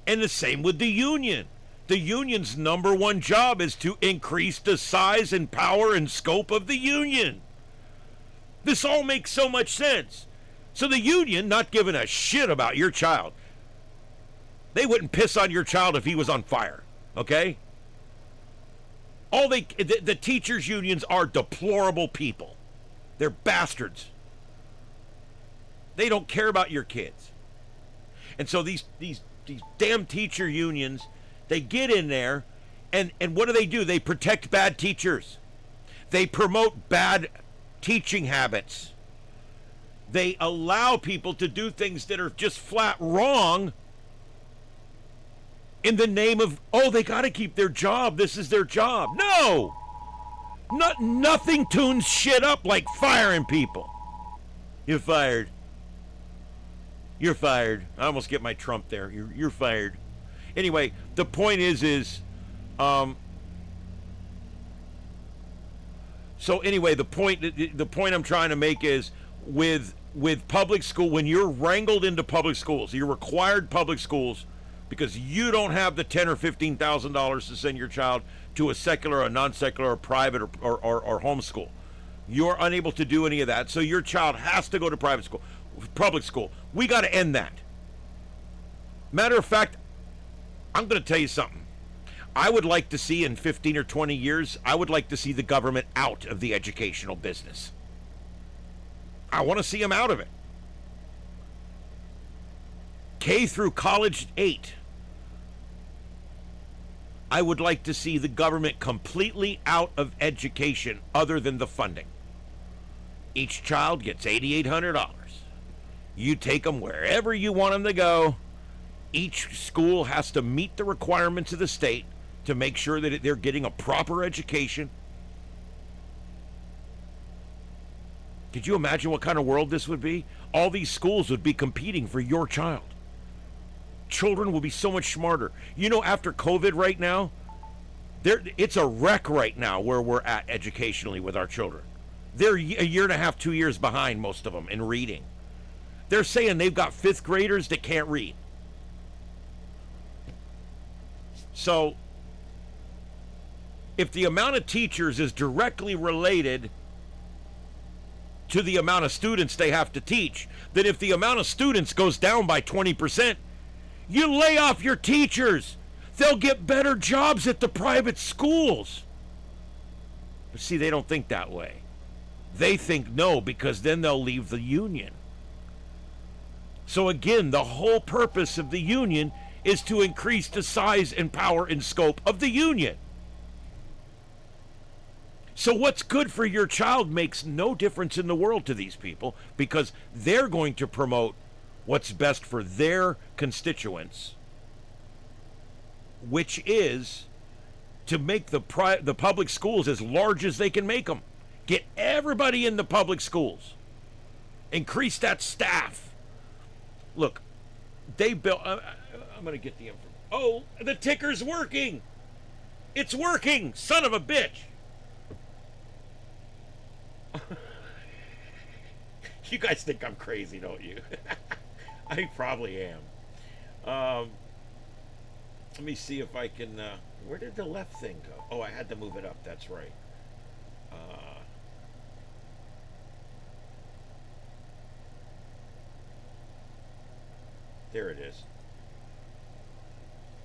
Speaker 2: And the same with the union. The union's number one job is to increase the size and power and scope of the union. This all makes so much sense. So the union, not giving a shit about your child, they wouldn't piss on your child if he was on fire, okay? The teachers' unions are deplorable people. They're bastards. They don't care about your kids. And so these damn teacher unions, they get in there, and what do? They protect bad teachers. They promote bad teaching habits. They allow people to do things that are just flat wrong in the name of, oh, they got to keep their job. This is their job. No! Nothing tunes shit up like firing people. You're fired. You're fired. I almost get my Trump there. You're fired. Anyway, the point is so anyway, the point I'm trying to make is with public school, when you're wrangled into public schools, you're required public schools because you don't have the $10,000 or $15,000 to send your child to a secular, a non-secular, or private, or homeschool. You're unable to do any of that, so your child has to go to public school. We got to end that. Matter of fact, I'm going to tell you something. I would like to see in 15 or 20 years, I would like to see the government out of the educational business. I want to see them out of it. K through college 8. I would like to see the government completely out of education other than the funding. Each child gets $8,800. You take them wherever you want them to go. Each school has to meet the requirements of the state to make sure that they're getting a proper education. Could you imagine what kind of world this would be? All these schools would be competing for your child. Children will be so much smarter. You know, after COVID right now, it's a wreck right now where we're at educationally with our children. They're a year and a half, 2 years behind, most of them, in reading. They're saying they've got 5th graders that can't read. So, if the amount of teachers is directly related to the amount of students they have to teach, then if the amount of students goes down by 20%, you lay off your teachers. They'll get better jobs at the private schools. But see, they don't think that way. They think no, because then they'll leave the union. So again, the whole purpose of the union is to increase the size and power and scope of the union. So what's good for your child makes no difference in the world to these people, because they're going to promote what's best for their constituents, which is to make the public schools as large as they can make them. Get everybody in the public schools. Increase that staff. Look, they built... I'm going to get the info. Oh, the ticker's working. It's working, son of a bitch. You guys think I'm crazy, don't you? I probably am. Let me see if I can... where did the left thing go? Oh, I had to move it up. That's right. There it is.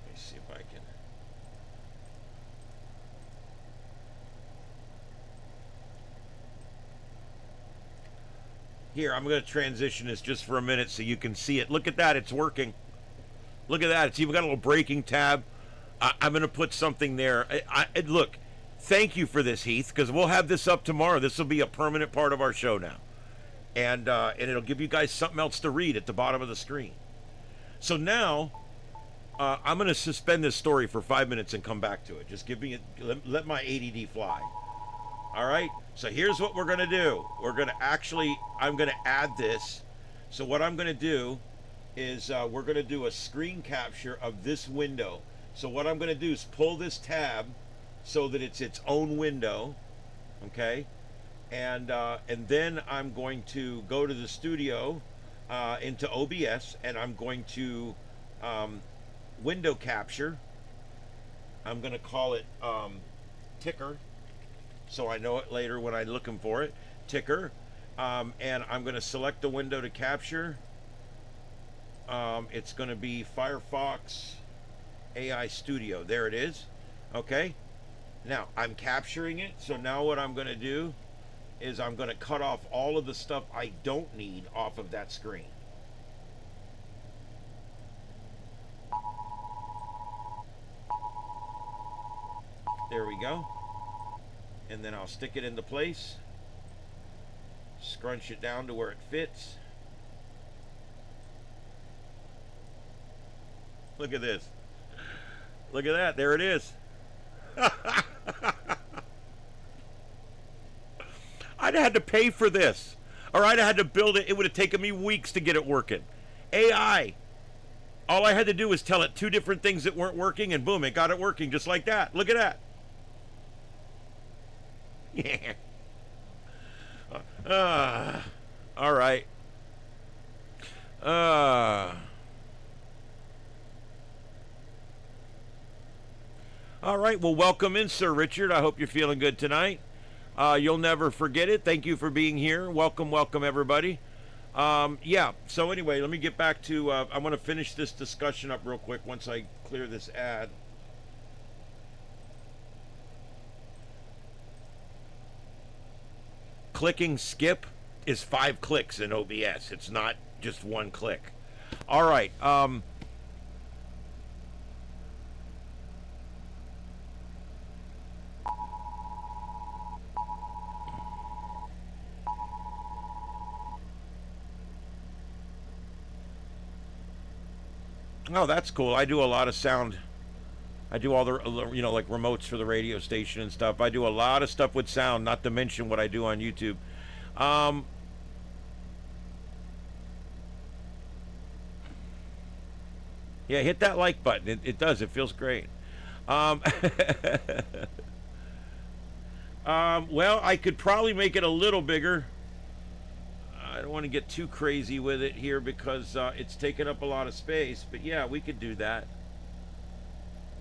Speaker 2: Let me see if I can... Here, I'm going to transition this just for a minute so you can see it. Look at that. It's working. Look at that. It's even got a little breaking tab. I'm going to put something there. Look, thank you for this, Heath, because we'll have this up tomorrow. This will be a permanent part of our show now. And it'll give you guys something else to read at the bottom of the screen. So now, I'm going to suspend this story for 5 minutes and come back to it. Just give me let my ADD fly. All right? So here's what we're going to do. We're going to I'm going to add this. So what I'm going to do is we're going to do a screen capture of this window. So what I'm going to do is pull this tab so that it's its own window. Okay? And then I'm going to go to the studio into OBS, and I'm going to window capture. I'm going to call it ticker, so I know it later when I'm looking for it. Ticker. And I'm going to select the window to capture. It's going to be Firefox AI Studio. There it is. Okay. Now I'm capturing it. So now what I'm going to do is I'm going to cut off all of the stuff I don't need off of that screen. There we go. And then I'll stick it into place. Scrunch it down to where it fits. Look at this. Look at that. There it is. I'd had to pay for this. Or I'd had to build it. It would have taken me weeks to get it working. AI. All I had to do was tell it 2 different things that weren't working, and boom, it got it working just like that. Look at that. Yeah. All right. All right. Well, welcome in, Sir Richard. I hope you're feeling good tonight. You'll never forget it. Thank you for being here. Welcome, welcome, everybody. Yeah. So anyway, let me get back to. I'm going to finish this discussion up real quick once I clear this ad. Clicking skip is 5 clicks in OBS. It's not just 1 click. All right. Oh, that's cool. I do a lot of sound. I do all the, like remotes for the radio station and stuff. I do a lot of stuff with sound, not to mention what I do on YouTube. Yeah, hit that like button. It does. It feels great. Well, I could probably make it a little bigger. I don't want to get too crazy with it here because it's taking up a lot of space. But yeah, we could do that.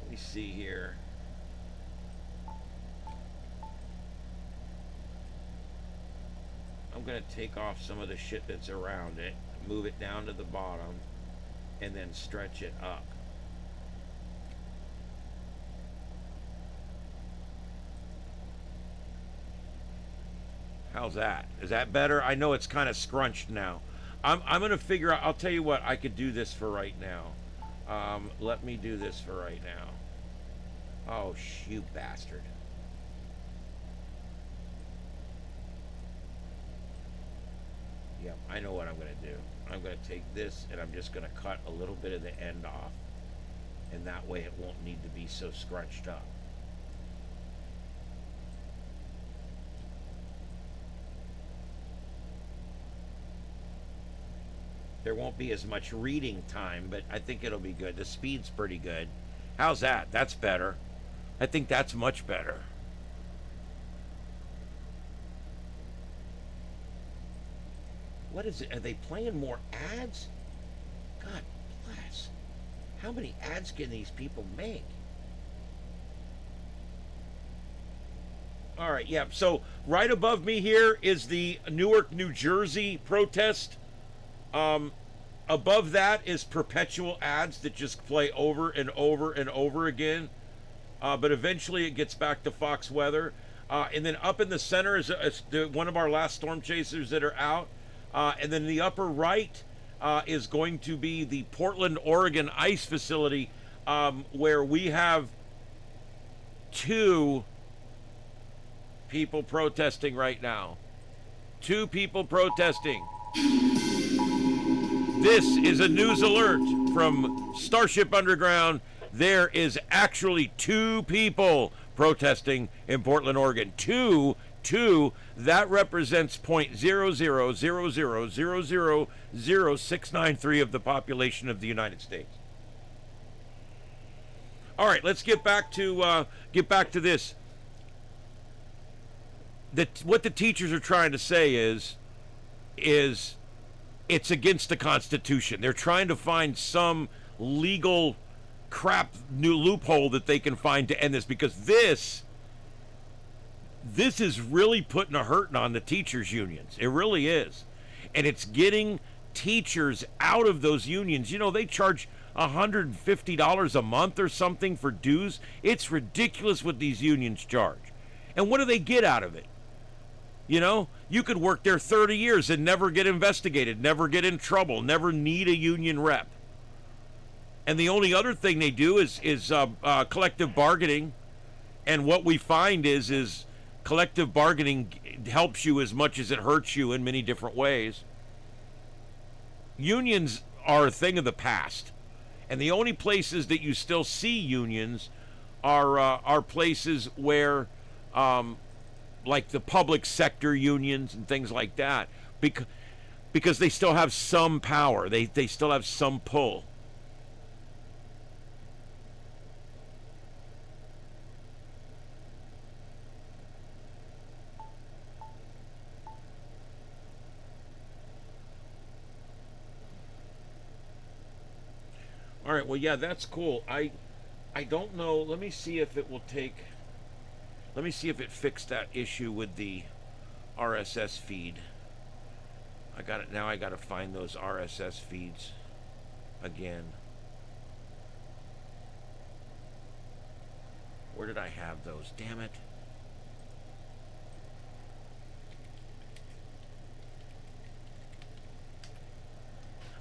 Speaker 2: Let me see here. I'm going to take off some of the shit that's around it, move it down to the bottom, and then stretch it up. How's that? Is that better? I know it's kind of scrunched now. I'm going to figure out, I'll tell you what, I could do this for right now. Let me do this for right now. Oh, you bastard. I know what I'm going to do. I'm going to take this and I'm just going to cut a little bit of the end off. And that way it won't need to be so scrunched up. There won't be as much reading time, but I think it'll be good. The speed's pretty good. How's that? That's better. I think that's much better. What is it? Are they playing more ads? God bless. How many ads can these people make? All right, yeah. So right above me here is the Newark, New Jersey protest. Above that is perpetual ads that just play over and over and over again. But eventually it gets back to Fox Weather. And then up in the center is one of our last storm chasers that are out. And then the upper right is going to be the Portland, Oregon ice facility, where we have 2 people protesting right now. 2 people protesting. This is a news alert from Starship Underground. There is actually 2 people protesting in Portland, Oregon. 2. That represents 0.000000693 of the population of the United States. All right, let's get back to this. What the teachers are trying to say is it's against the Constitution. They're trying to find some legal crap new loophole that they can find to end this, because this is really putting a hurting on the teachers' unions. It really is. And it's getting teachers out of those unions. You know, they charge $150 a month or something for dues. It's ridiculous what these unions charge. And what do they get out of it? You know, you could work there 30 years and never get investigated, never get in trouble, never need a union rep. And the only other thing they do is collective bargaining. And what we find is collective bargaining helps you as much as it hurts you in many different ways. Unions are a thing of the past. And the only places that you still see unions are places where, like the public sector unions and things like that, because they still have some power. They still have some pull. All right, well, yeah, that's cool. I don't know. Let me see if it will take... Let me see if it fixed that issue with the RSS feed. I got it now. I got to find those RSS feeds again. Where did I have those? Damn it.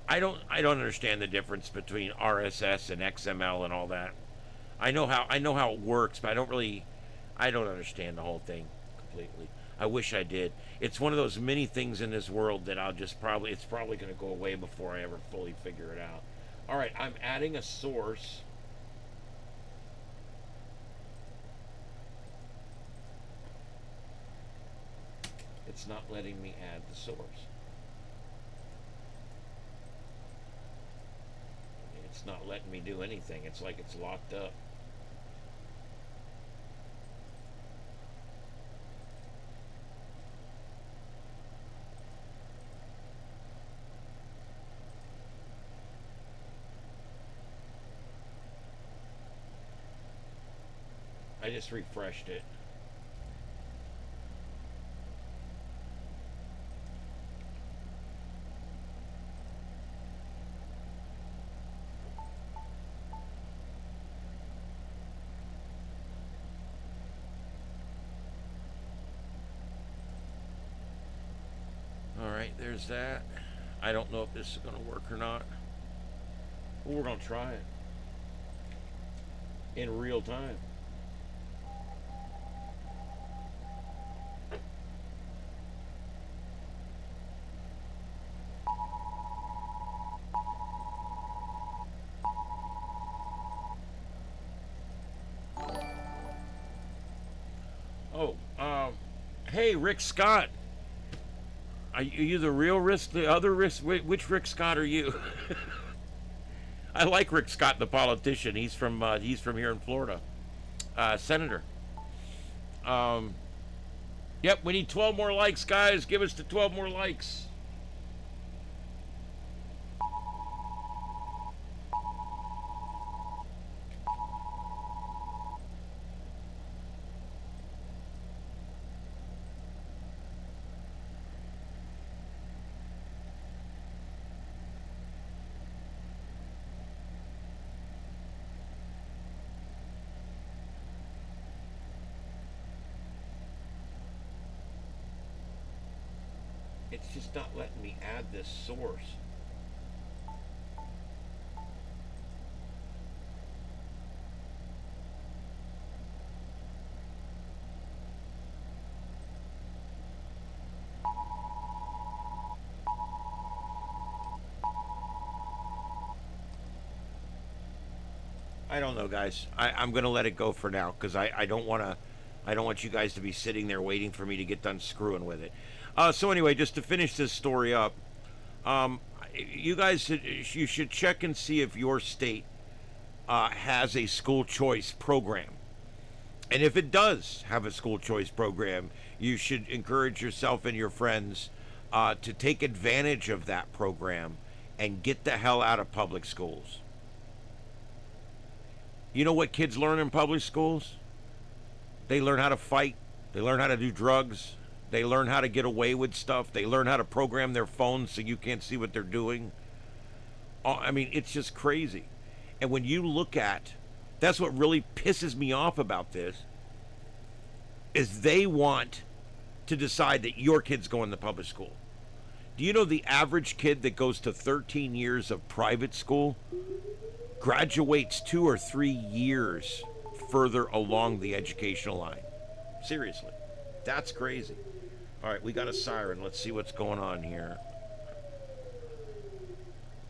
Speaker 2: I don't understand the difference between RSS and XML and all that. I know how it works, but I don't understand the whole thing completely. I wish I did. It's one of those many things in this world that it's probably going to go away before I ever fully figure it out. All right, I'm adding a source. It's not letting me add the source. It's not letting me do anything. It's like it's locked up. I just refreshed it. All right, there's that. I don't know if this is going to work or not. Well, we're going to try it in real time. Hey, Rick Scott. Are you the real Rick, the other Rick? Which Rick Scott are you? I like Rick Scott, the politician. He's from here in Florida. Senator. Yep, we need 12 more likes, guys. Give us the 12 more likes. It's just not letting me add this source. I don't know, guys. I'm gonna let it go for now because I don't want you guys to be sitting there waiting for me to get done screwing with it. So anyway, just to finish this story up, you guys, you should check and see if your state has a school choice program. And if it does have a school choice program, you should encourage yourself and your friends to take advantage of that program and get the hell out of public schools. You know what kids learn in public schools? They learn how to fight. They learn how to do drugs. They learn how to get away with stuff. They learn how to program their phones so you can't see what they're doing. I mean, it's just crazy. And when you look at, that's what really pisses me off about this, is they want to decide that your kid's going to public school. Do you know the average kid that goes to 13 years of private school graduates 2 or 3 years further along the educational line? Seriously. That's crazy. All right, we got a siren. Let's see what's going on here.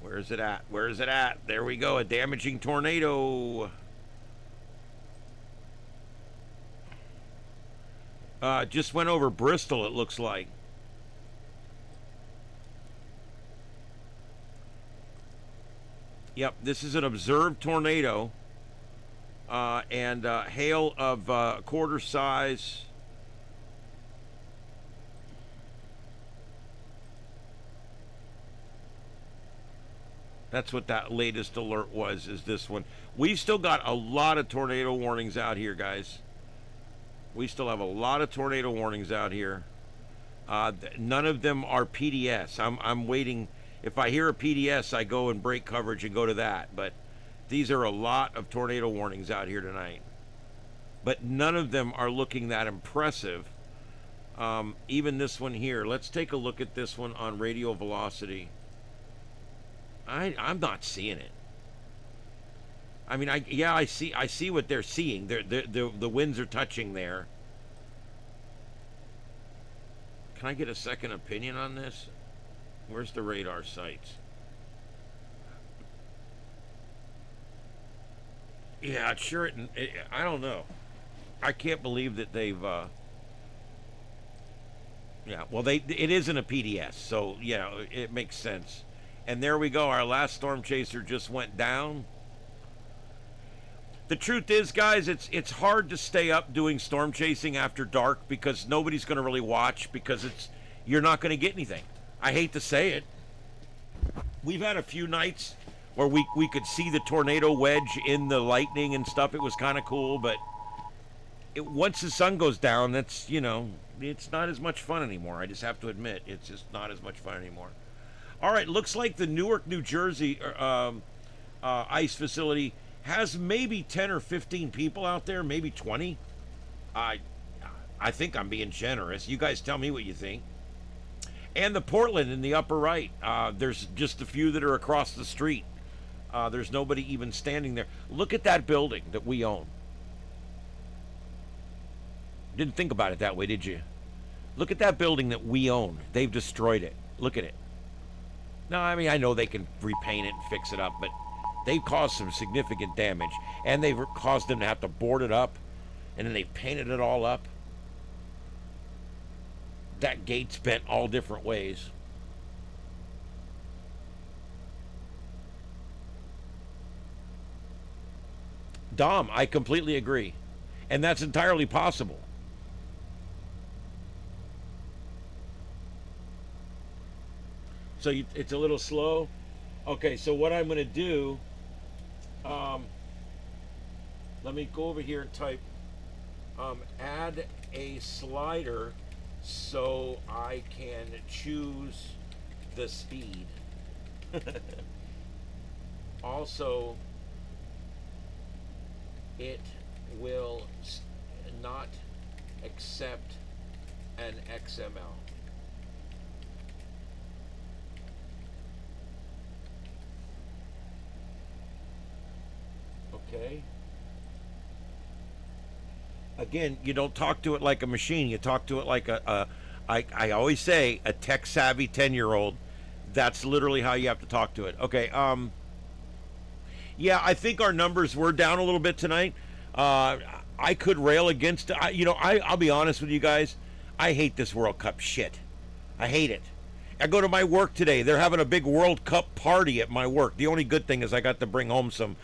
Speaker 2: Where is it at? Where is it at? There we go. A damaging tornado. Just went over Bristol, it looks like. Yep, this is an observed tornado. And hail of quarter size. That's what that latest alert was, is this one. We've still got a lot of tornado warnings out here, guys. We still have a lot of tornado warnings out here. None of them are PDS. I'm waiting. If I hear a PDS, I go and break coverage and go to that. But these are a lot of tornado warnings out here tonight. But none of them are looking that impressive. Even this one here. Let's take a look at this one on radio velocity. I'm not seeing it. I mean, I see what they're seeing. The winds are touching there. Can I get a second opinion on this? Where's the radar sites? Yeah, sure. I don't know. I can't believe that they've. Yeah, well, it isn't a PDS, so yeah, it makes sense. And there we go. Our last storm chaser just went down. The truth is, guys, it's hard to stay up doing storm chasing after dark because nobody's going to really watch because you're not going to get anything. I hate to say it. We've had a few nights where we could see the tornado wedge in the lightning and stuff. It was kind of cool, but once the sun goes down, that's, it's not as much fun anymore. I just have to admit, it's just not as much fun anymore. All right, looks like the Newark, New Jersey ice facility has maybe 10 or 15 people out there, maybe 20. I think I'm being generous. You guys tell me what you think. And the Portland in the upper right, there's just a few that are across the street. There's nobody even standing there. Look at that building that we own. Didn't think about it that way, did you? Look at that building that we own. They've destroyed it. Look at it. No, I mean, I know they can repaint it and fix it up, but they've caused some significant damage. And they've caused them to have to board it up, and then they painted it all up. that gate's bent all different ways. Dom, I completely agree. And that's entirely possible. So it's a little slow. Okay, so what I'm going to do, let me go over here and type, add a slider so I can choose the speed. Also, it will not accept an XML. Okay. Again, you don't talk to it like a machine. You talk to it like I always say, a tech-savvy 10-year-old. That's literally how you have to talk to it. Okay, yeah, I think our numbers were down a little bit tonight. I could rail against it. I'll be honest with you guys. I hate this World Cup shit. I hate it. I go to my work today. They're having a big World Cup party at my work. The only good thing is I got to bring home some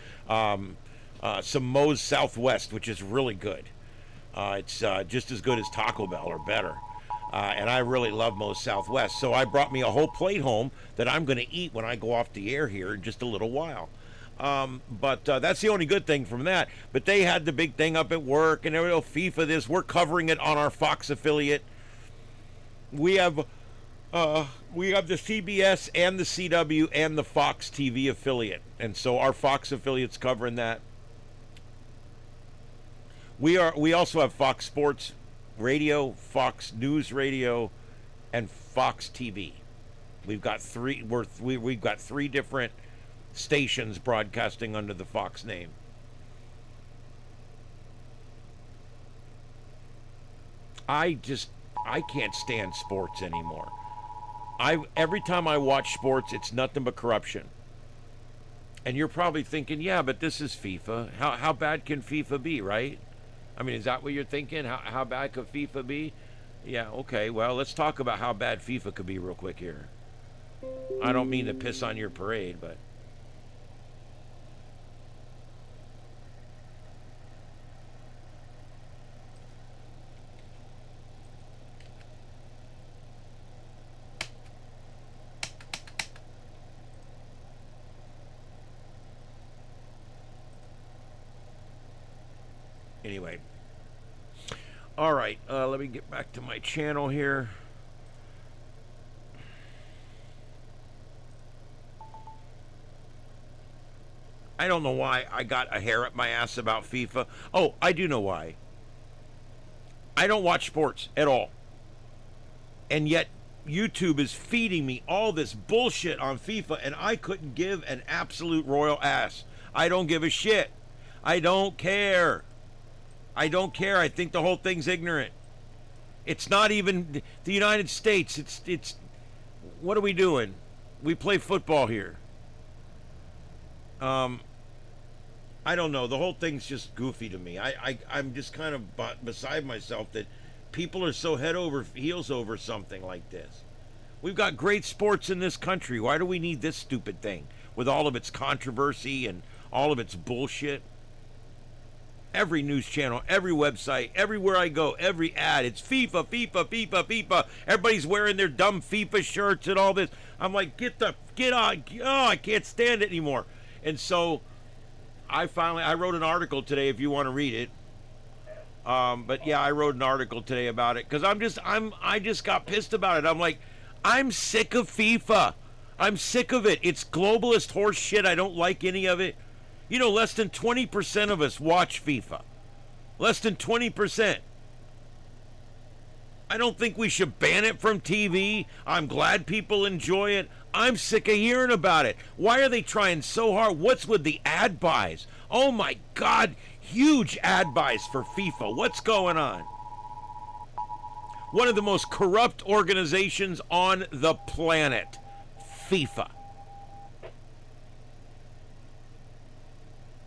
Speaker 2: Moe's Southwest, which is really good. It's just as good as Taco Bell or better. And I really love Moe's Southwest. So I brought me a whole plate home that I'm going to eat when I go off the air here in just a little while. But that's the only good thing from that. But they had the big thing up at work, and FIFA this. We're covering it on our Fox affiliate. We have the CBS and the CW and the Fox TV affiliate, and so our Fox affiliate's covering that. We also have Fox Sports Radio, Fox News Radio, and Fox TV. We've got three. We've got three different stations broadcasting under the Fox name. I can't stand sports anymore. Every time I watch sports, it's nothing but corruption. And you're probably thinking, yeah, but this is FIFA. How bad can FIFA be, right? I mean, is that what you're thinking? How bad could FIFA be? Yeah, okay, well, let's talk about how bad FIFA could be real quick here. I don't mean to piss on your parade, but... Anyway, all right, let me get back to my channel here. I don't know why I got a hair up my ass about FIFA. Oh, I do know why. I don't watch sports at all. And yet YouTube is feeding me all this bullshit on FIFA, and I couldn't give an absolute royal ass. I don't give a shit. I don't care. I don't care. I think the whole thing's ignorant. It's not even the United States. It's what are we doing? We play football here. I don't know. The whole thing's just goofy to me. I'm just kind of beside myself that people are so head over heels over something like this. We've got great sports in this country. Why do we need this stupid thing with all of its controversy and all of its bullshit? Every news channel, every website, everywhere I go, every ad, it's FIFA, FIFA, FIFA, FIFA. Everybody's wearing their dumb FIFA shirts and all this. I'm like, get on. Oh, I can't stand it anymore. And so I wrote an article today if you want to read it. But yeah, I wrote an article today about it because I just got pissed about it. I'm like, I'm sick of FIFA. I'm sick of it. It's globalist horse shit. I don't like any of it. You know, less than 20% of us watch FIFA. Less than 20%. I don't think we should ban it from TV. I'm glad people enjoy it. I'm sick of hearing about it. Why are they trying so hard? What's with the ad buys? Oh my God, huge ad buys for FIFA. What's going on? One of the most corrupt organizations on the planet, FIFA.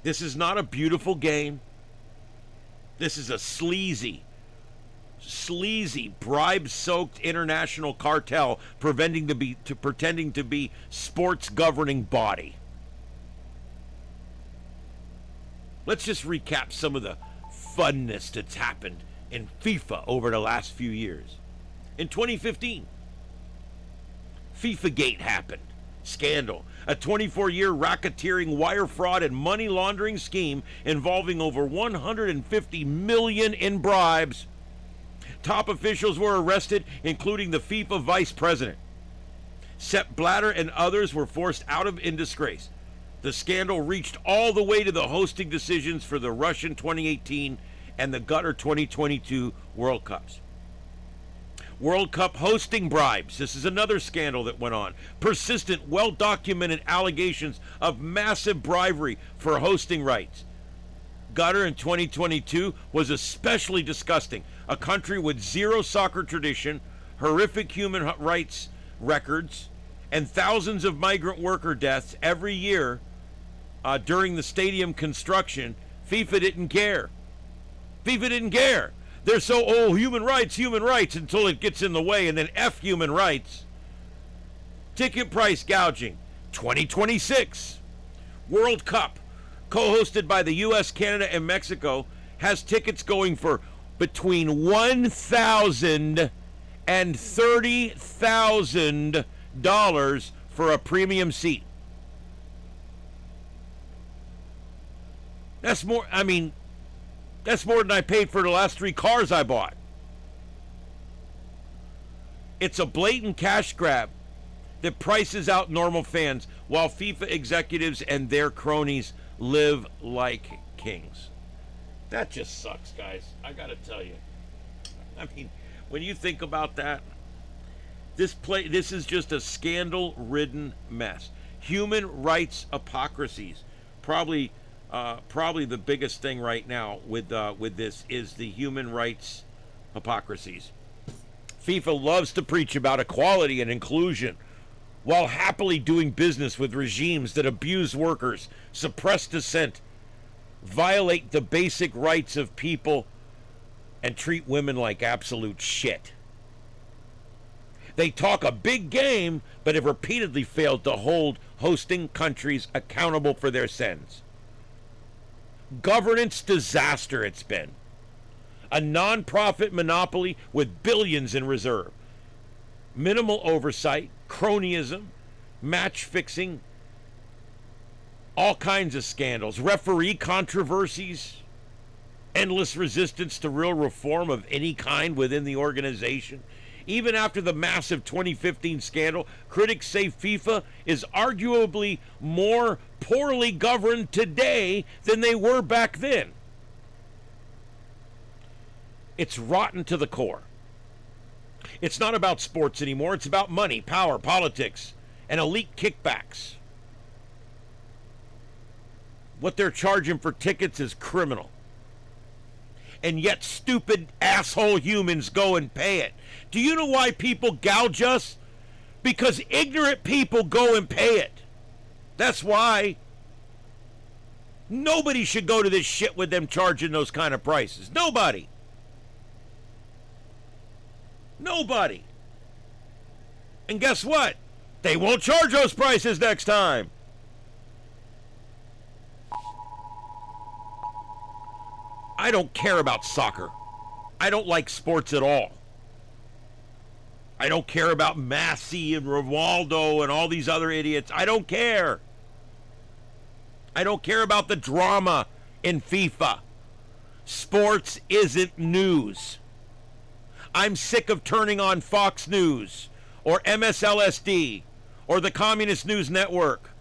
Speaker 2: This is not a beautiful game. This is a sleazy, sleazy, bribe-soaked international cartel pretending to be sports governing body. Let's just recap some of the funness that's happened in FIFA over the last few years. In 2015, FIFA-gate happened. Scandal. A 24-year racketeering, wire fraud, and money laundering scheme involving over $150 million in bribes. Top officials were arrested, including the FIFA vice president. Sepp Blatter and others were forced out in disgrace. The scandal reached all the way to the hosting decisions for the Russian 2018 and the Qatar 2022 World Cups. World Cup hosting bribes. This is another scandal that went on. Persistent, well-documented allegations of massive bribery for hosting rights. Qatar in 2022 was especially disgusting. A country with zero soccer tradition, horrific human rights records, and thousands of migrant worker deaths every year during the stadium construction. FIFA didn't care. FIFA didn't care. They're so, human rights, until it gets in the way, and then F human rights. Ticket price gouging, 2026. World Cup, co-hosted by the U.S., Canada, and Mexico, has tickets going for between $1,000 and $30,000 for a premium seat. That's more than I paid for the last 3 cars I bought. It's a blatant cash grab that prices out normal fans while FIFA executives and their cronies live like kings. That just sucks, guys. I gotta tell you. I mean, when you think about that, this is just a scandal-ridden mess. Human rights hypocrisies. Probably the biggest thing right now with this is the human rights hypocrisies. FIFA loves to preach about equality and inclusion while happily doing business with regimes that abuse workers, suppress dissent, violate the basic rights of people, and treat women like absolute shit. They talk a big game, but have repeatedly failed to hold hosting countries accountable for their sins. Governance disaster it's been. A non-profit monopoly with billions in reserve. Minimal oversight, cronyism, match fixing, all kinds of scandals, referee controversies, endless resistance to real reform of any kind within the organization. Even after the massive 2015 scandal, critics say FIFA is arguably more poorly governed today than they were back then. It's rotten to the core. It's not about sports anymore. It's about money, power, politics, and elite kickbacks. What they're charging for tickets is criminal. And yet stupid asshole humans go and pay it. Do you know why people gouge us? Because ignorant people go and pay it. That's why. Nobody should go to this shit with them charging those kind of prices. Nobody. Nobody. And guess what? They won't charge those prices next time. I don't care about soccer. I don't like sports at all. I don't care about Messi and Ronaldo and all these other idiots. I don't care. I don't care about the drama in FIFA. Sports isn't news. I'm sick of turning on Fox News or MSLSD or the Communist News Network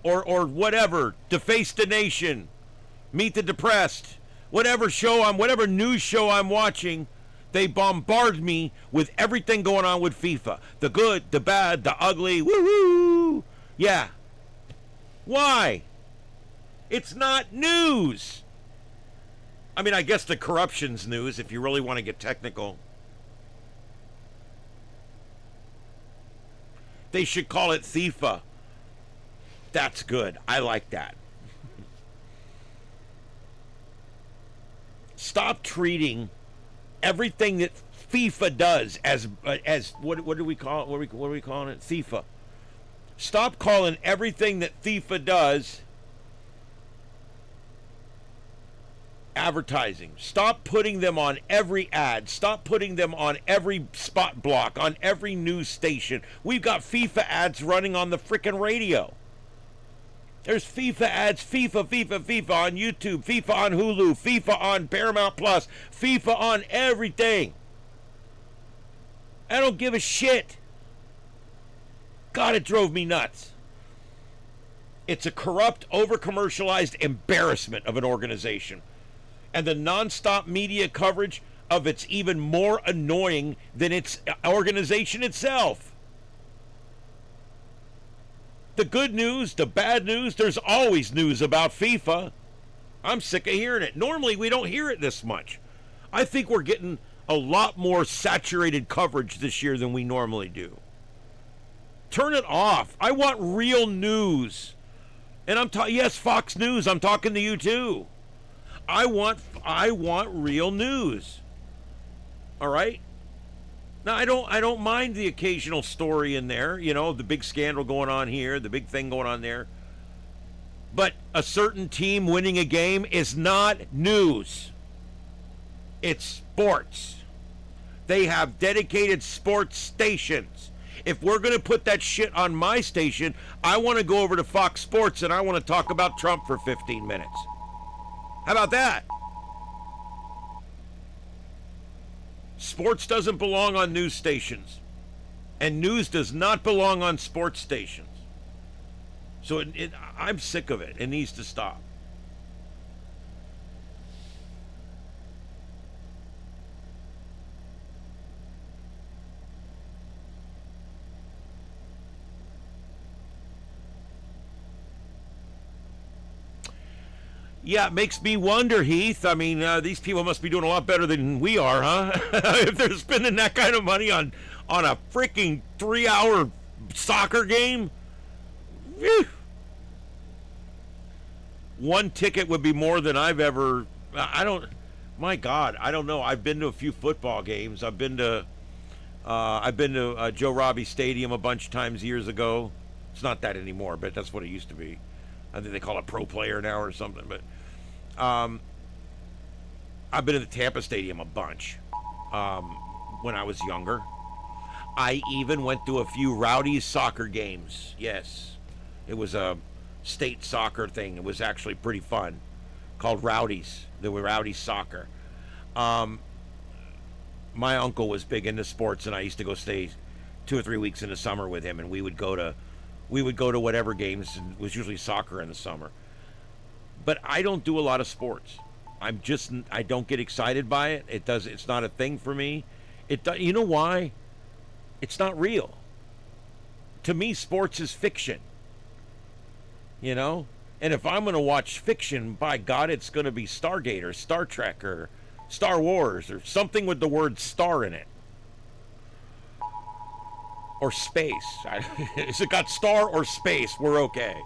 Speaker 2: or whatever, Deface the Nation, Meet the Depressed, whatever news show I'm watching. They bombard me with everything going on with FIFA. The good, the bad, the ugly. Woo-hoo! Yeah. Why? It's not news. I mean, I guess the corruption's news if you really want to get technical. They should call it FIFA. That's good. I like that. Stop treating everything that FIFA does as what do we call it? What are we calling it? FIFA. Stop calling everything that FIFA does advertising. Stop putting them on every ad. Stop putting them on every spot block, on every news station. We've got FIFA ads running on the frickin' radio. There's FIFA ads, FIFA on YouTube, FIFA on Hulu, FIFA on Paramount Plus, FIFA on everything. I don't give a shit. God, it drove me nuts. It's a corrupt, over-commercialized embarrassment of an organization. And the nonstop media coverage of it's even more annoying than its organization itself. The good news, the bad news, there's always news about FIFA. I'm sick of hearing it. Normally, we don't hear it this much. I think we're getting a lot more saturated coverage this year than we normally do. Turn it off. I want real news. And yes, Fox News, I'm talking to you too. I want real news. All right? Now I don't mind the occasional story in there, you know, the big scandal going on here, the big thing going on there. But a certain team winning a game is not news. It's sports. They have dedicated sports stations. If we're going to put that shit on my station, I want to go over to Fox Sports and I want to talk about Trump for 15 minutes. How about that? Sports doesn't belong on news stations. And news does not belong on sports stations. So I'm sick of it. It needs to stop. Yeah, it makes me wonder, Heath. I mean, these people must be doing a lot better than we are, huh? If they're spending that kind of money on a freaking 3-hour soccer game. Whew. One ticket would be more than I've ever... My God, I don't know. I've been to a few football games. I've been to Joe Robbie Stadium a bunch of times years ago. It's not that anymore, but that's what it used to be. I think they call it Pro Player now or something. But I've been to the Tampa Stadium a bunch when I was younger. I even went to a few Rowdies soccer games. Yes, it was a state soccer thing. It was actually pretty fun. Called Rowdies. They were Rowdies soccer. My uncle was big into sports, and I used to go stay 2 or 3 weeks in the summer with him, and we would go to whatever games, and it was usually soccer in the summer. But I don't do a lot of sports. I don't get excited by it. It's not a thing for me. You know why? It's not real. To me, sports is fiction. You know? And if I'm going to watch fiction, by God, it's going to be Stargate or Star Trek or Star Wars or something with the word star in it. Or space. Is it got star or space? We're okay.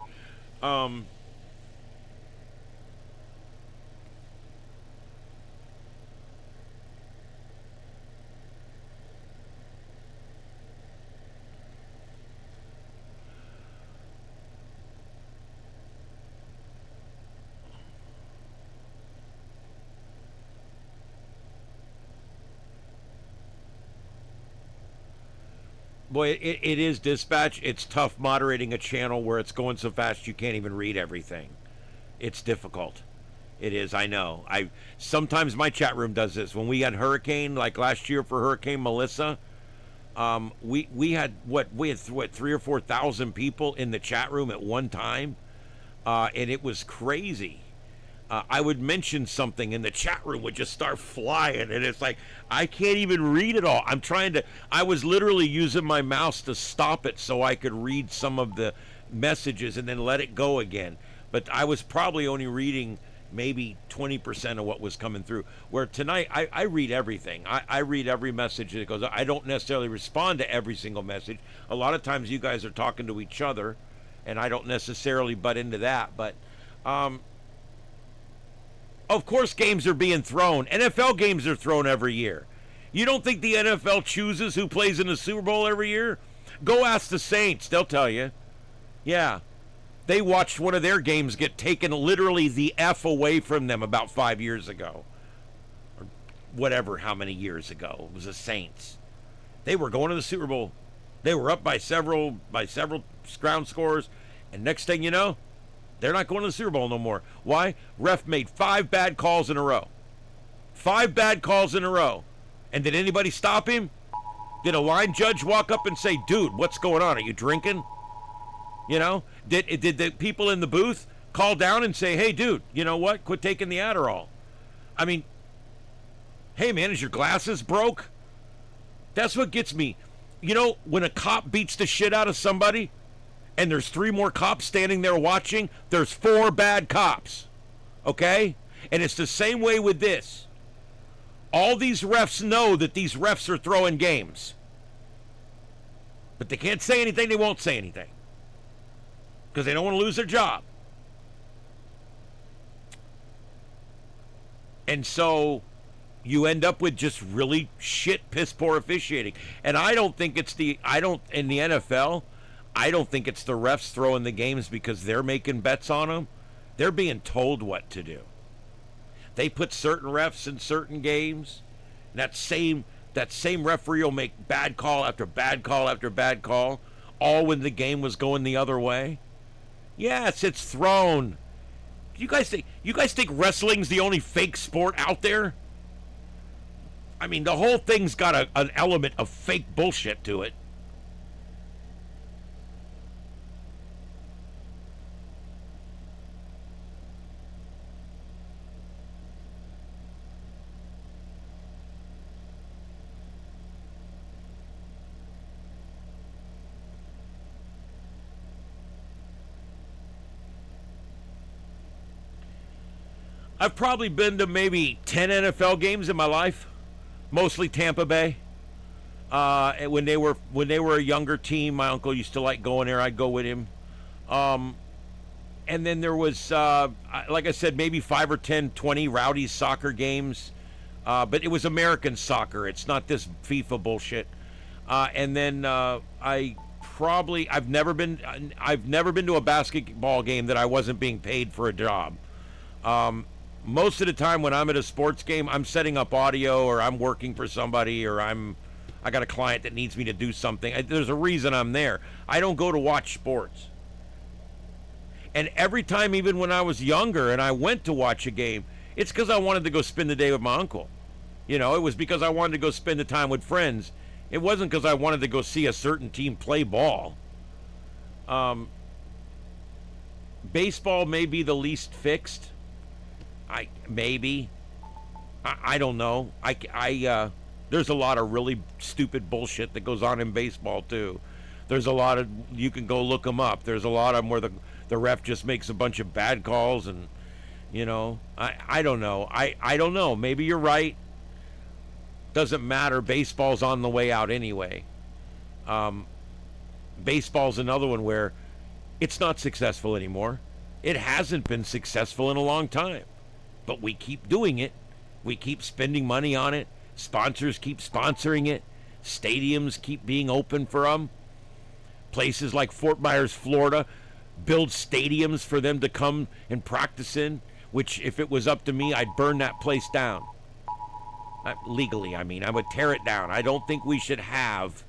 Speaker 2: Boy, it is dispatch. It's tough moderating a channel where it's going so fast you can't even read everything. It's difficult. It is, I know. Sometimes my chat room does this. When we had hurricane, like last year for Hurricane Melissa, we had 3,000 or 4,000 people in the chat room at one time, and it was crazy. I would mention something and the chat room would just start flying, and it's like I can't even read it all. I was literally using my mouse to stop it so I could read some of the messages and then let it go again. But I was probably only reading maybe 20% of what was coming through. Where tonight I read everything. I read every message that goes. I don't necessarily respond to every single message. A lot of times you guys are talking to each other, and I don't necessarily butt into that. But Of course games are being thrown. NFL games are thrown every year. You don't think the NFL chooses who plays in the Super Bowl every year? Go ask the Saints. They'll tell you. Yeah. They watched one of their games get taken literally the F away from them about 5 years ago. Or whatever, how many years ago. It was the Saints. They were going to the Super Bowl. They were up by several ground scores. And next thing you know, they're not going to the Super Bowl no more. Why? Ref made 5 bad calls in a row. 5 bad calls in a row. And did anybody stop him? Did a line judge walk up and say, dude, what's going on? Are you drinking? You know, did the people in the booth call down and say, hey, dude, you know what? Quit taking the Adderall. I mean, hey, man, is your glasses broke? That's what gets me. You know, when a cop beats the shit out of somebody and there's 3 more cops standing there watching, there's 4 bad cops. Okay? And it's the same way with this. All these refs know that these refs are throwing games. But they can't say anything. They won't say anything. Because they don't want to lose their job. And so you end up with just really shit, piss poor officiating. And I don't think it's in the NFL, I don't think it's the refs throwing the games because they're making bets on them. They're being told what to do. They put certain refs in certain games. And that same referee will make bad call after bad call after bad call, all when the game was going the other way. Yes, it's thrown. You guys think wrestling's the only fake sport out there? I mean, the whole thing's got an element of fake bullshit to it. I've probably been to maybe 10 NFL games in my life, mostly Tampa Bay. When they were a younger team, my uncle used to like going there. I'd go with him. And then there was, like I said, maybe 5 or 10, 20 Rowdies soccer games. But it was American soccer. It's not this FIFA bullshit. And then I've never been to a basketball game that I wasn't being paid for a job. Most of the time when I'm at a sports game, I'm setting up audio, or I'm working for somebody, or I got a client that needs me to do something. There's a reason I'm there. I don't go to watch sports. And every time, even when I was younger and I went to watch a game, it's because I wanted to go spend the day with my uncle. You know, it was because I wanted to go spend the time with friends. It wasn't because I wanted to go see a certain team play ball. Baseball may be the least fixed. I don't know. There's a lot of really stupid bullshit that goes on in baseball too. There's a lot of, you can go look them up. There's a lot of them where the ref just makes a bunch of bad calls, and you know, I don't know. I don't know. Maybe you're right. Doesn't matter. Baseball's on the way out anyway. Baseball's another one where it's not successful anymore. It hasn't been successful in a long time. But we keep doing it. We keep spending money on it. Sponsors keep sponsoring it. Stadiums keep being open for them. Places like Fort Myers, Florida, build stadiums for them to come and practice in, which if it was up to me, I'd burn that place down. Legally, I mean. I would tear it down. I don't think we should have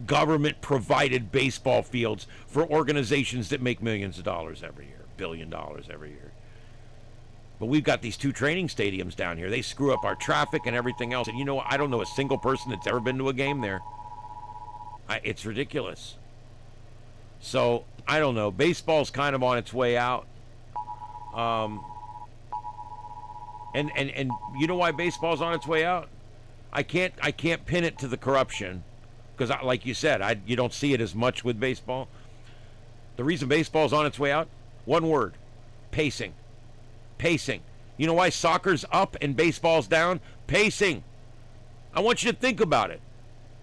Speaker 2: government-provided baseball fields for organizations that make millions of dollars every year, $1 billion every year. But we've got these 2 training stadiums down here. They screw up our traffic and everything else. And you know, I don't know a single person that's ever been to a game there. It's ridiculous. So, I don't know. Baseball's kind of on its way out. And you know why baseball's on its way out? I can't pin it to the corruption. Because, like you said, you don't see it as much with baseball. The reason baseball's on its way out? One word. Pacing. Pacing. You know why soccer's up and baseball's down? Pacing. I want you to think about it.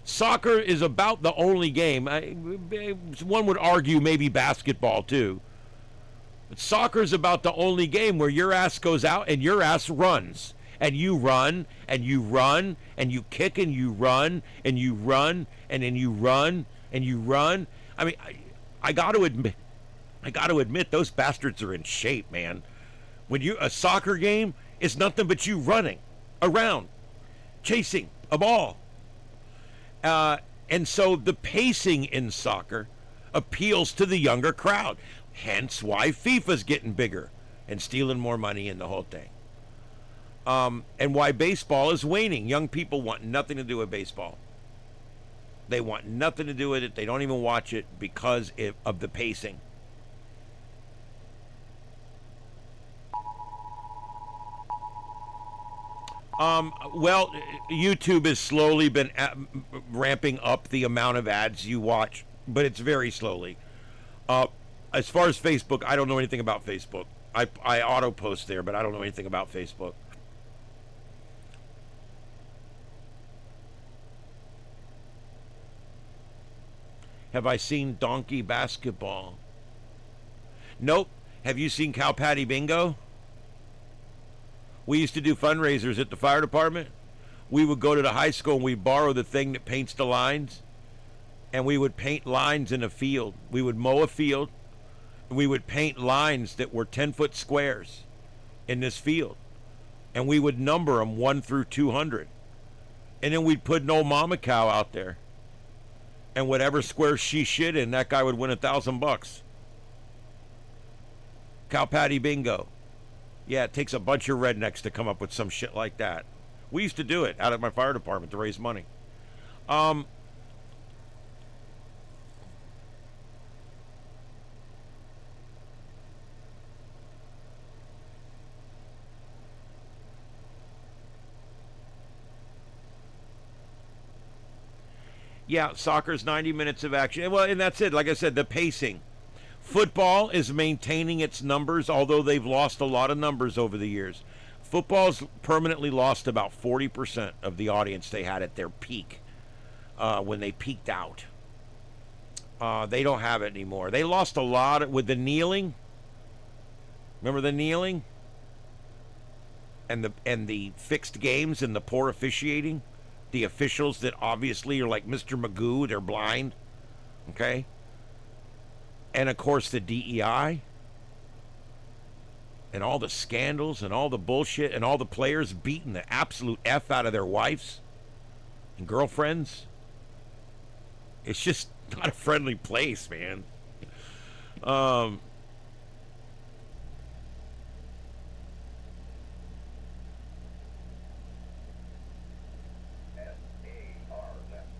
Speaker 2: Soccer is about the only game. One would argue maybe basketball too. Soccer's about the only game where your ass goes out and your ass runs. And you run, and you run, and you kick, and you run, and you run, and then you run, and you run. I mean, I got to admit, those bastards are in shape, man. When a soccer game is nothing but you running around, chasing a ball. And so the pacing in soccer appeals to the younger crowd. Hence why FIFA's getting bigger and stealing more money in the whole thing. And why baseball is waning. Young people want nothing to do with baseball. They want nothing to do with it. They don't even watch it because of the pacing. Well, YouTube has slowly been ramping up the amount of ads you watch, but it's very slowly. As far as Facebook, I don't know anything about Facebook. I auto post there, but I don't know anything about Facebook. Have I seen Donkey Basketball? Nope. Have you seen Cow Patty Bingo? We used to do fundraisers at the fire department. We would go to the high school and we'd borrow the thing that paints the lines. And we would paint lines in a field. We would mow a field. And we would paint lines that were 10-foot squares in this field. And we would number them 1 through 200. And then we'd put an old mama cow out there. And whatever square she shit in, that guy would win $1,000. Cow Patty Bingo. Yeah, it takes a bunch of rednecks to come up with some shit like that. We used to do it out at my fire department to raise money. Yeah, soccer's 90 minutes of action. Well, and that's it. Like I said, the pacing. Football is maintaining its numbers, although they've lost a lot of numbers over the years. Football's permanently lost about 40% of the audience they had at their peak, when they peaked out. They don't have it anymore. They lost a lot with the kneeling. Remember the kneeling? And the fixed games and the poor officiating? The officials that obviously are like Mr. Magoo, they're blind. Okay? And of course the DEI. And all the scandals and all the bullshit and all the players beating the absolute F out of their wives and girlfriends. It's just not a friendly place, man.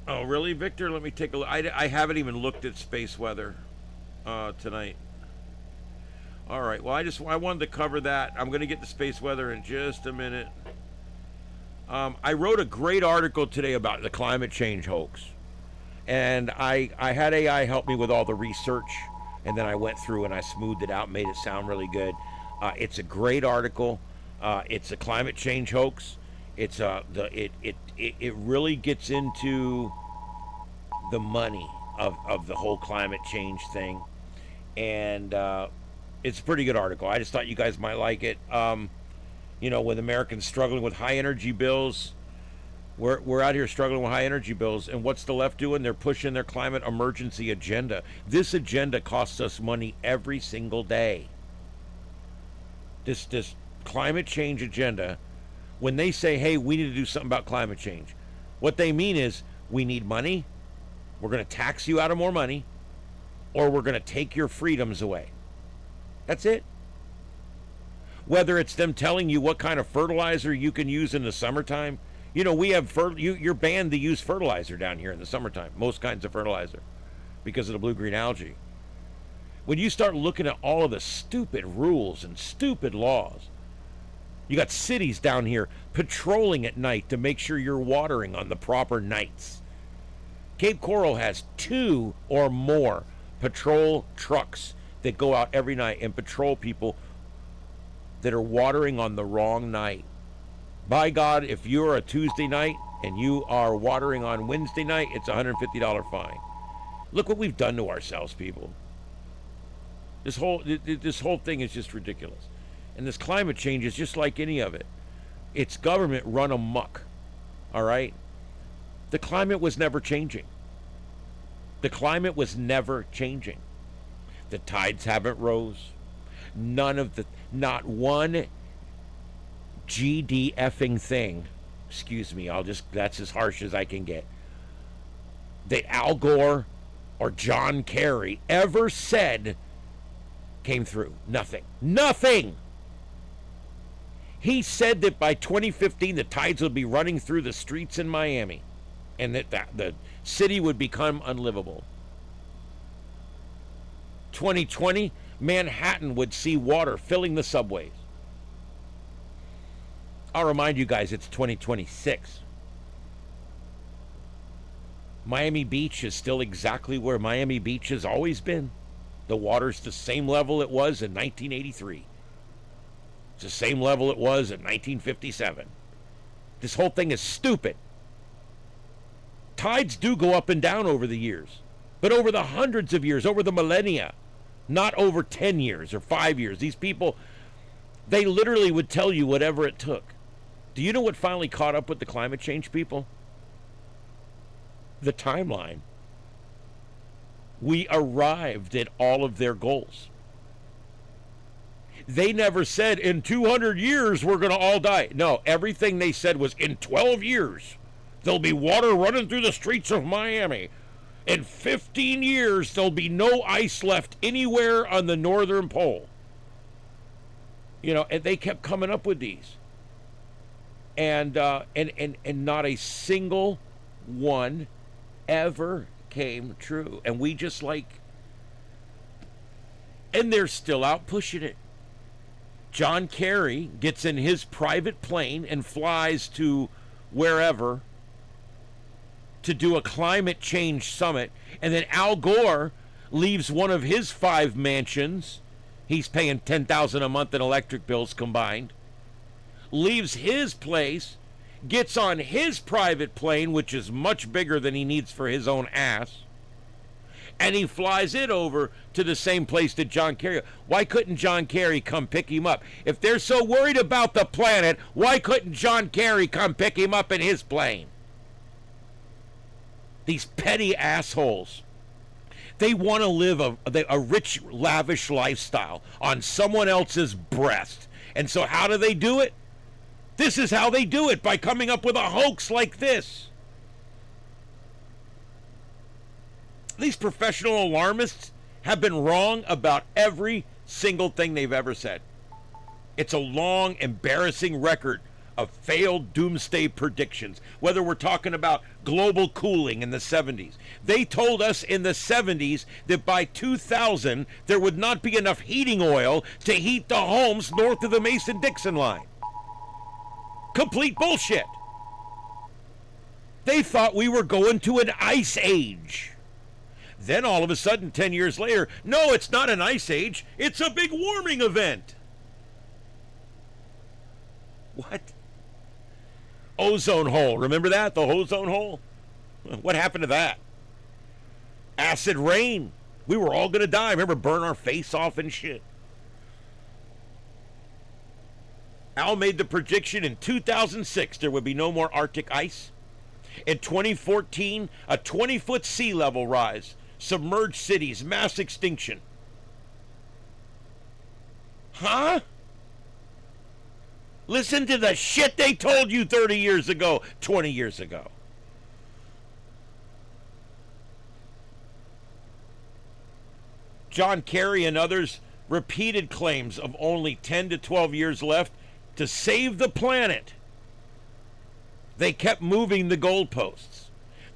Speaker 2: Oh, really, Victor? Let me take a look. I haven't even looked at space weather tonight. All right. Well, I wanted to cover that. I'm going to get to space weather in just a minute. I wrote a great article today about the climate change hoax. And I had AI help me with all the research. And then I went through and I smoothed it out, made it sound really good. It's a great article. It's a climate change hoax. It's it really gets into the money of the whole climate change thing, and it's a pretty good article. I just thought you guys might like it. You know, with Americans struggling with high energy bills, we're out here struggling with high energy bills, and what's the left doing? They're pushing their climate emergency agenda. This agenda costs us money every single day. This climate change agenda. When they say, hey, we need to do something about climate change, what they mean is we need money, we're going to tax you out of more money, or we're going to take your freedoms away. That's it. Whether it's them telling you what kind of fertilizer you can use in the summertime. You know, we have you're banned to use fertilizer down here in the summertime, most kinds of fertilizer, because of the blue-green algae. When you start looking at all of the stupid rules and stupid laws, you got cities down here patrolling at night to make sure you're watering on the proper nights. Cape Coral has 2 or more patrol trucks that go out every night and patrol people that are watering on the wrong night. By God, if you're a Tuesday night and you are watering on Wednesday night, it's a $150 fine. Look what we've done to ourselves, people. This whole thing is just ridiculous. And this climate change is just like any of it. It's government run amok. All right? The climate was never changing. The climate was never changing. The tides haven't rose. Not one GD-effing thing. Excuse me, that's as harsh as I can get. That Al Gore or John Kerry ever said came through. Nothing. Nothing! He said that by 2015 the tides would be running through the streets in Miami and that the city would become unlivable. 2020, Manhattan would see water filling the subways. I'll remind you guys, it's 2026. Miami Beach is still exactly where Miami Beach has always been. The water's the same level it was in 1983. It's the same level it was in 1957. This whole thing is stupid. Tides do go up and down over the years, but over the hundreds of years, over the millennia, not over 10 years or 5 years. These people, they literally would tell you whatever it took. Do you know what finally caught up with the climate change people? The timeline. We arrived at all of their goals. They never said in 200 years we're going to all die. No, everything they said was in 12 years there'll be water running through the streets of Miami. In 15 years there'll be no ice left anywhere on the northern pole. You know, and they kept coming up with these. And not a single one ever came true. And we just and they're still out pushing it. John Kerry gets in his private plane and flies to wherever to do a climate change summit. And then Al Gore leaves one of his 5 mansions. He's paying $10,000 a month in electric bills combined. Leaves his place, gets on his private plane, which is much bigger than he needs for his own ass, and he flies it over to the same place that John Kerry. Why couldn't John Kerry come pick him up? If they're so worried about the planet, why couldn't John Kerry come pick him up in his plane? These petty assholes. They want to live a rich, lavish lifestyle on someone else's breast. And so how do they do it? This is how they do it, by coming up with a hoax like this. These professional alarmists have been wrong about every single thing they've ever said. It's a long, embarrassing record of failed doomsday predictions, whether we're talking about global cooling in the 70s. They told us in the 70s that by 2000 there would not be enough heating oil to heat the homes north of the Mason-Dixon line. Complete bullshit. They thought we were going to an ice age. Then all of a sudden, 10 years later, no, it's not an ice age, it's a big warming event. What? Ozone hole, remember that? The ozone hole? What happened to that? Acid rain. We were all going to die. Remember, burn our face off and shit. Al made the prediction in 2006 there would be no more Arctic ice. In 2014, a 20-foot sea level rise, submerged cities, mass extinction. Huh? Listen to the shit they told you 30 years ago, 20 years ago. John Kerry and others repeated claims of only 10 to 12 years left to save the planet. They kept moving the goalposts.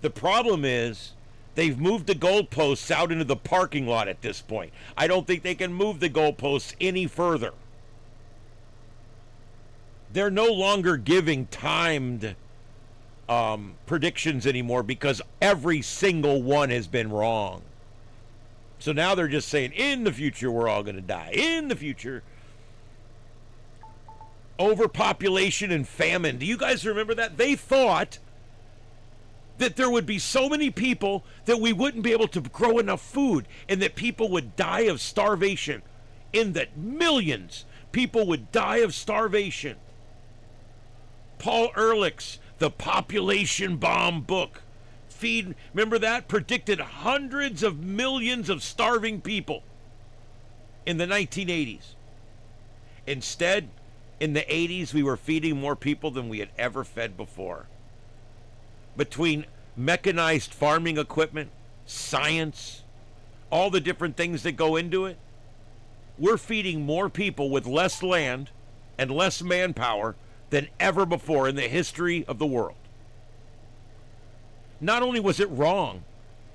Speaker 2: The problem is they've moved the goalposts out into the parking lot at this point. I don't think they can move the goalposts any further. They're no longer giving timed predictions anymore because every single one has been wrong. So now they're just saying, in the future, we're all going to die. In the future. Overpopulation and famine. Do you guys remember that? They thought that there would be so many people that we wouldn't be able to grow enough food, and that people would die of starvation, in that millions people would die of starvation. Paul Ehrlich's The Population Bomb book, remember that? Predicted hundreds of millions of starving people in the 1980s. Instead, in the 80s, we were feeding more people than we had ever fed before. Between mechanized farming equipment, science, all the different things that go into it, we're feeding more people with less land and less manpower than ever before in the history of the world. Not only was it wrong,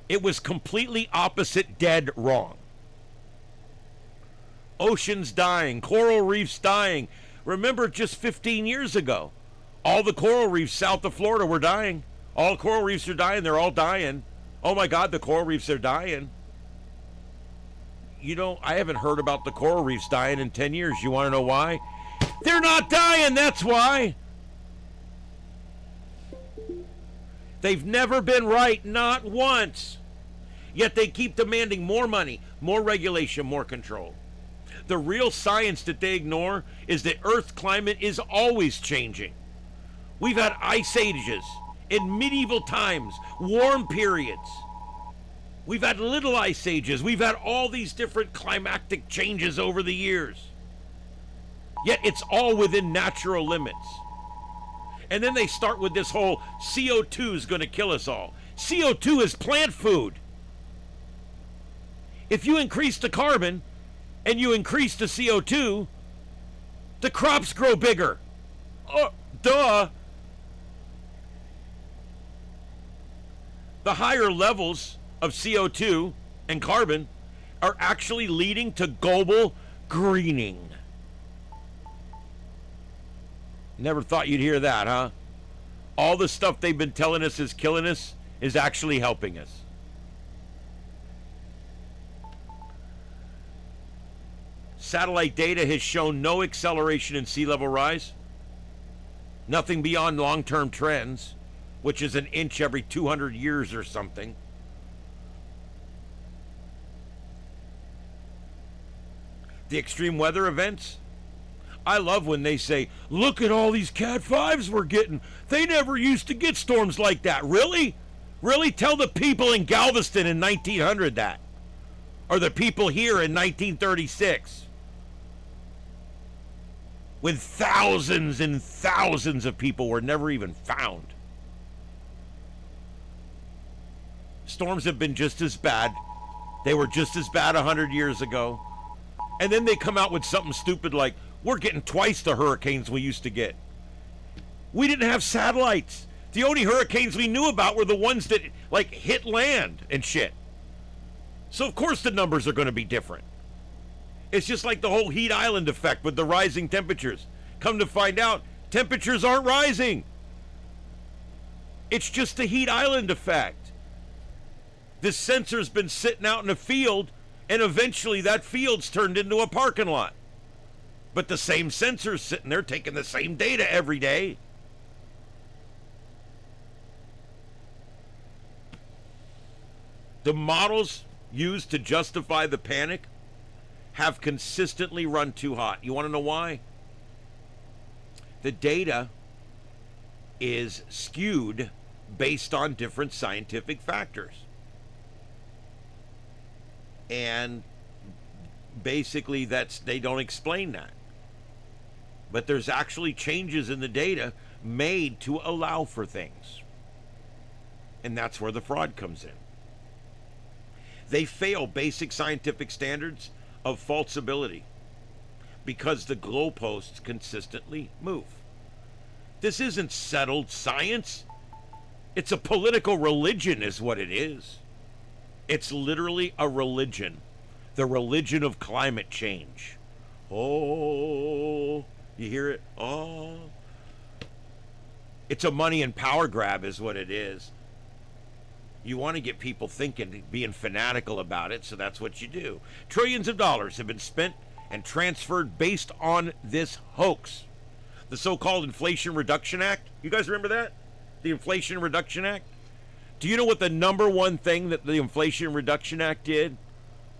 Speaker 2: it was completely opposite dead wrong. Oceans dying, coral reefs dying. Remember just 15 years ago, all the coral reefs south of Florida were dying. All coral reefs are dying. They're all dying. Oh my God, the coral reefs are dying. You know, I haven't heard about the coral reefs dying in 10 years. You want to know why? They're not dying, that's why. They've never been right, not once. Yet they keep demanding more money, more regulation, more control. The real science that they ignore is that Earth's climate is always changing. We've had ice ages in medieval times, warm periods. We've had little ice ages. We've had all these different climatic changes over the years. Yet it's all within natural limits. And then they start with this whole CO2 is going to kill us all. CO2 is plant food. If you increase the carbon and you increase the CO2, the crops grow bigger. Oh, duh. The higher levels of CO2 and carbon are actually leading to global greening. Never thought you'd hear that, huh? All the stuff they've been telling us is killing us is actually helping us. Satellite data has shown no acceleration in sea level rise. Nothing beyond long-term trends, which is an inch every 200 years or something. The extreme weather events, I love when they say, look at all these Cat 5s we're getting. They never used to get storms like that. Really? Really? Tell the people in Galveston in 1900 that. Or the people here in 1936. When thousands and thousands of people were never even found. Storms have been just as bad. They were just as bad 100 years ago. And then they come out with something stupid like, we're getting twice the hurricanes we used to get. We didn't have satellites. The only hurricanes we knew about were the ones that, like, hit land and shit. So, of course, the numbers are going to be different. It's just like the whole heat island effect with the rising temperatures. Come to find out, temperatures aren't rising. It's just the heat island effect. This sensor's been sitting out in a field, and eventually that field's turned into a parking lot. But the same sensor's sitting there taking the same data every day. The models used to justify the panic have consistently run too hot. You want to know why? The data is skewed based on different scientific factors. And basically they don't explain that. But there's actually changes in the data made to allow for things. And that's where the fraud comes in. They fail basic scientific standards of falsibility because the goalposts consistently move. This isn't settled science. It's a political religion is what it is. It's literally a religion. The religion of climate change. Oh, you hear it? Oh. It's a money and power grab is what it is. You want to get people thinking, being fanatical about it, so that's what you do. Trillions of dollars have been spent and transferred based on this hoax. The so-called Inflation Reduction Act. You guys remember that? The Inflation Reduction Act? Do you know what the number one thing that the Inflation Reduction Act did?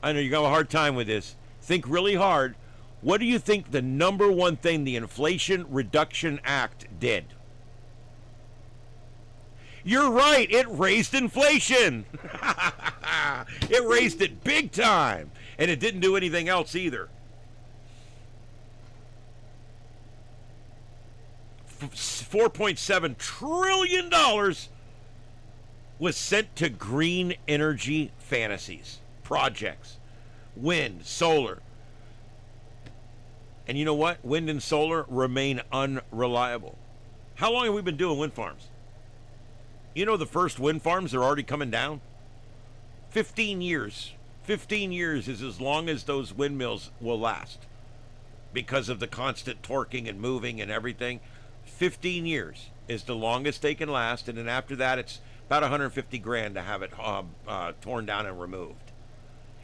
Speaker 2: I know you're going to have a hard time with this. Think really hard. What do you think the number one thing the Inflation Reduction Act did? You're right. It raised inflation. It raised it big time. And it didn't do anything else either. $4.7 trillion was sent to green energy fantasies, projects, wind, solar. And you know what? Wind and solar remain unreliable. How long have we been doing wind farms? You know the first wind farms are already coming down? 15 years. 15 years is as long as those windmills will last because of the constant torquing and moving and everything. 15 years is the longest they can last, and then after that it's about 150 grand to have it torn down and removed.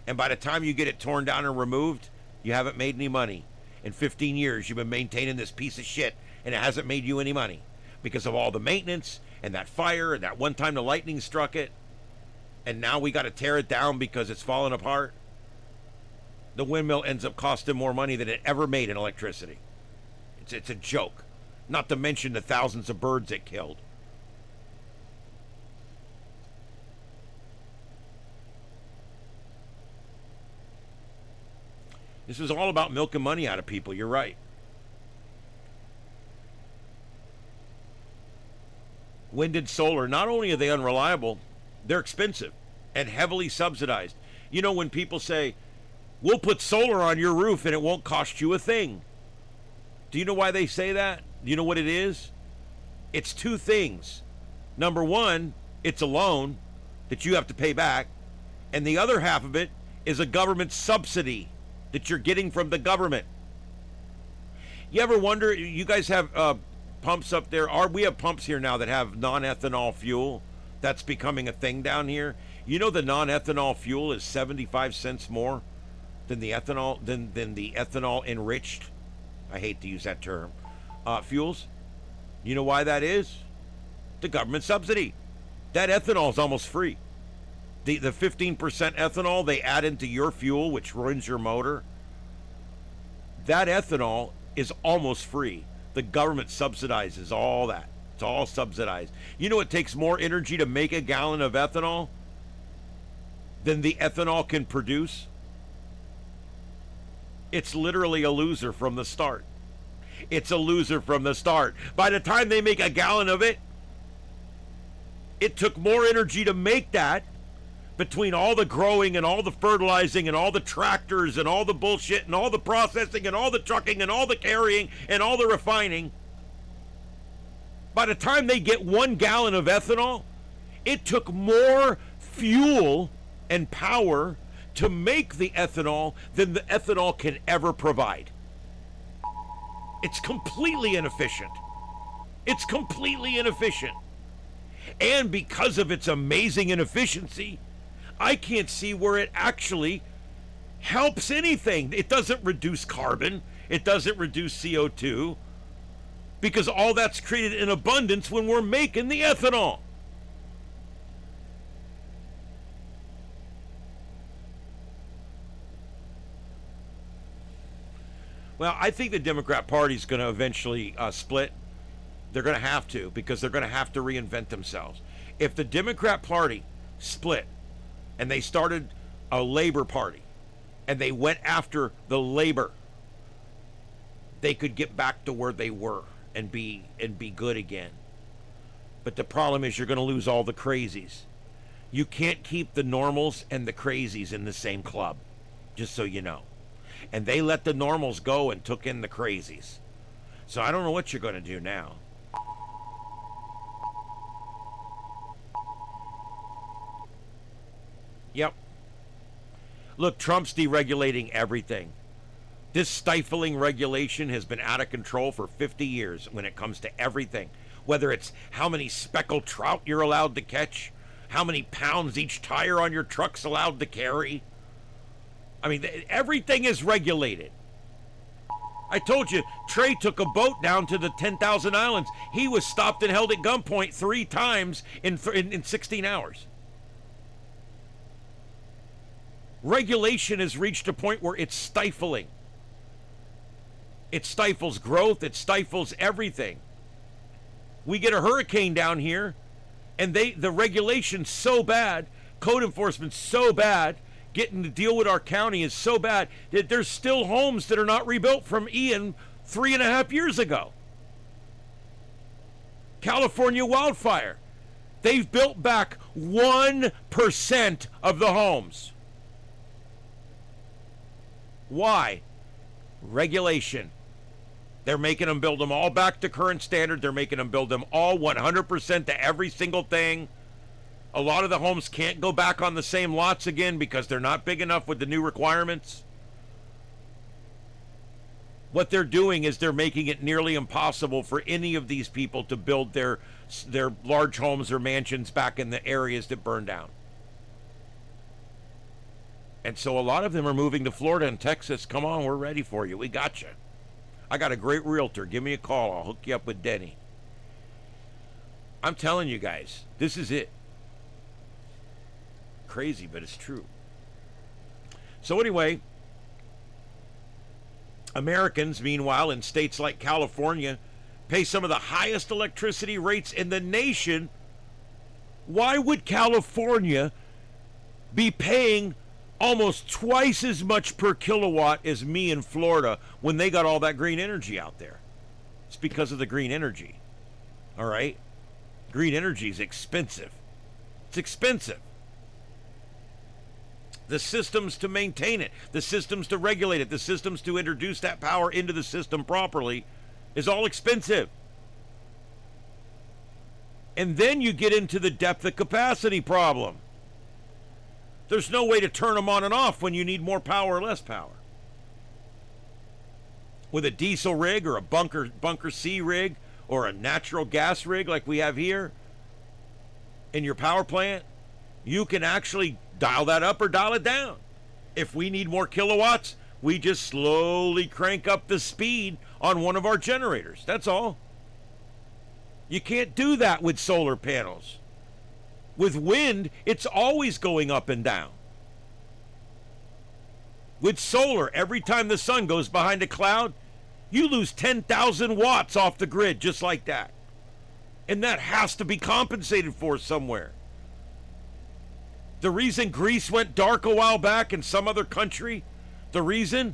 Speaker 2: And by the time you get it torn down and removed, you haven't made any money. In 15 years you've been maintaining this piece of shit and it hasn't made you any money because of all the maintenance and that fire and that one time the lightning struck it, and now we got to tear it down because it's falling apart. The windmill ends up costing more money than it ever made in electricity. It's a joke. Not to mention the thousands of birds it killed. This is all about milking money out of people. You're right. Wind and solar, not only are they unreliable, they're expensive and heavily subsidized. You know, when people say, we'll put solar on your roof and it won't cost you a thing. Do you know why they say that? Do you know what it is? It's two things. Number one, it's a loan that you have to pay back. And the other half of it is a government subsidy that you're getting from the government. You ever wonder, you guys have pumps up there? We have pumps here now that have non-ethanol fuel. That's becoming a thing down here. You know the non-ethanol fuel is 75 cents more than the ethanol than the ethanol enriched. I hate to use that term. Fuels. You know why that is? The government subsidy. That ethanol is almost free. The 15% ethanol they add into your fuel, which runs your motor, that ethanol is almost free. The government subsidizes all that. It's all subsidized. You know it takes more energy to make a gallon of ethanol than the ethanol can produce? It's literally a loser from the start. It's a loser from the start. By the time they make a gallon of it, it took more energy to make that, between all the growing and all the fertilizing and all the tractors and all the bullshit and all the processing and all the trucking and all the carrying and all the refining. By the time they get 1 gallon of ethanol, it took more fuel and power to make the ethanol than the ethanol can ever provide. It's completely inefficient. It's completely inefficient. And because of its amazing inefficiency, I can't see where it actually helps anything. It doesn't reduce carbon. It doesn't reduce CO2. Because all that's created in abundance when we're making the ethanol. Well, I think the Democrat Party is going to eventually split. They're going to have to, because they're going to have to reinvent themselves. If the Democrat Party split and they started a labor party and they went after the labor, they could get back to where they were and be good again. But the problem is you're going to lose all the crazies. You can't keep the normals and the crazies in the same club, just so you know. And they let the normals go and took in the crazies. So I don't know what you're going to do now. Yep. Look, Trump's deregulating everything. This stifling regulation has been out of control for 50 years when it comes to everything. Whether it's how many speckled trout you're allowed to catch, how many pounds each tire on your truck's allowed to carry. I mean, everything is regulated. I told you, Trey took a boat down to the 10,000 Islands. He was stopped and held at gunpoint 3 times in 16 hours. Regulation has reached a point where it's stifling. It stifles growth. It stifles everything. We get a hurricane down here, and the regulation's so bad, code enforcement's so bad, getting to deal with our county is so bad that there's still homes that are not rebuilt from Ian 3.5 years ago. California wildfire. They've built back 1% of the homes. Why? Regulation. They're making them build them all back to current standard. They're making them build them all 100% to every single thing. A lot of the homes can't go back on the same lots again because they're not big enough with the new requirements. What they're doing is they're making it nearly impossible for any of these people to build their large homes or mansions back in the areas that burned down. And so a lot of them are moving to Florida and Texas. Come on, we're ready for you. We got you. I got a great realtor. Give me a call. I'll hook you up with Denny. I'm telling you guys, this is it. Crazy, but it's true. So anyway, Americans, meanwhile, in states like California, pay some of the highest electricity rates in the nation. Why would California be paying almost twice as much per kilowatt as me in Florida when they got all that green energy out there? It's because of the green energy. All right? Green energy is expensive. It's expensive. The systems to maintain it, the systems to regulate it, the systems to introduce that power into the system properly is all expensive. And then you get into the depth of capacity problem. There's no way to turn them on and off when you need more power or less power. With a diesel rig or a bunker C rig or a natural gas rig like we have here in your power plant, you can actually dial that up or dial it down. If we need more kilowatts, we just slowly crank up the speed on one of our generators. That's all. You can't do that with solar panels. With wind, it's always going up and down. With solar, every time the sun goes behind a cloud, you lose 10,000 watts off the grid just like that. And that has to be compensated for somewhere. The reason Greece went dark a while back in some other country, the reason?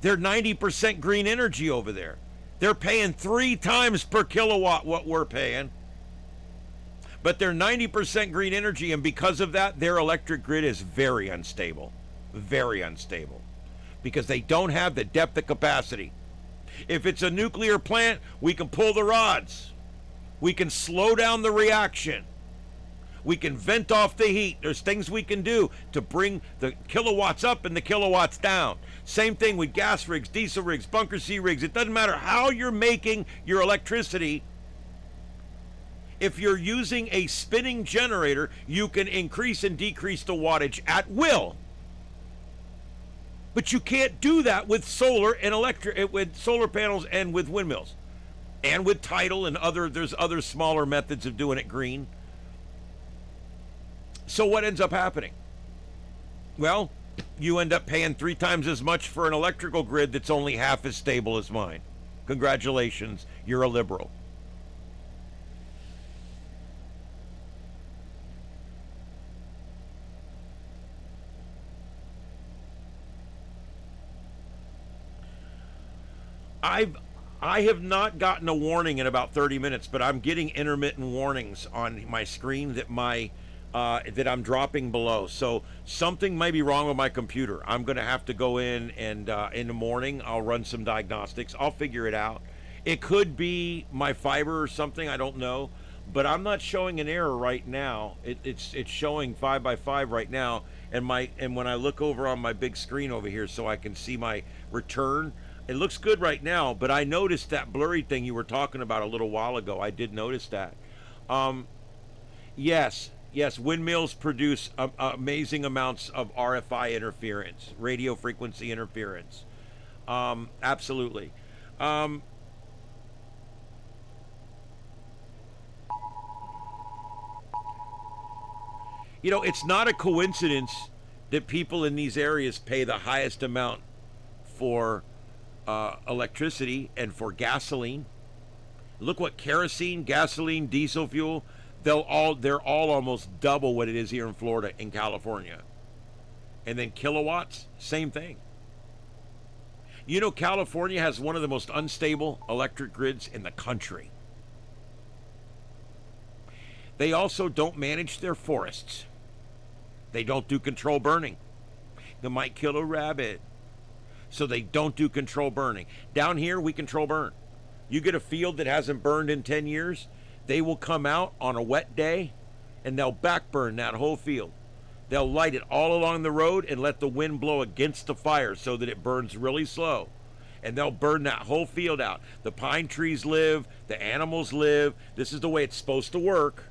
Speaker 2: They're 90% green energy over there. They're paying 3 times per kilowatt what we're paying. But they're 90% green energy, and because of that, their electric grid is very unstable. Very unstable. Because they don't have the depth of capacity. If it's a nuclear plant, we can pull the rods. We can slow down the reaction. We can vent off the heat. There's things we can do to bring the kilowatts up and the kilowatts down. Same thing with gas rigs, diesel rigs, bunker C rigs. It doesn't matter how you're making your electricity. If you're using a spinning generator, you can increase and decrease the wattage at will. But you can't do that with solar and with solar panels and with windmills. And with tidal and there's other smaller methods of doing it green. So what ends up happening? Well, you end up paying 3 times as much for an electrical grid that's only half as stable as mine. Congratulations, you're a liberal. I have not gotten a warning in about 30 minutes, but I'm getting intermittent warnings on my screen that that I'm dropping below. So something might be wrong with my computer. I'm going to have to go in and in the morning I'll run some diagnostics. I'll figure it out. It could be my fiber or something. I don't know, but I'm not showing an error right now. It's showing 5x5 right now, and when I look over on my big screen over here so I can see my return, it looks good right now. But I noticed that blurry thing you were talking about a little while ago. I did notice that. Yes, windmills produce amazing amounts of RFI interference, radio frequency interference. Absolutely. You know, it's not a coincidence that people in these areas pay the highest amount for electricity and for gasoline. Look what kerosene, gasoline, diesel fuel, they're all almost double what it is here in Florida and California. And then kilowatts, same thing. You know, California has one of the most unstable electric grids in the country. They also don't manage their forests. They don't do control burning. They might kill a rabbit. So they don't do control burning. Down here, we control burn. You get a field that hasn't burned in 10 years, they will come out on a wet day and they'll backburn that whole field. They'll light it all along the road and let the wind blow against the fire so that it burns really slow. And they'll burn that whole field out. The pine trees live, the animals live. This is the way it's supposed to work.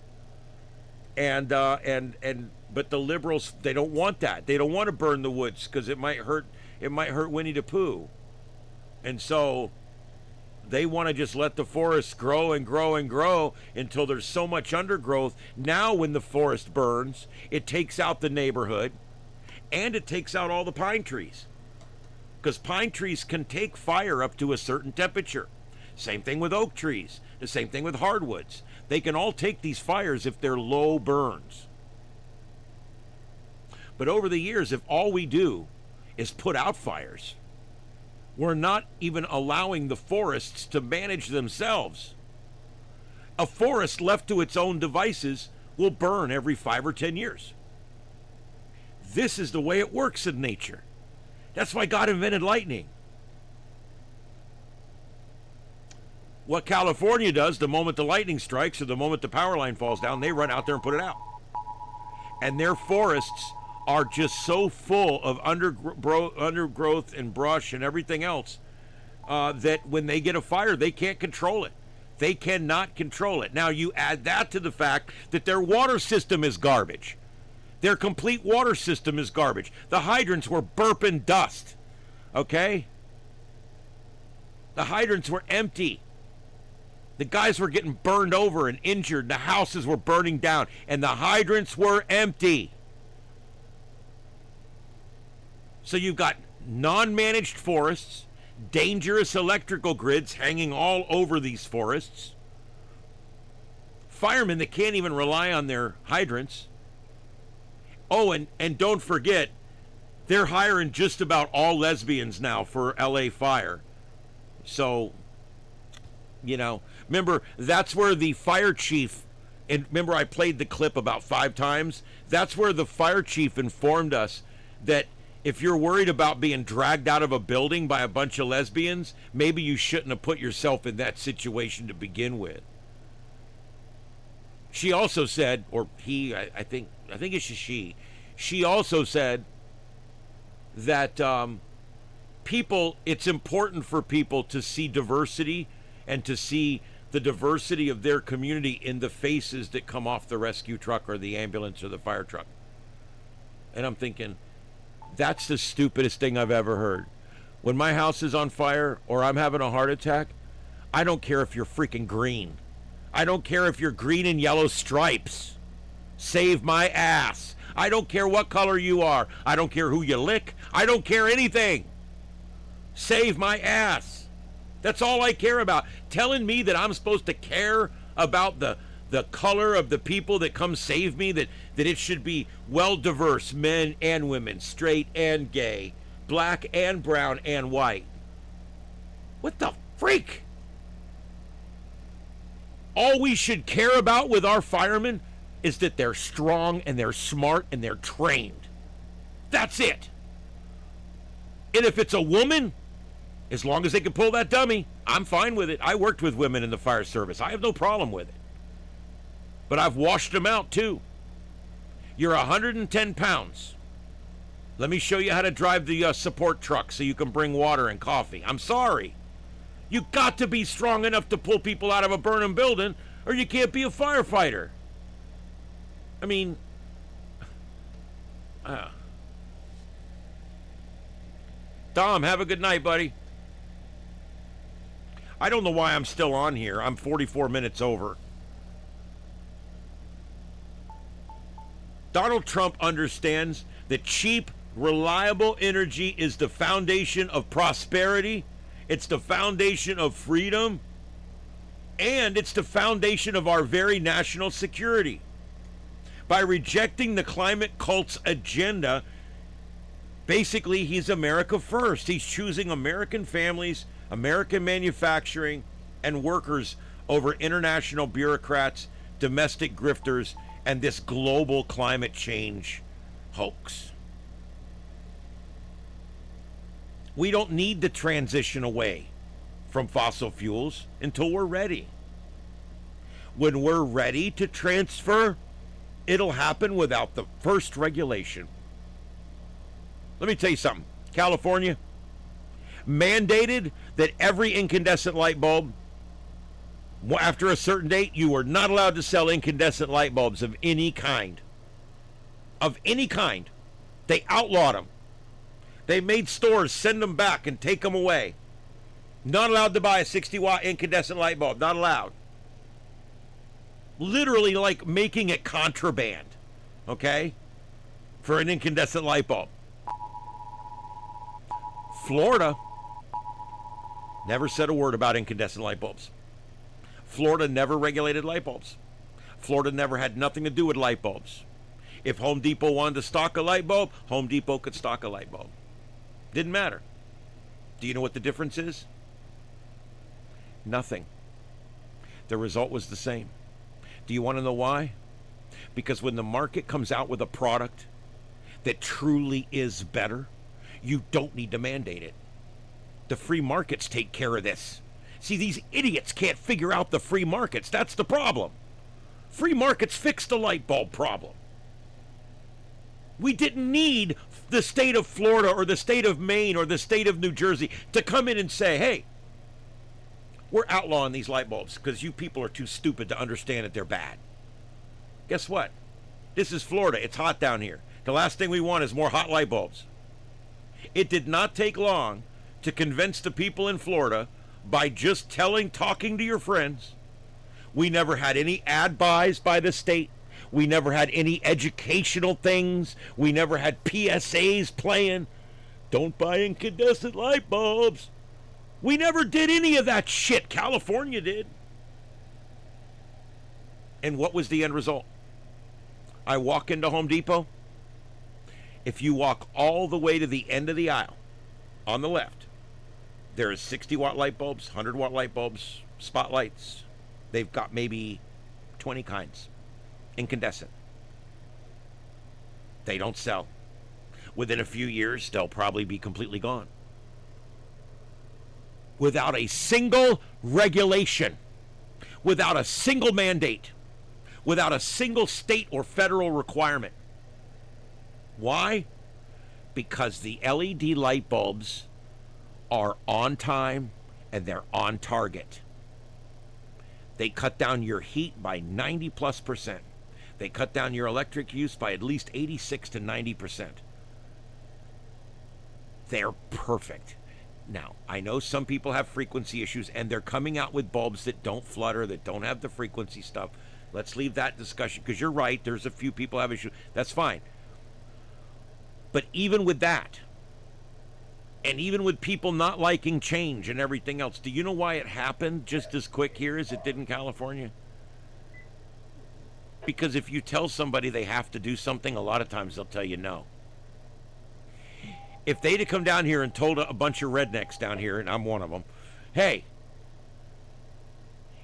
Speaker 2: But the liberals, they don't want that. They don't want to burn the woods because it might hurt Winnie the Pooh. And so they want to just let the forests grow and grow and grow until there's so much undergrowth. Now when the forest burns, it takes out the neighborhood and it takes out all the pine trees. Because pine trees can take fire up to a certain temperature. Same thing with oak trees. The same thing with hardwoods. They can all take these fires if they're low burns. But over the years, if all we do is put out fires, we're not even allowing the forests to manage themselves. A forest left to its own devices will burn every 5 or 10 years. This is the way it works in nature. That's why God invented lightning. What California does, the moment the lightning strikes or the moment the power line falls down, they run out there and put it out. And their forests are just so full of undergrowth and brush and everything else that when they get a fire, they can't control it. They cannot control it. Now, you add that to the fact that their water system is garbage. Their complete water system is garbage. The hydrants were burping dust, okay? The hydrants were empty. The guys were getting burned over and injured. The houses were burning down, and the hydrants were empty. So you've got non-managed forests, dangerous electrical grids hanging all over these forests, firemen that can't even rely on their hydrants. Oh, and don't forget, they're hiring just about all lesbians now for LA Fire. So, you know, remember, that's where the fire chief, and remember I played the clip about 5 times? That's where the fire chief informed us that if you're worried about being dragged out of a building by a bunch of lesbians, maybe you shouldn't have put yourself in that situation to begin with. She also said, or he, I think it's she. She also said that it's important for people to see diversity and to see the diversity of their community in the faces that come off the rescue truck or the ambulance or the fire truck. And I'm thinking, that's the stupidest thing I've ever heard. When my house is on fire or I'm having a heart attack, I don't care if you're freaking green. I don't care if you're green and yellow stripes. Save my ass. I don't care what color you are. I don't care who you lick. I don't care anything. Save my ass. That's all I care about. Telling me that I'm supposed to care about the color of the people that come save me, that it should be well diverse, men and women, straight and gay, black and brown and white. What the freak? All we should care about with our firemen is that they're strong and they're smart and they're trained. That's it. And if it's a woman, as long as they can pull that dummy, I'm fine with it. I worked with women in the fire service. I have no problem with it. But I've washed them out too. You're 110 pounds. Let me show you how to drive the support truck so you can bring water and coffee. I'm sorry. You got to be strong enough to pull people out of a burning building, or you can't be a firefighter. I mean, Dom, have a good night, buddy. I don't know why I'm still on here. I'm 44 minutes over. Donald Trump understands that cheap, reliable energy is the foundation of prosperity. It's the foundation of freedom. And it's the foundation of our very national security. By rejecting the climate cult's agenda, basically he's America first. He's choosing American families, American manufacturing, and workers over international bureaucrats, domestic grifters, and this global climate change hoax. We don't need to transition away from fossil fuels until we're ready. When we're ready to transfer, it'll happen without the first regulation. Let me tell you something. California mandated that every incandescent light bulb, after a certain date, you were not allowed to sell incandescent light bulbs of any kind. Of any kind. They outlawed them. They made stores send them back and take them away. Not allowed to buy a 60-watt incandescent light bulb. Not allowed. Literally like making it contraband. Okay? For an incandescent light bulb. Florida never said a word about incandescent light bulbs. Florida never regulated light bulbs. Florida never had nothing to do with light bulbs. If Home Depot wanted to stock a light bulb, Home Depot could stock a light bulb. Didn't matter. Do you know what the difference is? Nothing. The result was the same. Do you want to know why? Because when the market comes out with a product that truly is better, you don't need to mandate it. The free markets take care of this. See, these idiots can't figure out the free markets. That's the problem. Free markets fix the light bulb problem. We didn't need the state of Florida or the state of Maine or the state of New Jersey to come in and say, hey, we're outlawing these light bulbs because you people are too stupid to understand that they're bad. Guess what? This is Florida. It's hot down here. The last thing we want is more hot light bulbs. It did not take long to convince the people in Florida by just talking to your friends. We never had any ad buys by the state. We never had any educational things. We never had PSAs playing. Don't buy incandescent light bulbs. We never did any of that shit. California did. And what was the end result? I walk into Home Depot. If you walk all the way to the end of the aisle, on the left, there is 60-watt light bulbs, 100-watt light bulbs, spotlights. They've got maybe 20 kinds. Incandescent. They don't sell. Within a few years, they'll probably be completely gone. Without a single regulation, without a single mandate, without a single state or federal requirement. Why? Because the LED light bulbs are on time and they're on target. They cut down your heat by 90+%. They cut down your electric use by at least 86 to 90%. They're perfect. Now, I know some people have frequency issues and they're coming out with bulbs that don't flutter, that don't have the frequency stuff. Let's leave that discussion because you're right. There's a few people have issues. That's fine. But even with that, and even with people not liking change and everything else, do you know why it happened just as quick here as it did in California? Because if you tell somebody they have to do something, a lot of times they'll tell you no. If they'd have come down here and told a bunch of rednecks down here, and I'm one of them, hey,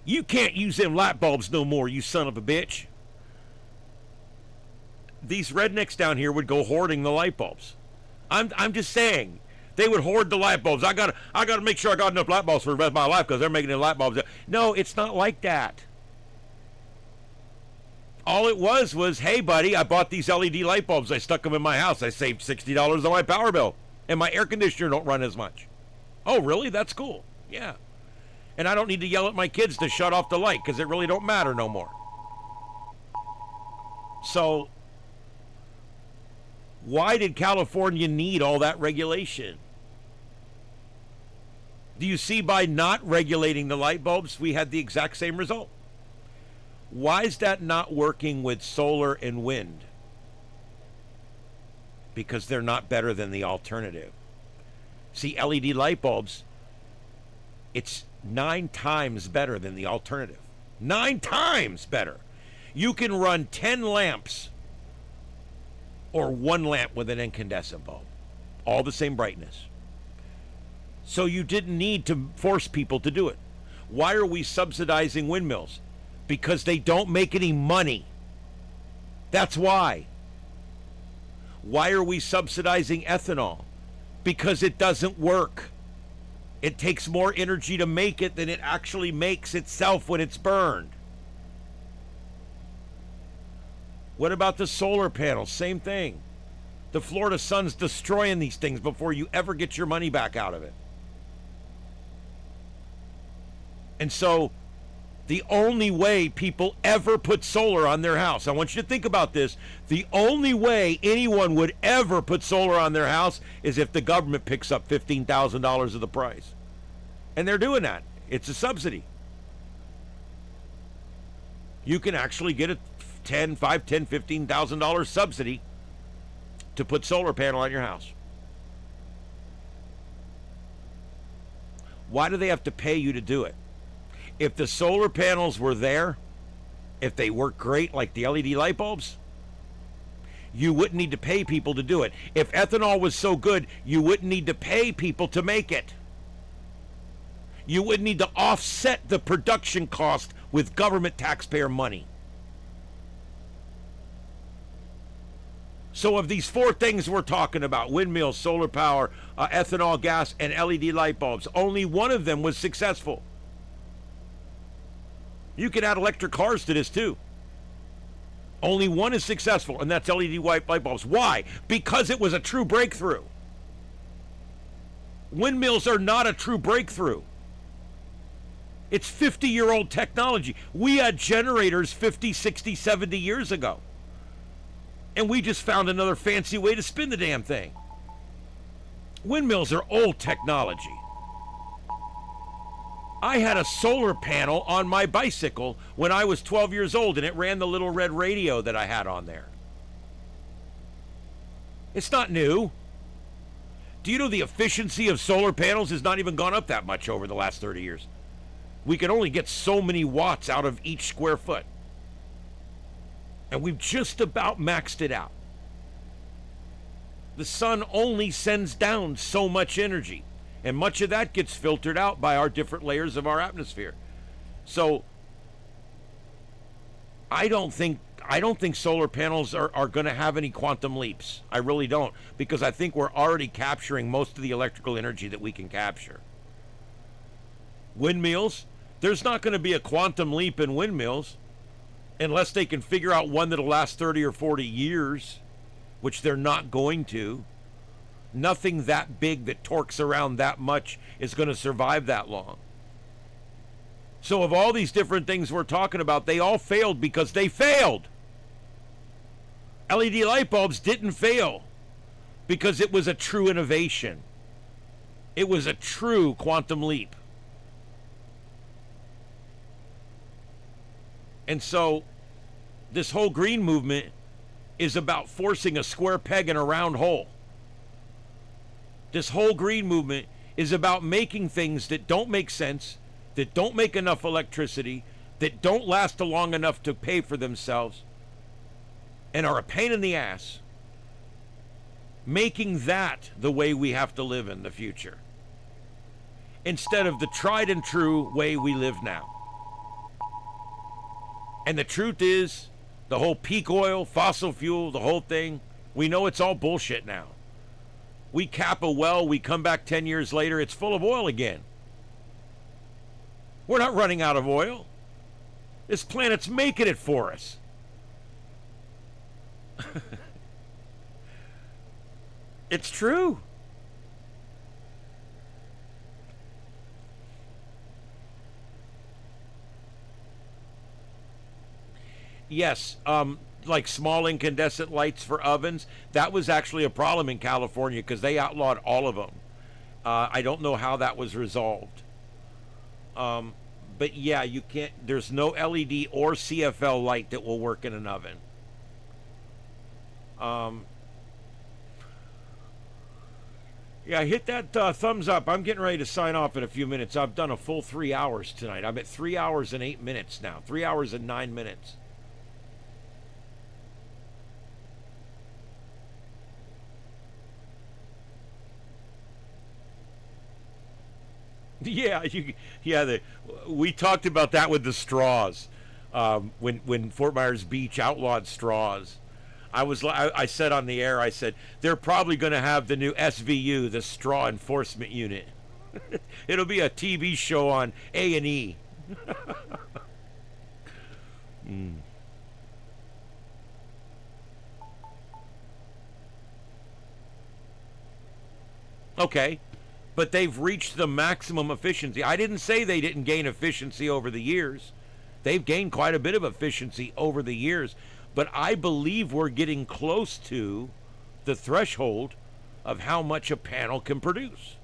Speaker 2: you can't use them light bulbs no more, you son of a bitch. These rednecks down here would go hoarding the light bulbs. I'm just saying, they would hoard the light bulbs. I gotta make sure I got enough light bulbs for the rest of my life because they're making the light bulbs. No, it's not like that. All it was, hey, buddy, I bought these LED light bulbs. I stuck them in my house. I saved $60 on my power bill. And my air conditioner don't run as much. Oh, really? That's cool. Yeah. And I don't need to yell at my kids to shut off the light because it really don't matter no more. So, why did California need all that regulation? Do you see by not regulating the light bulbs, we had the exact same result? Why is that not working with solar and wind? Because they're not better than the alternative. See, LED light bulbs, it's 9 times better than the alternative. 9 times better. You can run 10 lamps or 1 lamp with an incandescent bulb. All the same brightness. So you didn't need to force people to do it. Why are we subsidizing windmills? Because they don't make any money. That's why. Why are we subsidizing ethanol? Because it doesn't work. It takes more energy to make it than it actually makes itself when it's burned. What about the solar panels? Same thing. The Florida sun's destroying these things before you ever get your money back out of it. And so the only way people ever put solar on their house, I want you to think about this, the only way anyone would ever put solar on their house is if the government picks up $15,000 of the price. And they're doing that. It's a subsidy. You can actually get a $15,000 subsidy to put solar panel on your house. Why do they have to pay you to do it? If the solar panels were there, if they work great like the LED light bulbs, you wouldn't need to pay people to do it. If ethanol was so good, you wouldn't need to pay people to make it. You wouldn't need to offset the production cost with government taxpayer money. So of these 4 things we're talking about, windmills, solar power, ethanol, gas, and LED light bulbs, only one of them was successful. You can add electric cars to this too. Only one is successful, and that's LED light bulbs. Why? Because it was a true breakthrough. Windmills are not a true breakthrough. It's 50-year-old technology. We had generators 50, 60, 70 years ago. And we just found another fancy way to spin the damn thing. Windmills are old technology. I had a solar panel on my bicycle when I was 12 years old, and it ran the little red radio that I had on there. It's not new. Do you know the efficiency of solar panels has not even gone up that much over the last 30 years? We can only get so many watts out of each square foot. And we've just about maxed it out. The sun only sends down so much energy, and much of that gets filtered out by our different layers of our atmosphere. So I don't think solar panels are going to have any quantum leaps. I really don't, because I think we're already capturing most of the electrical energy that we can capture. Windmills, there's not going to be a quantum leap in windmills unless they can figure out one that'll last 30 or 40 years, which they're not going to. Nothing that big that torques around that much is going to survive that long. So of all these different things we're talking about, they all failed because they failed. LED light bulbs didn't fail because it was a true innovation. It was a true quantum leap. And so this whole green movement is about forcing a square peg in a round hole. This whole green movement is about making things that don't make sense, that don't make enough electricity, that don't last long enough to pay for themselves, and are a pain in the ass. Making that the way we have to live in the future, instead of the tried and true way we live now. And the truth is, the whole peak oil, fossil fuel, the whole thing, we know it's all bullshit now. We cap a well, we come back 10 years later, it's full of oil again. We're not running out of oil. This planet's making it for us. It's true. Yes, like small incandescent lights for ovens, that was actually a problem in California because they outlawed all of them. I don't know how that was resolved. But yeah, you can't, there's no LED or CFL light that will work in an oven. Yeah, hit that thumbs up. I'm getting ready to sign off in a few minutes. I've done a full 3 hours tonight. I'm at 3 hours and 8 minutes now. 3 hours and 9 minutes. Yeah, we talked about that with the straws. When Fort Myers Beach outlawed straws, I said on the air, I said they're probably going to have the new SVU, the Straw Enforcement Unit. It'll be a TV show on A&E. Okay. But they've reached the maximum efficiency. I didn't say they didn't gain efficiency over the years. They've gained quite a bit of efficiency over the years. But I believe we're getting close to the threshold of how much a panel can produce.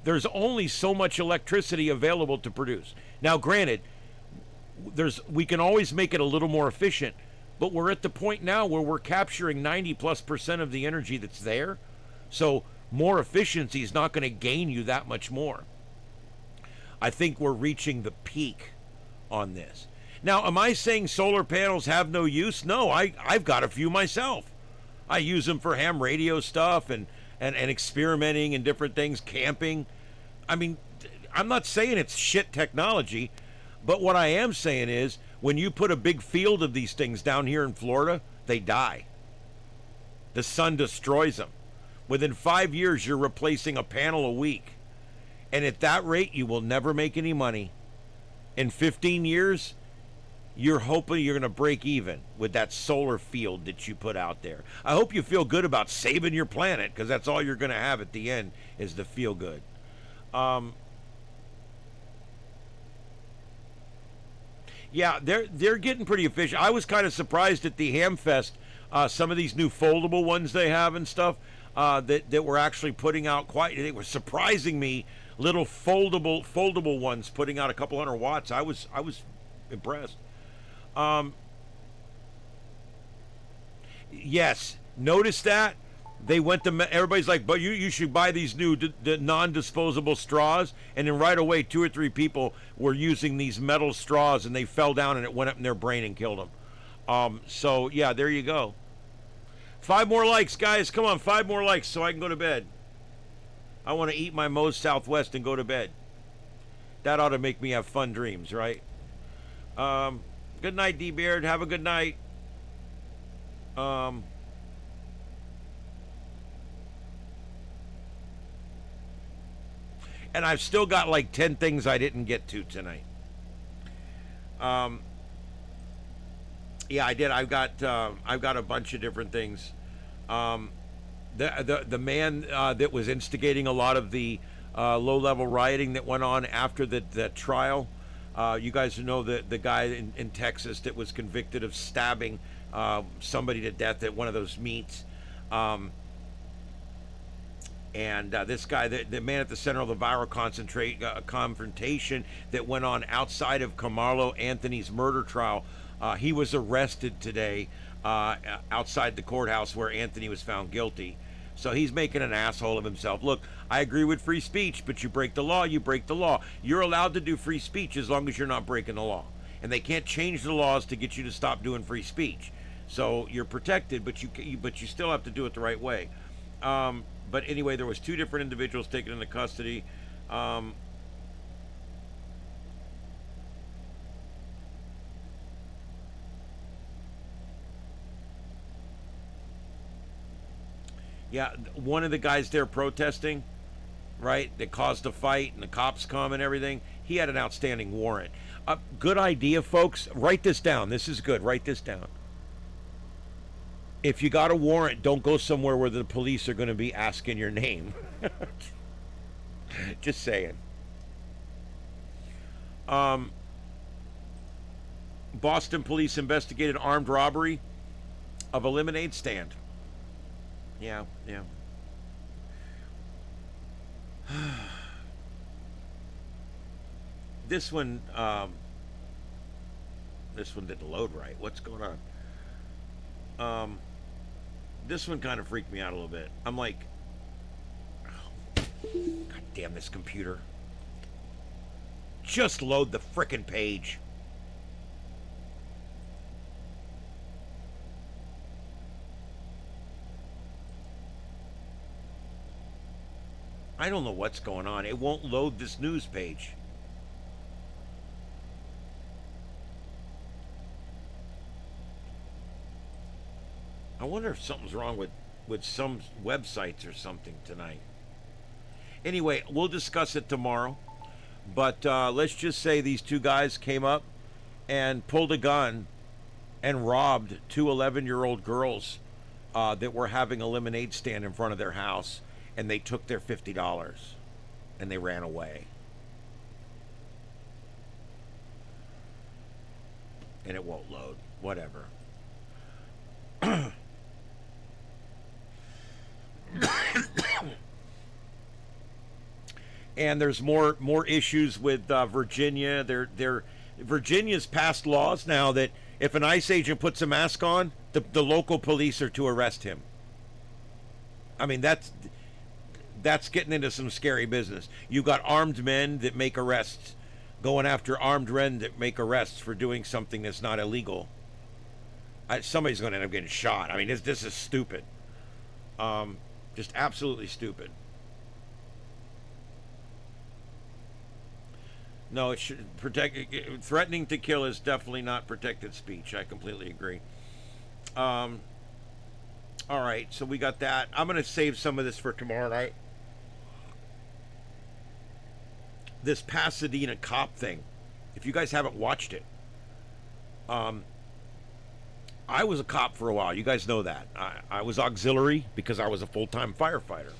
Speaker 2: There's only so much electricity available to produce. Now, granted, we can always make it a little more efficient, but we're at the point now where we're capturing 90+% of the energy that's there. So more efficiency is not going to gain you that much more. I think we're reaching the peak on this. Now, am I saying solar panels have no use? No, I've got a few myself. I use them for ham radio stuff and experimenting and different things, camping. I mean, I'm not saying it's shit technology, but what I am saying is when you put a big field of these things down here in Florida, they die. The sun destroys them. Within 5 years, you're replacing a panel a week. And at that rate, you will never make any money. In 15 years, you're hoping you're going to break even with that solar field that you put out there. I hope you feel good about saving your planet, because that's all you're going to have at the end is the feel good. Yeah, they're getting pretty efficient. I was kind of surprised at the Hamfest, some of these new foldable ones they have and stuff. That were actually putting out they were surprising me, little foldable ones putting out a couple hundred watts. I was impressed. Yes, notice that they went to everybody's like, but you should buy these new non-disposable straws, and then right away 2 or 3 people were using these metal straws and they fell down and it went up in their brain and killed them. So yeah, there you go. 5 more likes, guys. Come on, 5 more likes so I can go to bed. I want to eat my Moe's Southwest and go to bed. That ought to make me have fun dreams, right? Good night, D-Beard. Have a good night. And I've still got like 10 things I didn't get to tonight. Yeah, I did. I've got a bunch of different things. The man that was instigating a lot of the low-level rioting that went on after the trial. You guys know the guy in Texas that was convicted of stabbing somebody to death at one of those meets. And this guy, the man at the center of the viral confrontation that went on outside of Karmelo Anthony's murder trial, he was arrested today outside the courthouse where Anthony was found guilty. So he's making an asshole of himself. Look, I agree with free speech, but you break the law, you break the law. You're allowed to do free speech as long as you're not breaking the law. And they can't change the laws to get you to stop doing free speech. So you're protected, but you still have to do it the right way. But anyway, there was 2 different individuals taken into custody. Yeah, one of the guys there protesting, right, that caused a fight and the cops come and everything, he had an outstanding warrant. Good idea, folks. Write this down. This is good. Write this down. If you got a warrant, don't go somewhere where the police are going to be asking your name. Just saying. Boston police investigated armed robbery of a lemonade stand. Yeah. This one didn't load right. What's going on? This one kind of freaked me out a little bit. I'm like, oh, God damn this computer. Just load the frickin' page. I don't know what's going on. It won't load this news page. I wonder if something's wrong with some websites or something tonight. Anyway, we'll discuss it tomorrow. But let's just say these two guys came up and pulled a gun and robbed two 11-year-old girls that were having a lemonade stand in front of their house. And they took their $50 and they ran away. And it won't load. Whatever. And there's more issues with Virginia. Virginia's passed laws now that if an ICE agent puts a mask on, the local police are to arrest him. I mean, that's getting into some scary business. You got armed men that make arrests, going after armed men that make arrests for doing something that's not illegal. Somebody's going to end up getting shot. I mean, this is stupid. Just absolutely stupid. No, it should threatening to kill is definitely not protected speech. I completely agree. All right, so we got that. I'm going to save some of this for tomorrow night. This Pasadena cop thing, if you guys haven't watched it, I was a cop for a while. You guys know that. I was auxiliary because I was a full-time firefighter.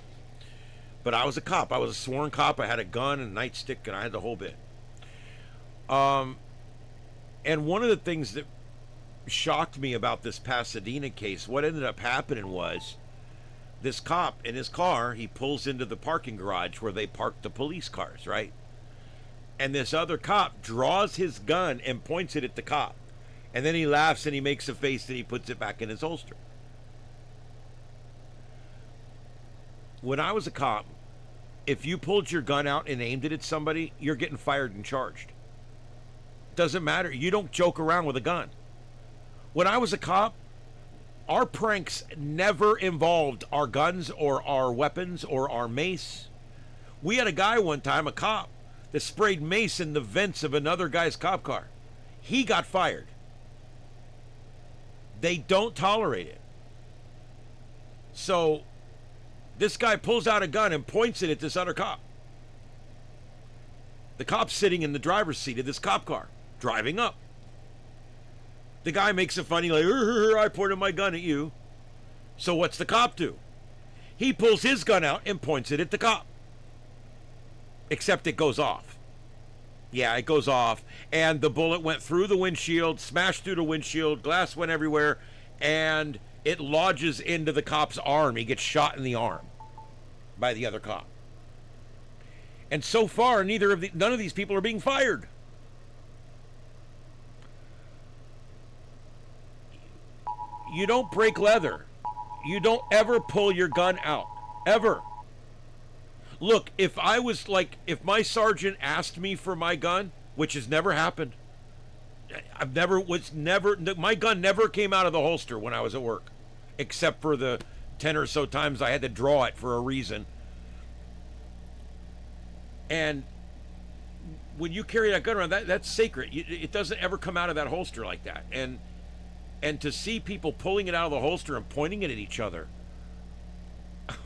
Speaker 2: But I was a cop. I was a sworn cop. I had a gun and a nightstick, and I had the whole bit. And one of the things that shocked me about this Pasadena case, what ended up happening was this cop in his car, he pulls into the parking garage where they park the police cars, right? And this other cop draws his gun and points it at the cop. And then he laughs and he makes a face and he puts it back in his holster. When I was a cop, if you pulled your gun out and aimed it at somebody, you're getting fired and charged. Doesn't matter. You don't joke around with a gun. When I was a cop, our pranks never involved our guns or our weapons or our mace. We had a guy one time, a cop, that sprayed mace in the vents of another guy's cop car. He got fired. They don't tolerate it. So this guy pulls out a gun and points it at this other cop. The cop's sitting in the driver's seat of this cop car, driving up. The guy makes a funny, like, I pointed my gun at you. So what's the cop do? He pulls his gun out and points it at the cop. Except it goes off. Yeah, it goes off. And the bullet went through the windshield, smashed through the windshield, glass went everywhere, and it lodges into the cop's arm. He gets shot in the arm by the other cop. And so far, none of these people are being fired. You don't break leather. You don't ever pull your gun out. Ever. Look, if my sergeant asked me for my gun, which has never happened, my gun never came out of the holster when I was at work, except for the 10 or so times I had to draw it for a reason. And when you carry that gun around, that's sacred. It doesn't ever come out of that holster like that. And to see people pulling it out of the holster and pointing it at each other,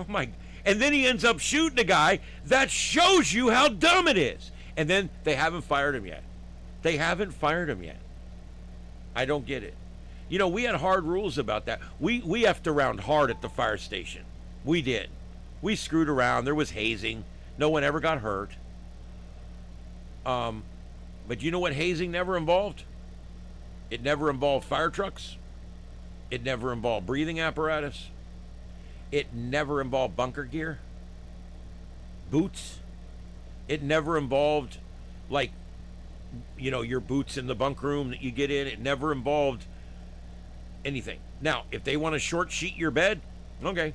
Speaker 2: oh my! And then he ends up shooting a guy. That shows you how dumb it is. And then they haven't fired him yet. They haven't fired him yet. I don't get it. You know, we had hard rules about that. We effed around hard at the fire station. We did. We screwed around. There was hazing. No one ever got hurt. But you know what hazing never involved? It never involved fire trucks. It never involved breathing apparatus. It never involved bunker gear. boots. It never involved, like, you know, your boots in the bunk room that you get in. It never involved anything. Now, if they want to short sheet your bed, okay.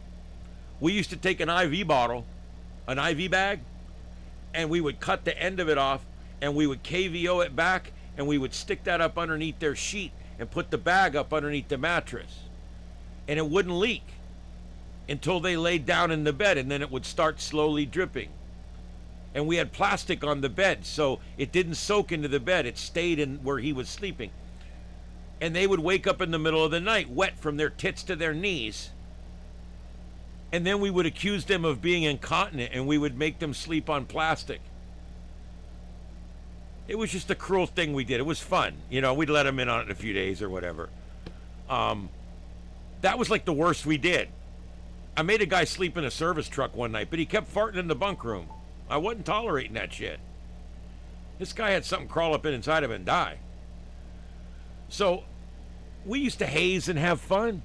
Speaker 2: We used to take an IV bottle, an IV bag, and we would cut the end of it off, and we would KVO it back, and we would stick that up underneath their sheet and put the bag up underneath the mattress. And it wouldn't leak until they laid down in the bed, and then it would start slowly dripping. And we had plastic on the bed, so it didn't soak into the bed. It stayed in where he was sleeping. And they would wake up in the middle of the night, wet from their tits to their knees. And then we would accuse them of being incontinent, and we would make them sleep on plastic. It was just a cruel thing we did. It was fun. You know, we'd let them in on it in a few days or whatever. That was like the worst we did. I made a guy sleep in a service truck one night, but he kept farting in the bunk room. I wasn't tolerating that shit. This guy had something crawl up inside of him and die. So, we used to haze and have fun,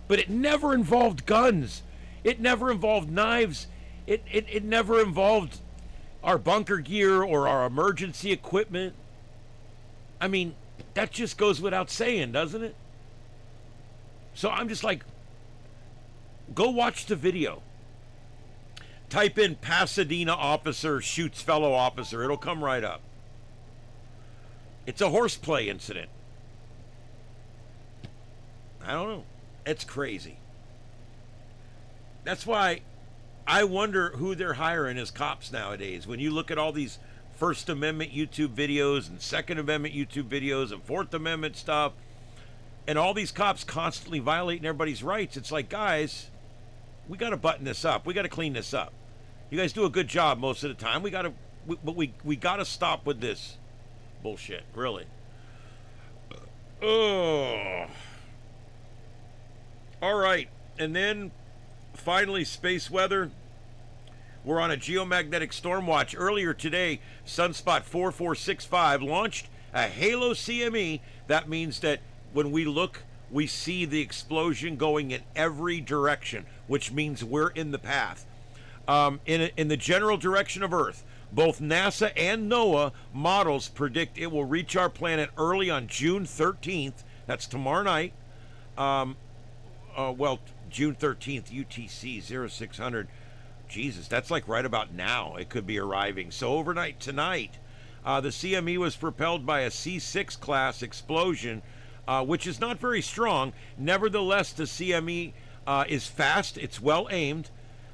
Speaker 2: but it never involved guns. It never involved knives. It never involved our bunker gear or our emergency equipment. I mean, that just goes without saying, doesn't it? So I'm just like, go watch the video. Type in Pasadena officer shoots fellow officer. It'll come right up. It's a horseplay incident. I don't know. It's crazy. That's why I wonder who they're hiring as cops nowadays. When you look at all these First Amendment YouTube videos and Second Amendment YouTube videos and Fourth Amendment stuff, and all these cops constantly violating everybody's rights, it's like, guys, we got to button this up. We got to clean this up. You guys do a good job most of the time. We got to stop with this bullshit, really. Oh. All right, and then finally, space weather. We're on a geomagnetic storm watch. Earlier today, Sunspot 4465 launched a Halo CME. That means that when we look, we see the explosion going in every direction, which means we're in the path. In the general direction of Earth, both NASA and NOAA models predict it will reach our planet early on June 13th. That's tomorrow night. June 13th, UTC 0600. Jesus, that's like right about now. It could be arriving. So overnight tonight, the CME was propelled by a C6 class explosion, which is not very strong. Nevertheless, the CME is fast. It's well aimed.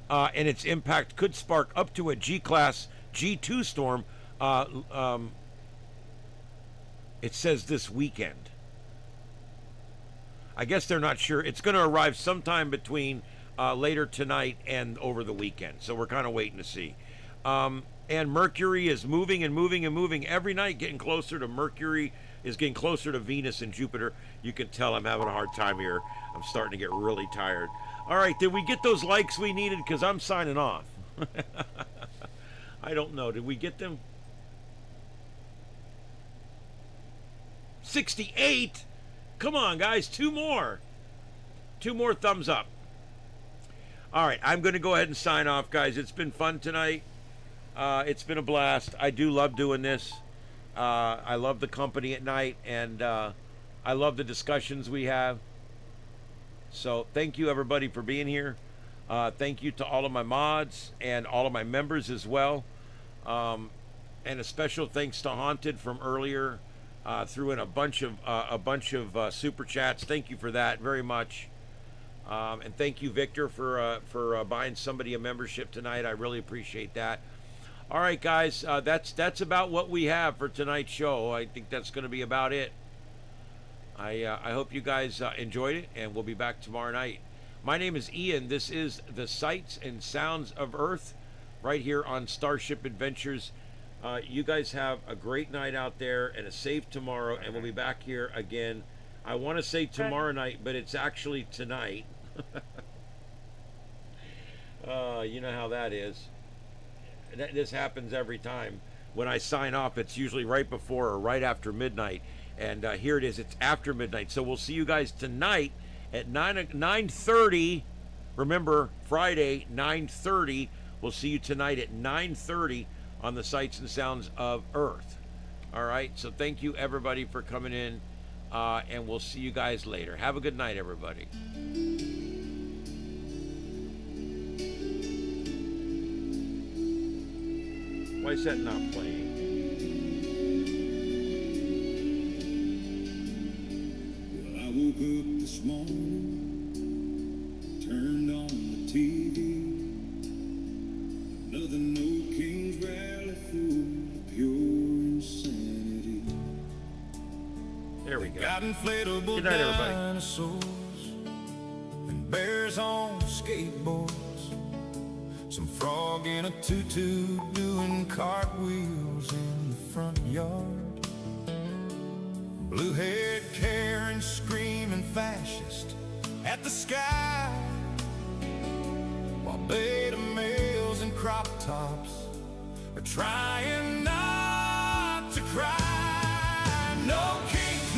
Speaker 2: And its impact could spark up to a G-class G2 storm. It says this weekend. I guess they're not sure. It's going to arrive sometime between later tonight and over the weekend. So we're kind of waiting to see. And Mercury is moving and moving and moving every night, getting closer to Mercury, is getting closer to Venus and Jupiter. You can tell I'm having a hard time here. I'm starting to get really tired. All right, did we get those likes we needed? Because I'm signing off. I don't know. Did we get them? 68? Come on, guys. Two more. Two more thumbs up. All right, I'm going to go ahead and sign off, guys. It's been fun tonight. It's been a blast. I do love doing this. I love the company at night, and I love the discussions we have. So thank you, everybody, for being here. Thank you to all of my mods and all of my members as well. And a special thanks to Haunted from earlier. Threw in a bunch of super chats. Thank you for that very much. And thank you, Victor, for buying somebody a membership tonight. I really appreciate that. All right, guys, that's about what we have for tonight's show. I think that's going to be about it. I hope you guys enjoyed it, and we'll be back tomorrow night. My name is Ian. This is the Sights and Sounds of Earth right here on StarShip Adventures. You guys have a great night out there and a safe tomorrow, and we'll be back here again. I want to say tomorrow night, but it's actually tonight. You know how that is. This happens every time. When I sign off, it's usually right before or right after midnight. And here it is. It's after midnight. So we'll see you guys tonight at 9:30. Remember, Friday, 9:30. We'll see you tonight at 9:30 on the Sights and Sounds of Earth. All right, so thank you everybody for coming in, and we'll see you guys later. Have a good night, everybody. Why is that not playing?
Speaker 18: Well, I woke up this morning, turned on the TV. Another No Kings rally full of pure insanity.
Speaker 2: There we go.
Speaker 18: Got inflatable
Speaker 2: Good night, everybody.
Speaker 18: dinosaurs and bears on skateboards. Some frog in a tutu doing cartwheels in the front yard. Blue-haired Karen screaming fascist at the sky, while beta males in crop tops are trying not to cry. No kings,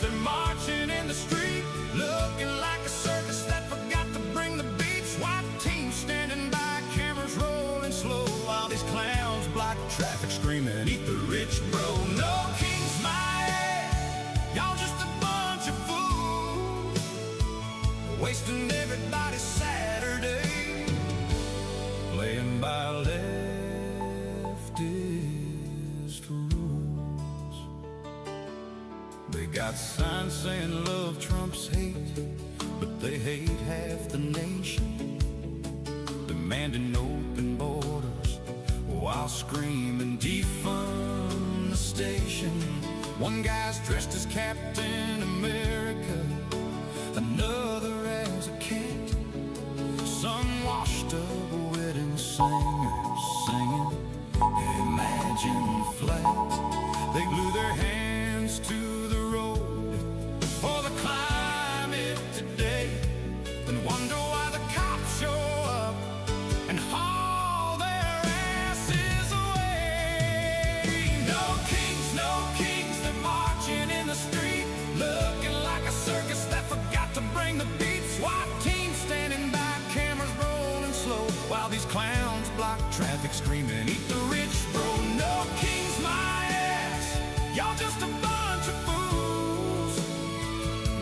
Speaker 18: they're marching in the street, looking like a circus that forgot to bring the beats. White teams standing by, cameras rolling slow, while these clowns block traffic screaming, eat the rich, bro. No kings, my ass, y'all just a bunch of fools, wasting everybody's Saturday, playing by leftist rules. They got signs saying love trumps hate, but they hate half the nation, demanding open borders while screaming defund the station. One guy's dressed as Captain America, another as a cat. Some washed up wedding singer singing Imagine Flat. They glue their hands to the road for the climate today, and wonder why the cops show up and haul their asses away. No kings, they're marching in the street, looking like a circus that forgot to bring the beats. White teams standing by, cameras rolling slow, while these clowns block traffic screaming, eat the rich, bro. No kings, my ass, y'all just a bunch of fools,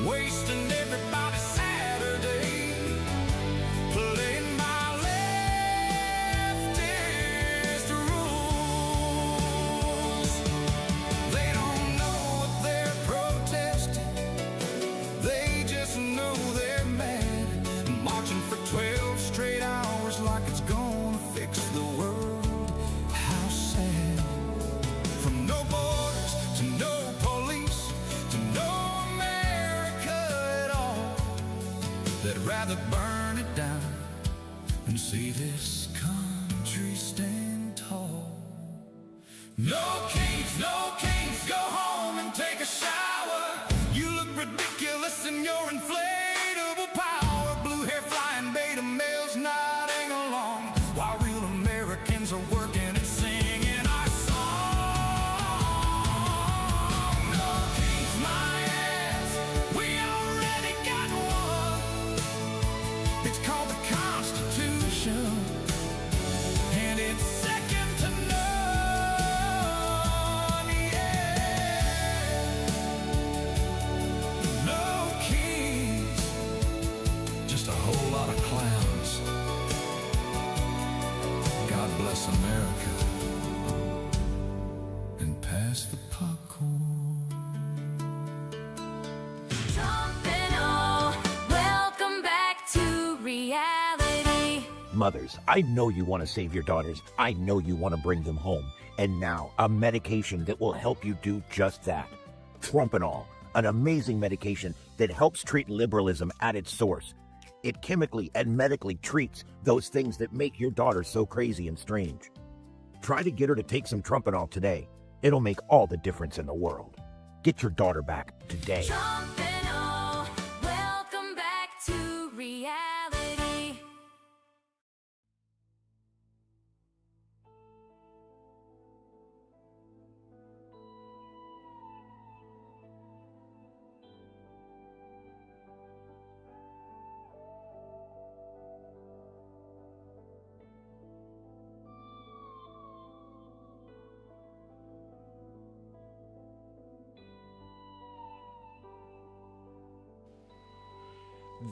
Speaker 18: wasting everybody's Saturday, playing by leftist rules. They don't know what they're protesting, they just know they're mad, marching for 12 straight hours like it's gonna fix the world. How sad. From no borders to no police to no America at all, they'd rather burn it down and see this country stand tall. No kings, go home and take a shower. You look ridiculous in your inflatable power. Blue hair flying, beta males nodding along, while real Americans are working and singing our song. No kings, my ass, we already got one. It's called the Constitution, and it's second to none, yeah. No kings, just a whole lot of clowns. God bless America, and pass the popcorn.
Speaker 5: Trump and all, welcome back to reality.
Speaker 19: Mothers, I know you want to save your daughters. I know you want to bring them home. And now, a medication that will help you do just that. Trumpanol, an amazing medication that helps treat liberalism at its source. It chemically and medically treats those things that make your daughter so crazy and strange. Try to get her to take some Trumpanol today. It'll make all the difference in the world. Get your daughter back today.
Speaker 5: Trump and all, welcome back to reality.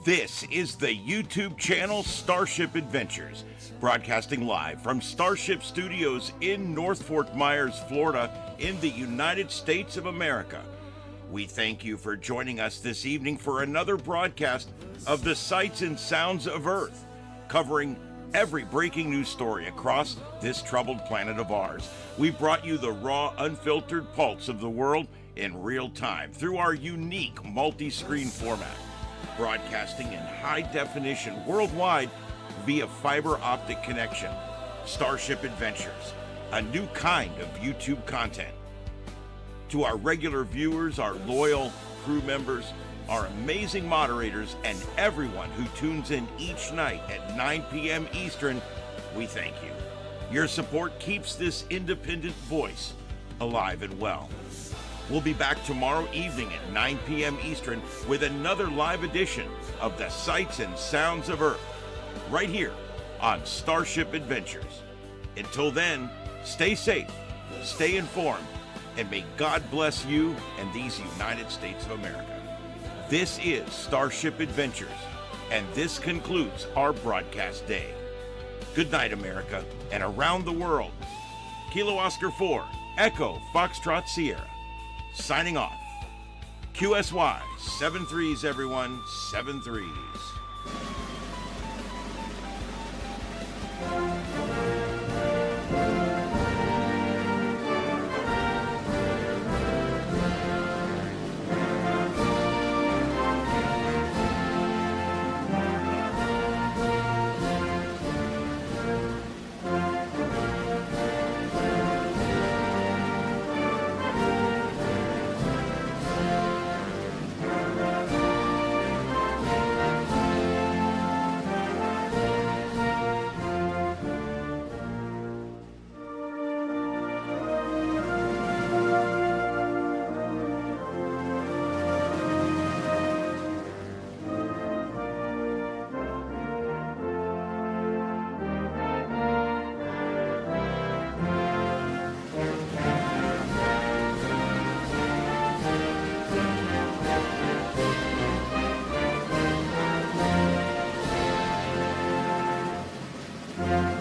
Speaker 2: This is the YouTube channel Starship Adventures, broadcasting live from Starship Studios in North Fort Myers, Florida, in the United States of America. We thank you for joining us this evening for another broadcast of the Sights and Sounds of Earth, covering every breaking news story across this troubled planet of ours. We brought you the raw, unfiltered pulse of the world in real time through our unique multi-screen format, broadcasting in high definition worldwide via fiber optic connection. Starship Adventures, a new kind of YouTube content. To our regular viewers, our loyal crew members, our amazing moderators, and everyone who tunes in each night at 9 p.m. Eastern, we thank you. Your support keeps this independent voice alive and well. We'll be back tomorrow evening at 9 p.m. Eastern with another live edition of the Sights and Sounds of Earth, right here on Starship Adventures. Until then, stay safe, stay informed, and may God bless you and these United States of America. This is Starship Adventures, and this concludes our broadcast day. Good night, America, and around the world. Kilo Oscar 4, Echo Foxtrot Sierra. Signing off. QSY, 7-3s, everyone, 7-3s.
Speaker 18: Yeah.